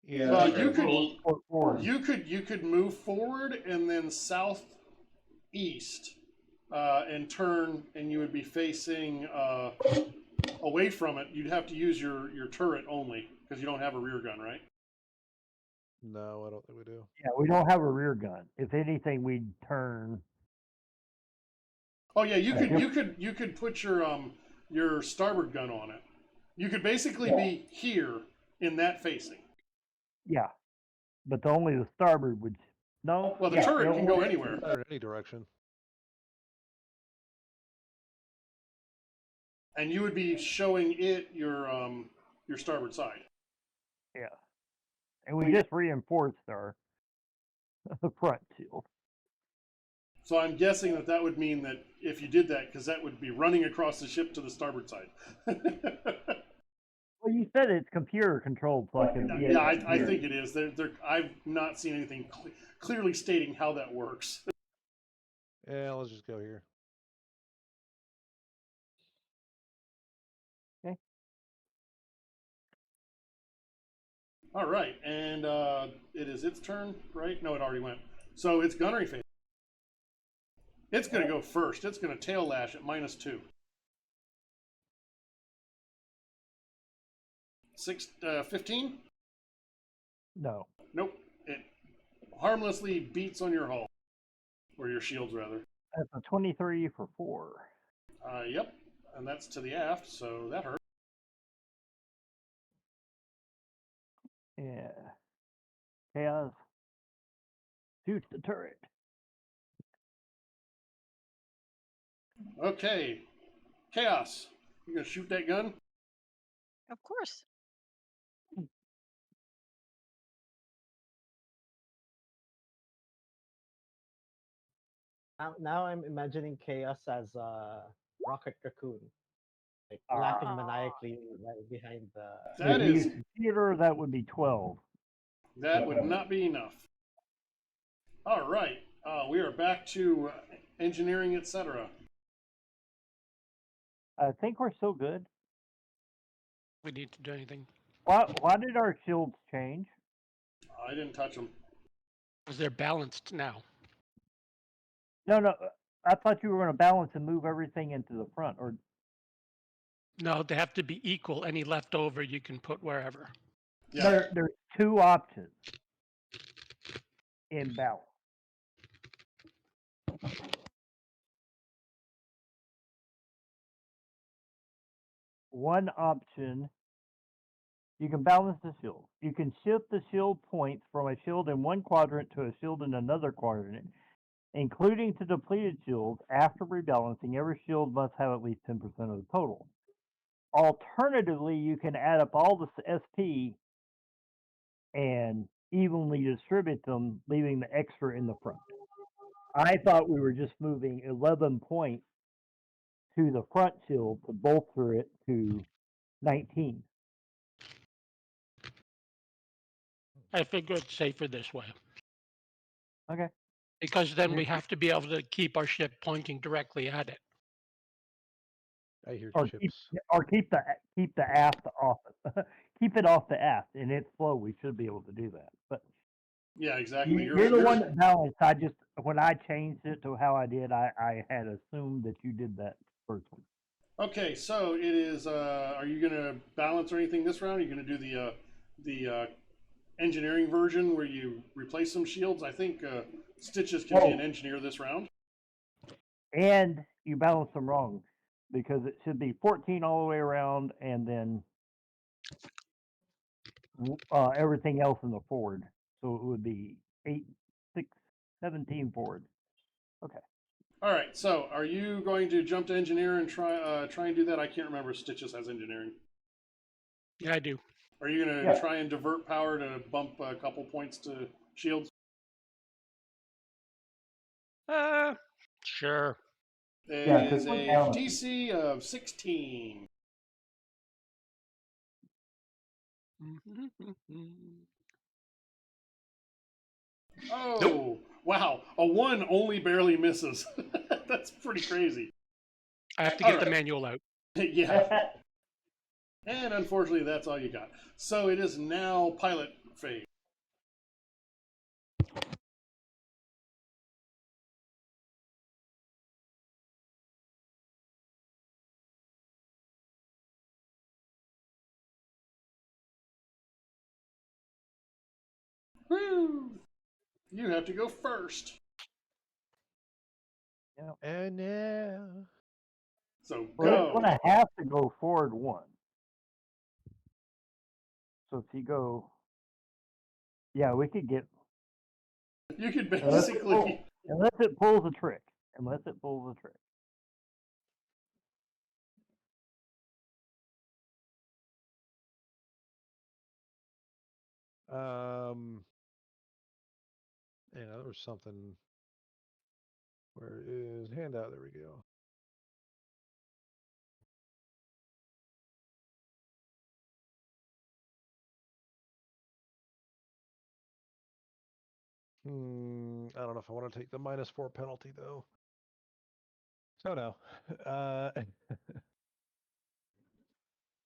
Yeah, Well, that's you very cool. Forward. you could move forward and then southeast and turn, and you would be facing away from it. You'd have to use your turret only because you don't have a rear gun, right? No, I don't think we do. Yeah, we don't have a rear gun. If anything, we'd turn. Oh yeah, you could put your starboard gun on it. You could basically be here in that facing. Yeah, but only the starboard would. No. Well, the yeah, turret no, can go anywhere. In any direction. And you would be showing it your starboard side. Yeah, and we just reinforced our front shield. So I'm guessing that would mean that if you did that, because that would be running across the ship to the starboard side. Well, you said it's computer controlled, so I can. Yeah, I think it is. I've not seen anything clearly stating how that works. Yeah, let's just go here. Okay. All right, and it is its turn, right? No, it already went. So it's gunnery phase. It's going to go first. It's going to tail lash at -2. 15? No. Nope. It harmlessly beats on your hull. Or your shields, rather. That's a 23 for 4. Yep. And that's to the aft, so that hurt. Yeah. Chaos. Shoots the turret. Okay. Chaos. You going to shoot that gun? Of course. Now I'm imagining Chaos as a rocket raccoon, like laughing maniacally right behind the. That if is. you use computer, that would be 12. That would not be enough. All right. We are back to engineering, etc. I think we're still good. We need to do anything. Why did our shields change? I didn't touch them. Because they're balanced now. No. I thought you were going to balance and move everything into the front. Or No, they have to be equal. Any leftover you can put wherever. Yeah. there's 2 options in balance. One option, you can balance the shield. You can shift the shield points from a shield in one quadrant to a shield in another quadrant, including to depleted shields. After rebalancing, every shield must have at least 10% of the total. Alternatively, you can add up all the SP and evenly distribute them, leaving the extra in the front. I thought we were just moving 11 points to the front shield to bolster it to 19. I figure it's safer this way. Okay. Because then we have to be able to keep our ship pointing directly at it. I hear Or chips. keep the aft off it. Keep it off the aft, and it's slow. We should be able to do that. But Yeah, exactly. you're the one that balanced. When I changed it to how I did, I had assumed that you did that first one. Okay, so it is. Are you going to balance or anything this round? Are you going to do the engineering version where you replace some shields? I think Stitches can be an engineer this round. And you balance them wrong because it should be 14 all the way around, and then everything else in the forward. So it would be 8, 6, 17 forward. Okay. All right. So are you going to jump to engineer and try and do that? I can't remember if Stitches has engineering. Yeah, I do. Are you going to try and divert power to bump a couple points to shields? Sure. It Yeah, 'cause is we're a down. DC of 16. Oh, Nope. wow. A 1 only barely misses. That's pretty crazy. I have to All get the right. manual out. Yeah. And unfortunately, that's all you got. So it is now pilot phase. Woo! You have to go first. And now. So Well, it's go. gonna have to go forward 1. So if you go, yeah, we could get You could unless basically. it pulls a trick. Unless it pulls a trick. Yeah, there was something. Where is handout? There we go. I don't know if I want to take the -4 penalty though. So no.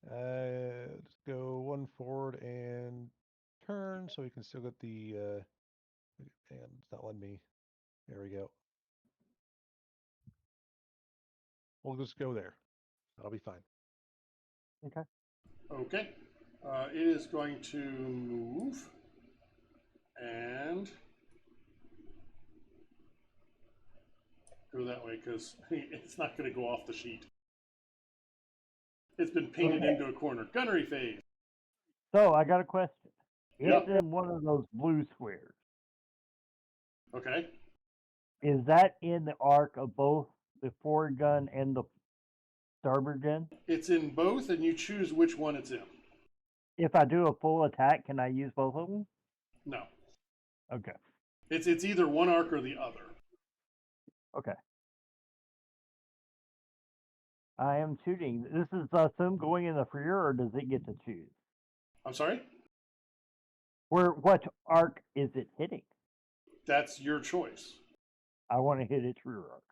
Let's go 1 forward and turn, so we can still get the. And it's not letting me. There we go. We'll just go there. That'll be fine. Okay. Okay. It is going to move. And go that way because it's not going to go off the sheet. It's been painted into a corner. Gunnery phase. So I got a question. Yep. It's in one of those blue squares. Okay. Is that in the arc of both the forward gun and the starboard gun? It's in both, and you choose which one it's in. If I do a full attack, can I use both of them? No. Okay. It's either one arc or the other. Okay. I am shooting. This is assumed going in the rear, or does it get to choose? I'm sorry? What arc is it hitting? That's your choice. I want to hit its rear arc.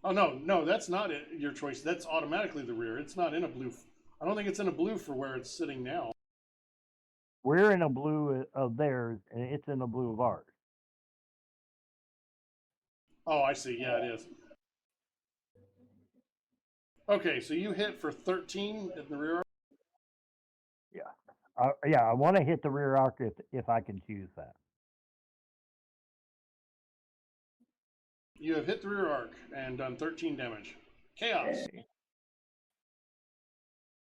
Oh, no, that's not it, your choice. That's automatically the rear. It's not in a blue. I don't think it's in a blue for where it's sitting now. We're in a blue of theirs, and it's in a blue of ours. Oh, I see. Yeah, it is. Okay, so you hit for 13 in the rear arc? Yeah, I want to hit the rear arc if I can choose that. You have hit the rear arc and done 13 damage. Chaos. Okay.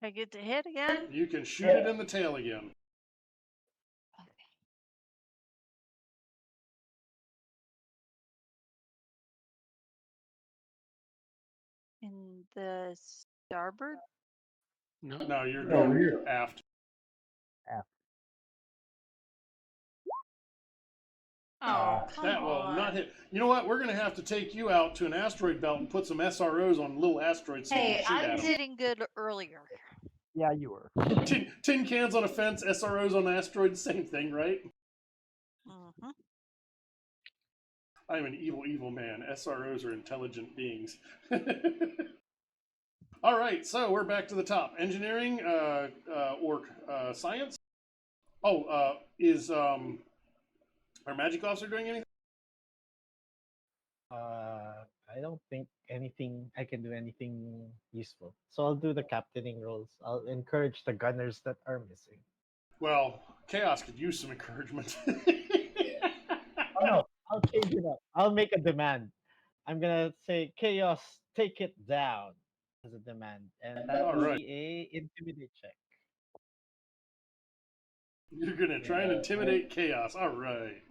I get to hit again? You can shoot it in the tail again. In the starboard? No, you're No, going rear. aft. Oh, come That will on. not hit. You know what? We're going to have to take you out to an asteroid belt and put some SROs on little asteroids so you Hey, can shoot I at was them. hitting good earlier. Yeah, you were. Tin cans on a fence, SROs on asteroids, same thing, right? Mm-hmm. I'm an evil, evil man. SROs are intelligent beings. All right, so we're back to the top. Engineering, science. Oh, is our magic officer doing anything? I don't think I can do anything useful. So I'll do the captaining roles. I'll encourage the gunners that are missing. Well, Chaos could use some encouragement. Oh no, I'll change it up. I'll make a demand. I'm gonna say Chaos, take it down as a demand, and that All will right. be a intimidate check. You're gonna try and intimidate Chaos. All right.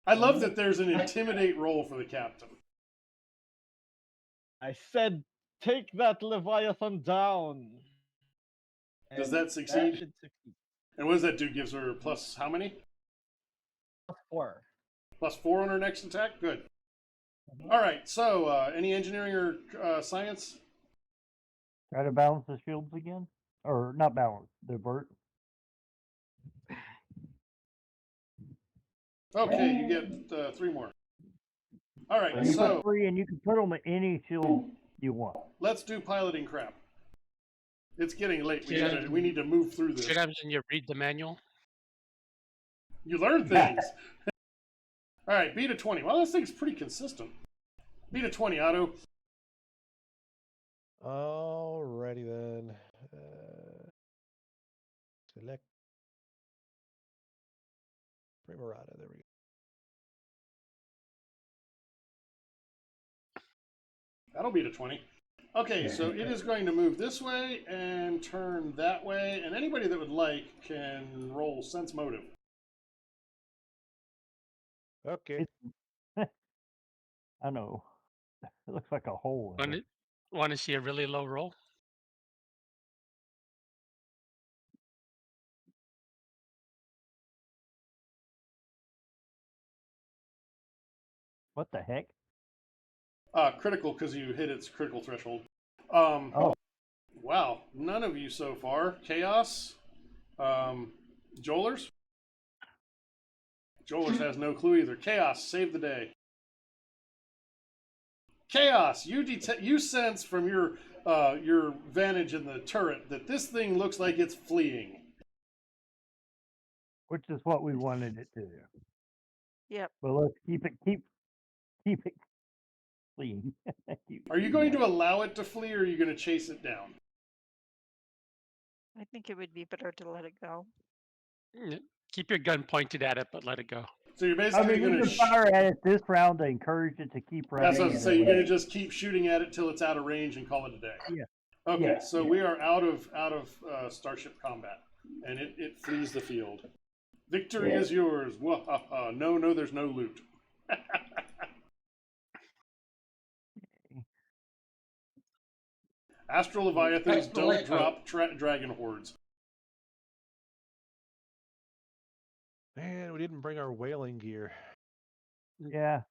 I love that there's an intimidate role for the captain. I said, take that Leviathan down. Does And that succeed? should succeed. And what does that do? Gives her plus how many? +4. +4 on her next attack? Good. Mhm. All right, so any engineering or science? Try to balance the shields again, or not balance, divert. Okay, you get 3 more. All right, You so put 3, and you can put them in any shield you want. let's do piloting crap. It's getting late. Yeah. We need to move through this. What happens when you read the manual? You learn things. All right, beat a 20. Well, this thing's pretty consistent. Beat a 20, Otto. Alrighty then. Select Primarata. There we go. That'll beat a 20. Okay, so it is going to move this way and turn that way, and anybody that would like can roll sense motive. Okay. I know. It looks like a hole in it. Want to see a really low roll? What the heck? Critical because you hit its critical threshold. Oh, Wow, none of you so far. Chaos, Jolers. Jolers has no clue either. Chaos, save the day. Chaos, you sense from your vantage in the turret that this thing looks like it's fleeing. which is what we wanted it to do. Yep. But let's keep it clean. Are you going to allow it to flee, or are you going to chase it down? I think it would be better to let it go. Yeah. Keep your gun pointed at it, but let it go. So you're I basically mean, we going can to. fire at it this round to encourage it to keep running. That's what I was and saying. You're then- going to just keep shooting at it till it's out of range and call it a day. Yeah. Okay, Yeah, so yeah. we are out of starship combat, and it flees the field. Victory is yours. Wahaha. No, there's no loot. Astral Leviathans don't drop dragon hordes. Man, we didn't bring our whaling gear. Yeah.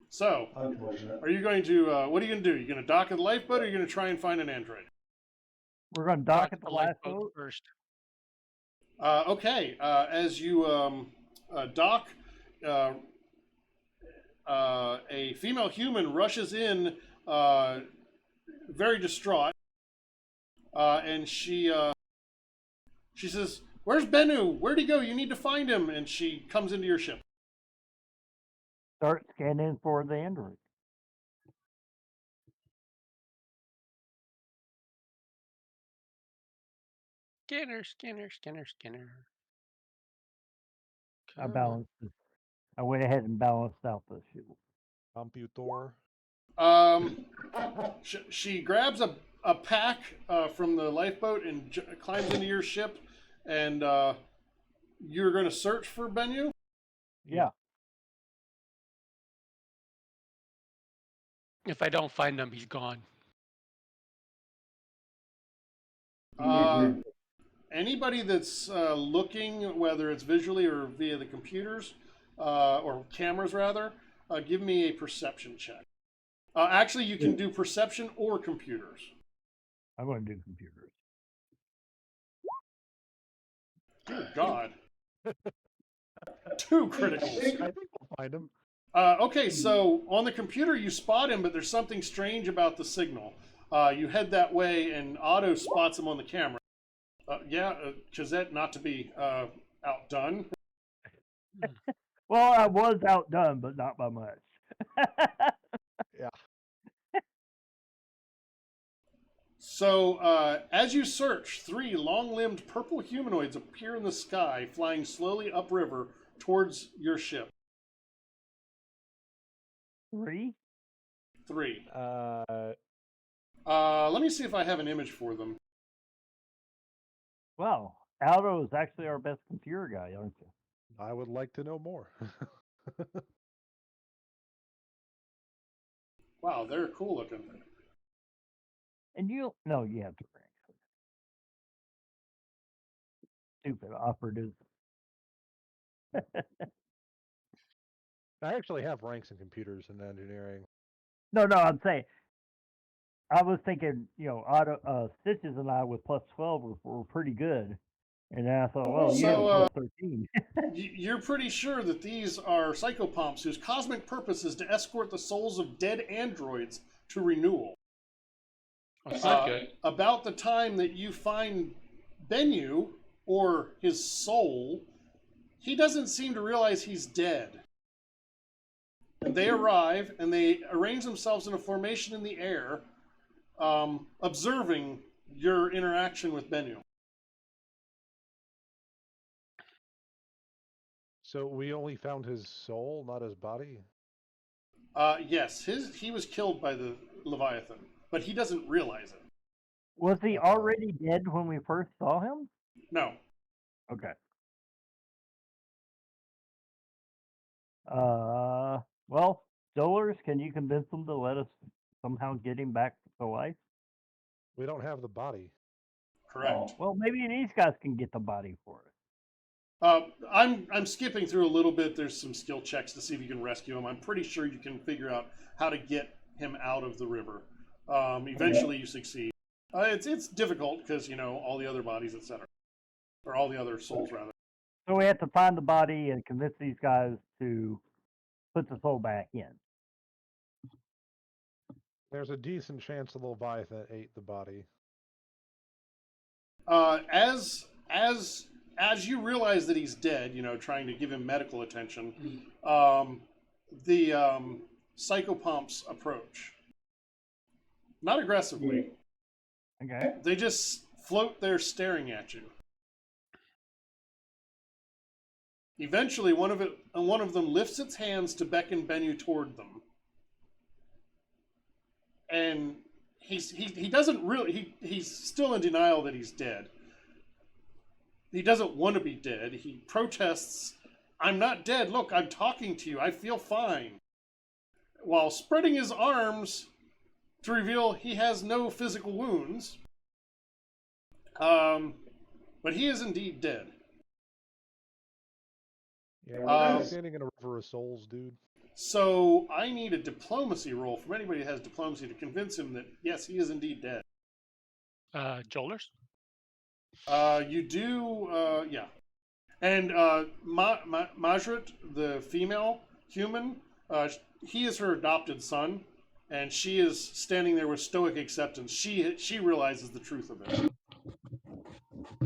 So, Unfortunate. are you going to? What are you going to do? You going to dock at the lifeboat, or are you going to try and find an android? We're going to dock at the last lifeboat boat. first. Okay. As you dock, a female human rushes in, very distraught, and she says, "Where's Bennu? Where'd he go? You need to find him." And she comes into your ship. Start scanning for the android. Scanner. I Come on. balanced it. I went ahead and balanced out the shield. Computor. She grabs a pack from the lifeboat and climbs into your ship, and you're going to search for Bennu? Yeah. If I don't find him, he's gone. Anybody that's looking, whether it's visually or via the computers, or cameras rather, give me a perception check. Actually, you can do perception or computers. I'm going to do computers. Dear God. 2 criticals. I think we'll find him. Okay, so on the computer you spot him, but there's something strange about the signal. You head that way, and Otto spots him on the camera. Chazette, not to be outdone. Well, I was outdone, but not by much. Yeah. So, as you search, 3 long-limbed purple humanoids appear in the sky, flying slowly upriver towards your ship. 3? 3. Uh, Let me see if I have an image for them. Wow. Aldo is actually our best computer guy, aren't you? I would like to know more. Wow, they're cool looking. And you have to rank. Stupid operatives. I actually have ranks in computers and engineering. No, I'm saying I was thinking, Stitches and I with +12 were pretty good, and then I thought, well, you have So, +13. you're pretty sure that these are psychopomps whose cosmic purpose is to escort the souls of dead androids to renewal. That's not good. About the time that you find Bennu, or his soul, he doesn't seem to realize he's dead. And they arrive and they arrange themselves in a formation in the air, observing your interaction with Bennu. So we only found his soul, not his body? Yes, he was killed by the Leviathan, but he doesn't realize it. Was he already dead when we first saw him? No. Okay. Well, Dolars, can you convince them to let us somehow get him back to life? We don't have the body. Correct. Well, maybe these guys can get the body for us. I'm skipping through a little bit. There's some skill checks to see if you can rescue him. I'm pretty sure you can figure out how to get him out of the river. Eventually, you succeed. It's difficult because all the other bodies, etc., or all the other souls rather. So we have to find the body and convince these guys to put the soul back in. There's a decent chance the Leviathan ate the body. As you realize that he's dead, trying to give him medical attention, the psychopomps approach. Not aggressively. Okay. They just float there staring at you. Eventually, one of them lifts its hands to beckon Bennu toward them, and he doesn't really. He's still in denial that he's dead. He doesn't want to be dead. He protests, "I'm not dead. Look, I'm talking to you. I feel fine," while spreading his arms to reveal he has no physical wounds. But he is indeed dead. Yeah, we're standing in a river of souls, dude. So I need a diplomacy roll from anybody that has diplomacy to convince him that, yes, he is indeed dead. Jolers? You do, yeah. And Majrit, the female human, he is her adopted son, and she is standing there with stoic acceptance. She realizes the truth of it.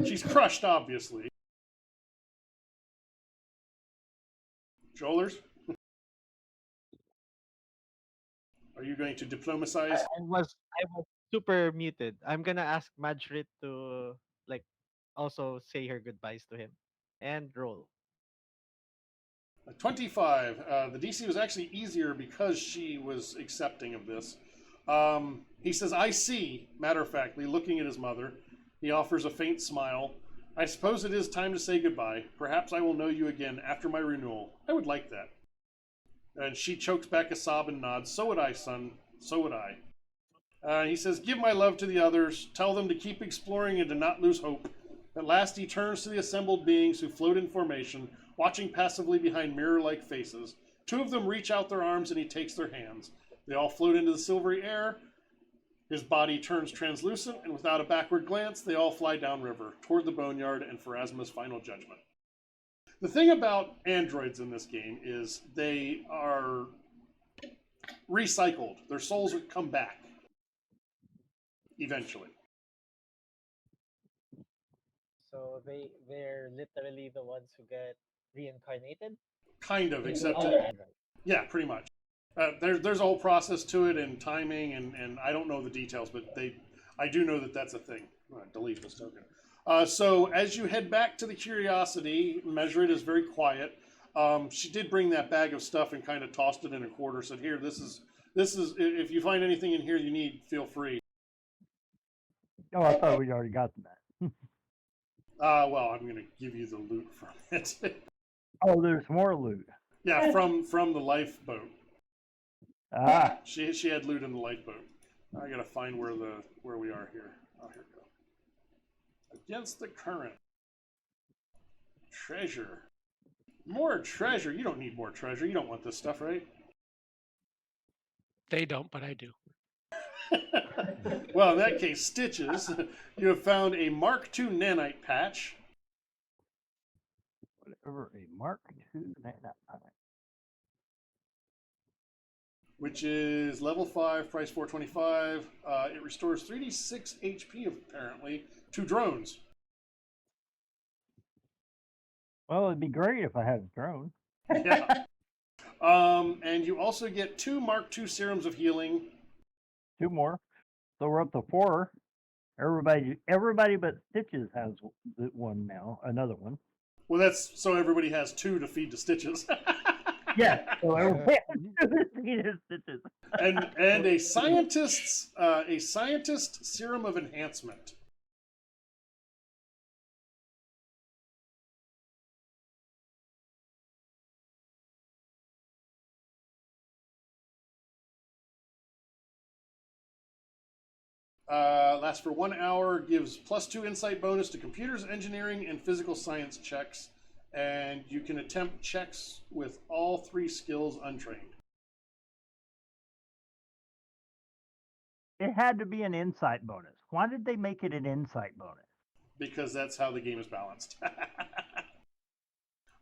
She's crushed, obviously. Jolers? Are you going to diplomatize? I was super muted. I'm gonna ask Majrit to also say her goodbyes to him and roll. 25. The DC was actually easier because she was accepting of this. He says, "I see," matter-of-factly, looking at his mother. He offers a faint smile. "I suppose it is time to say goodbye. Perhaps I will know you again after my renewal. I would like that." And she chokes back a sob and nods. "So would I, son. So would I." He says, "Give my love to the others. Tell them to keep exploring and to not lose hope." At last he turns to the assembled beings who float in formation, watching passively behind mirror-like faces. Two of them reach out their arms and he takes their hands. They all float into the silvery air. His body turns translucent, and without a backward glance, they all fly downriver, toward the boneyard and Pharasma's final judgment. The thing about androids in this game is they are recycled. Their souls would come back eventually. So they're literally the ones who get reincarnated. Kind of, except Okay. yeah, pretty much. There's a whole process to it and timing, and I don't know the details, but I do know that that's a thing. Delete this token. So as you head back to the Curiosity, Measurit is very quiet. She did bring that bag of stuff and kind of tossed it in a corner. Said, "Here, this is. If you find anything in here you need, feel free." Oh, I thought we'd already got that. Well, I'm gonna give you the loot from it. Oh, there's more loot. Yeah, from the lifeboat. Ah, She had loot in the lifeboat. I gotta find where we are here. Oh, here we go. Against the current. Treasure. More treasure. You don't need more treasure. You don't want this stuff, right? They don't, but I do. Well, in that case, Stitches, you have found a Mark II nanite patch. Whatever a Mark II. Which is level 5, price 425. It restores 3d6 HP, apparently, to drones. Well, it'd be great if I had a drone. Yeah. And you also get 2 Mark II serums of healing. 2 more. So we're up to 4. Everybody but Stitches has one now. Another one. Well, that's so everybody has 2 to feed to Stitches. Yeah. So everybody has 2 to feed to Stitches. and a scientist serum of enhancement. Lasts for 1 hour, gives +2 insight bonus to computers, engineering, and physical science checks, and you can attempt checks with all 3 skills untrained. It had to be an insight bonus. Why did they make it an insight bonus? Because that's how the game is balanced.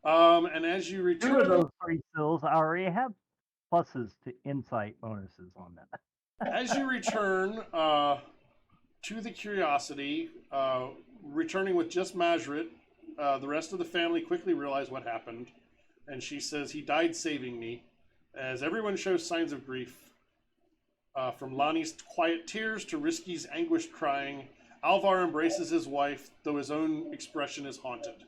And as you 2 return, of those 3 skills I already have pluses to insight bonuses on that. as you return to the Curiosity, returning with just Majrit, the rest of the family quickly realize what happened, and she says, "He died saving me," as everyone shows signs of grief. From Lonnie's quiet tears to Risky's anguished crying, Alvar embraces his wife, though his own expression is haunted.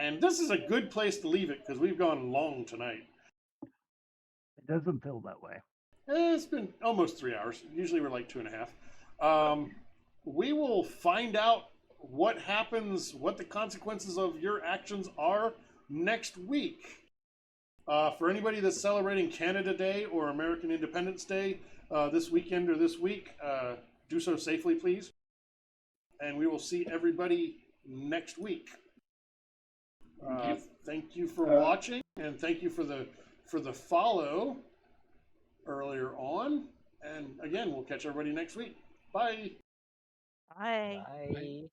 And this is a good place to leave it, because we've gone long tonight. It doesn't feel that way. It's been almost 3 hours. Usually we're like 2.5. We will find out what happens, what the consequences of your actions are next week. For anybody that's celebrating Canada Day or American Independence Day this weekend or this week, do so safely, please. And we will see everybody next week. Thank you for watching, and thank you for the follow earlier on. And again, we'll catch everybody next week. Bye. Bye. Bye.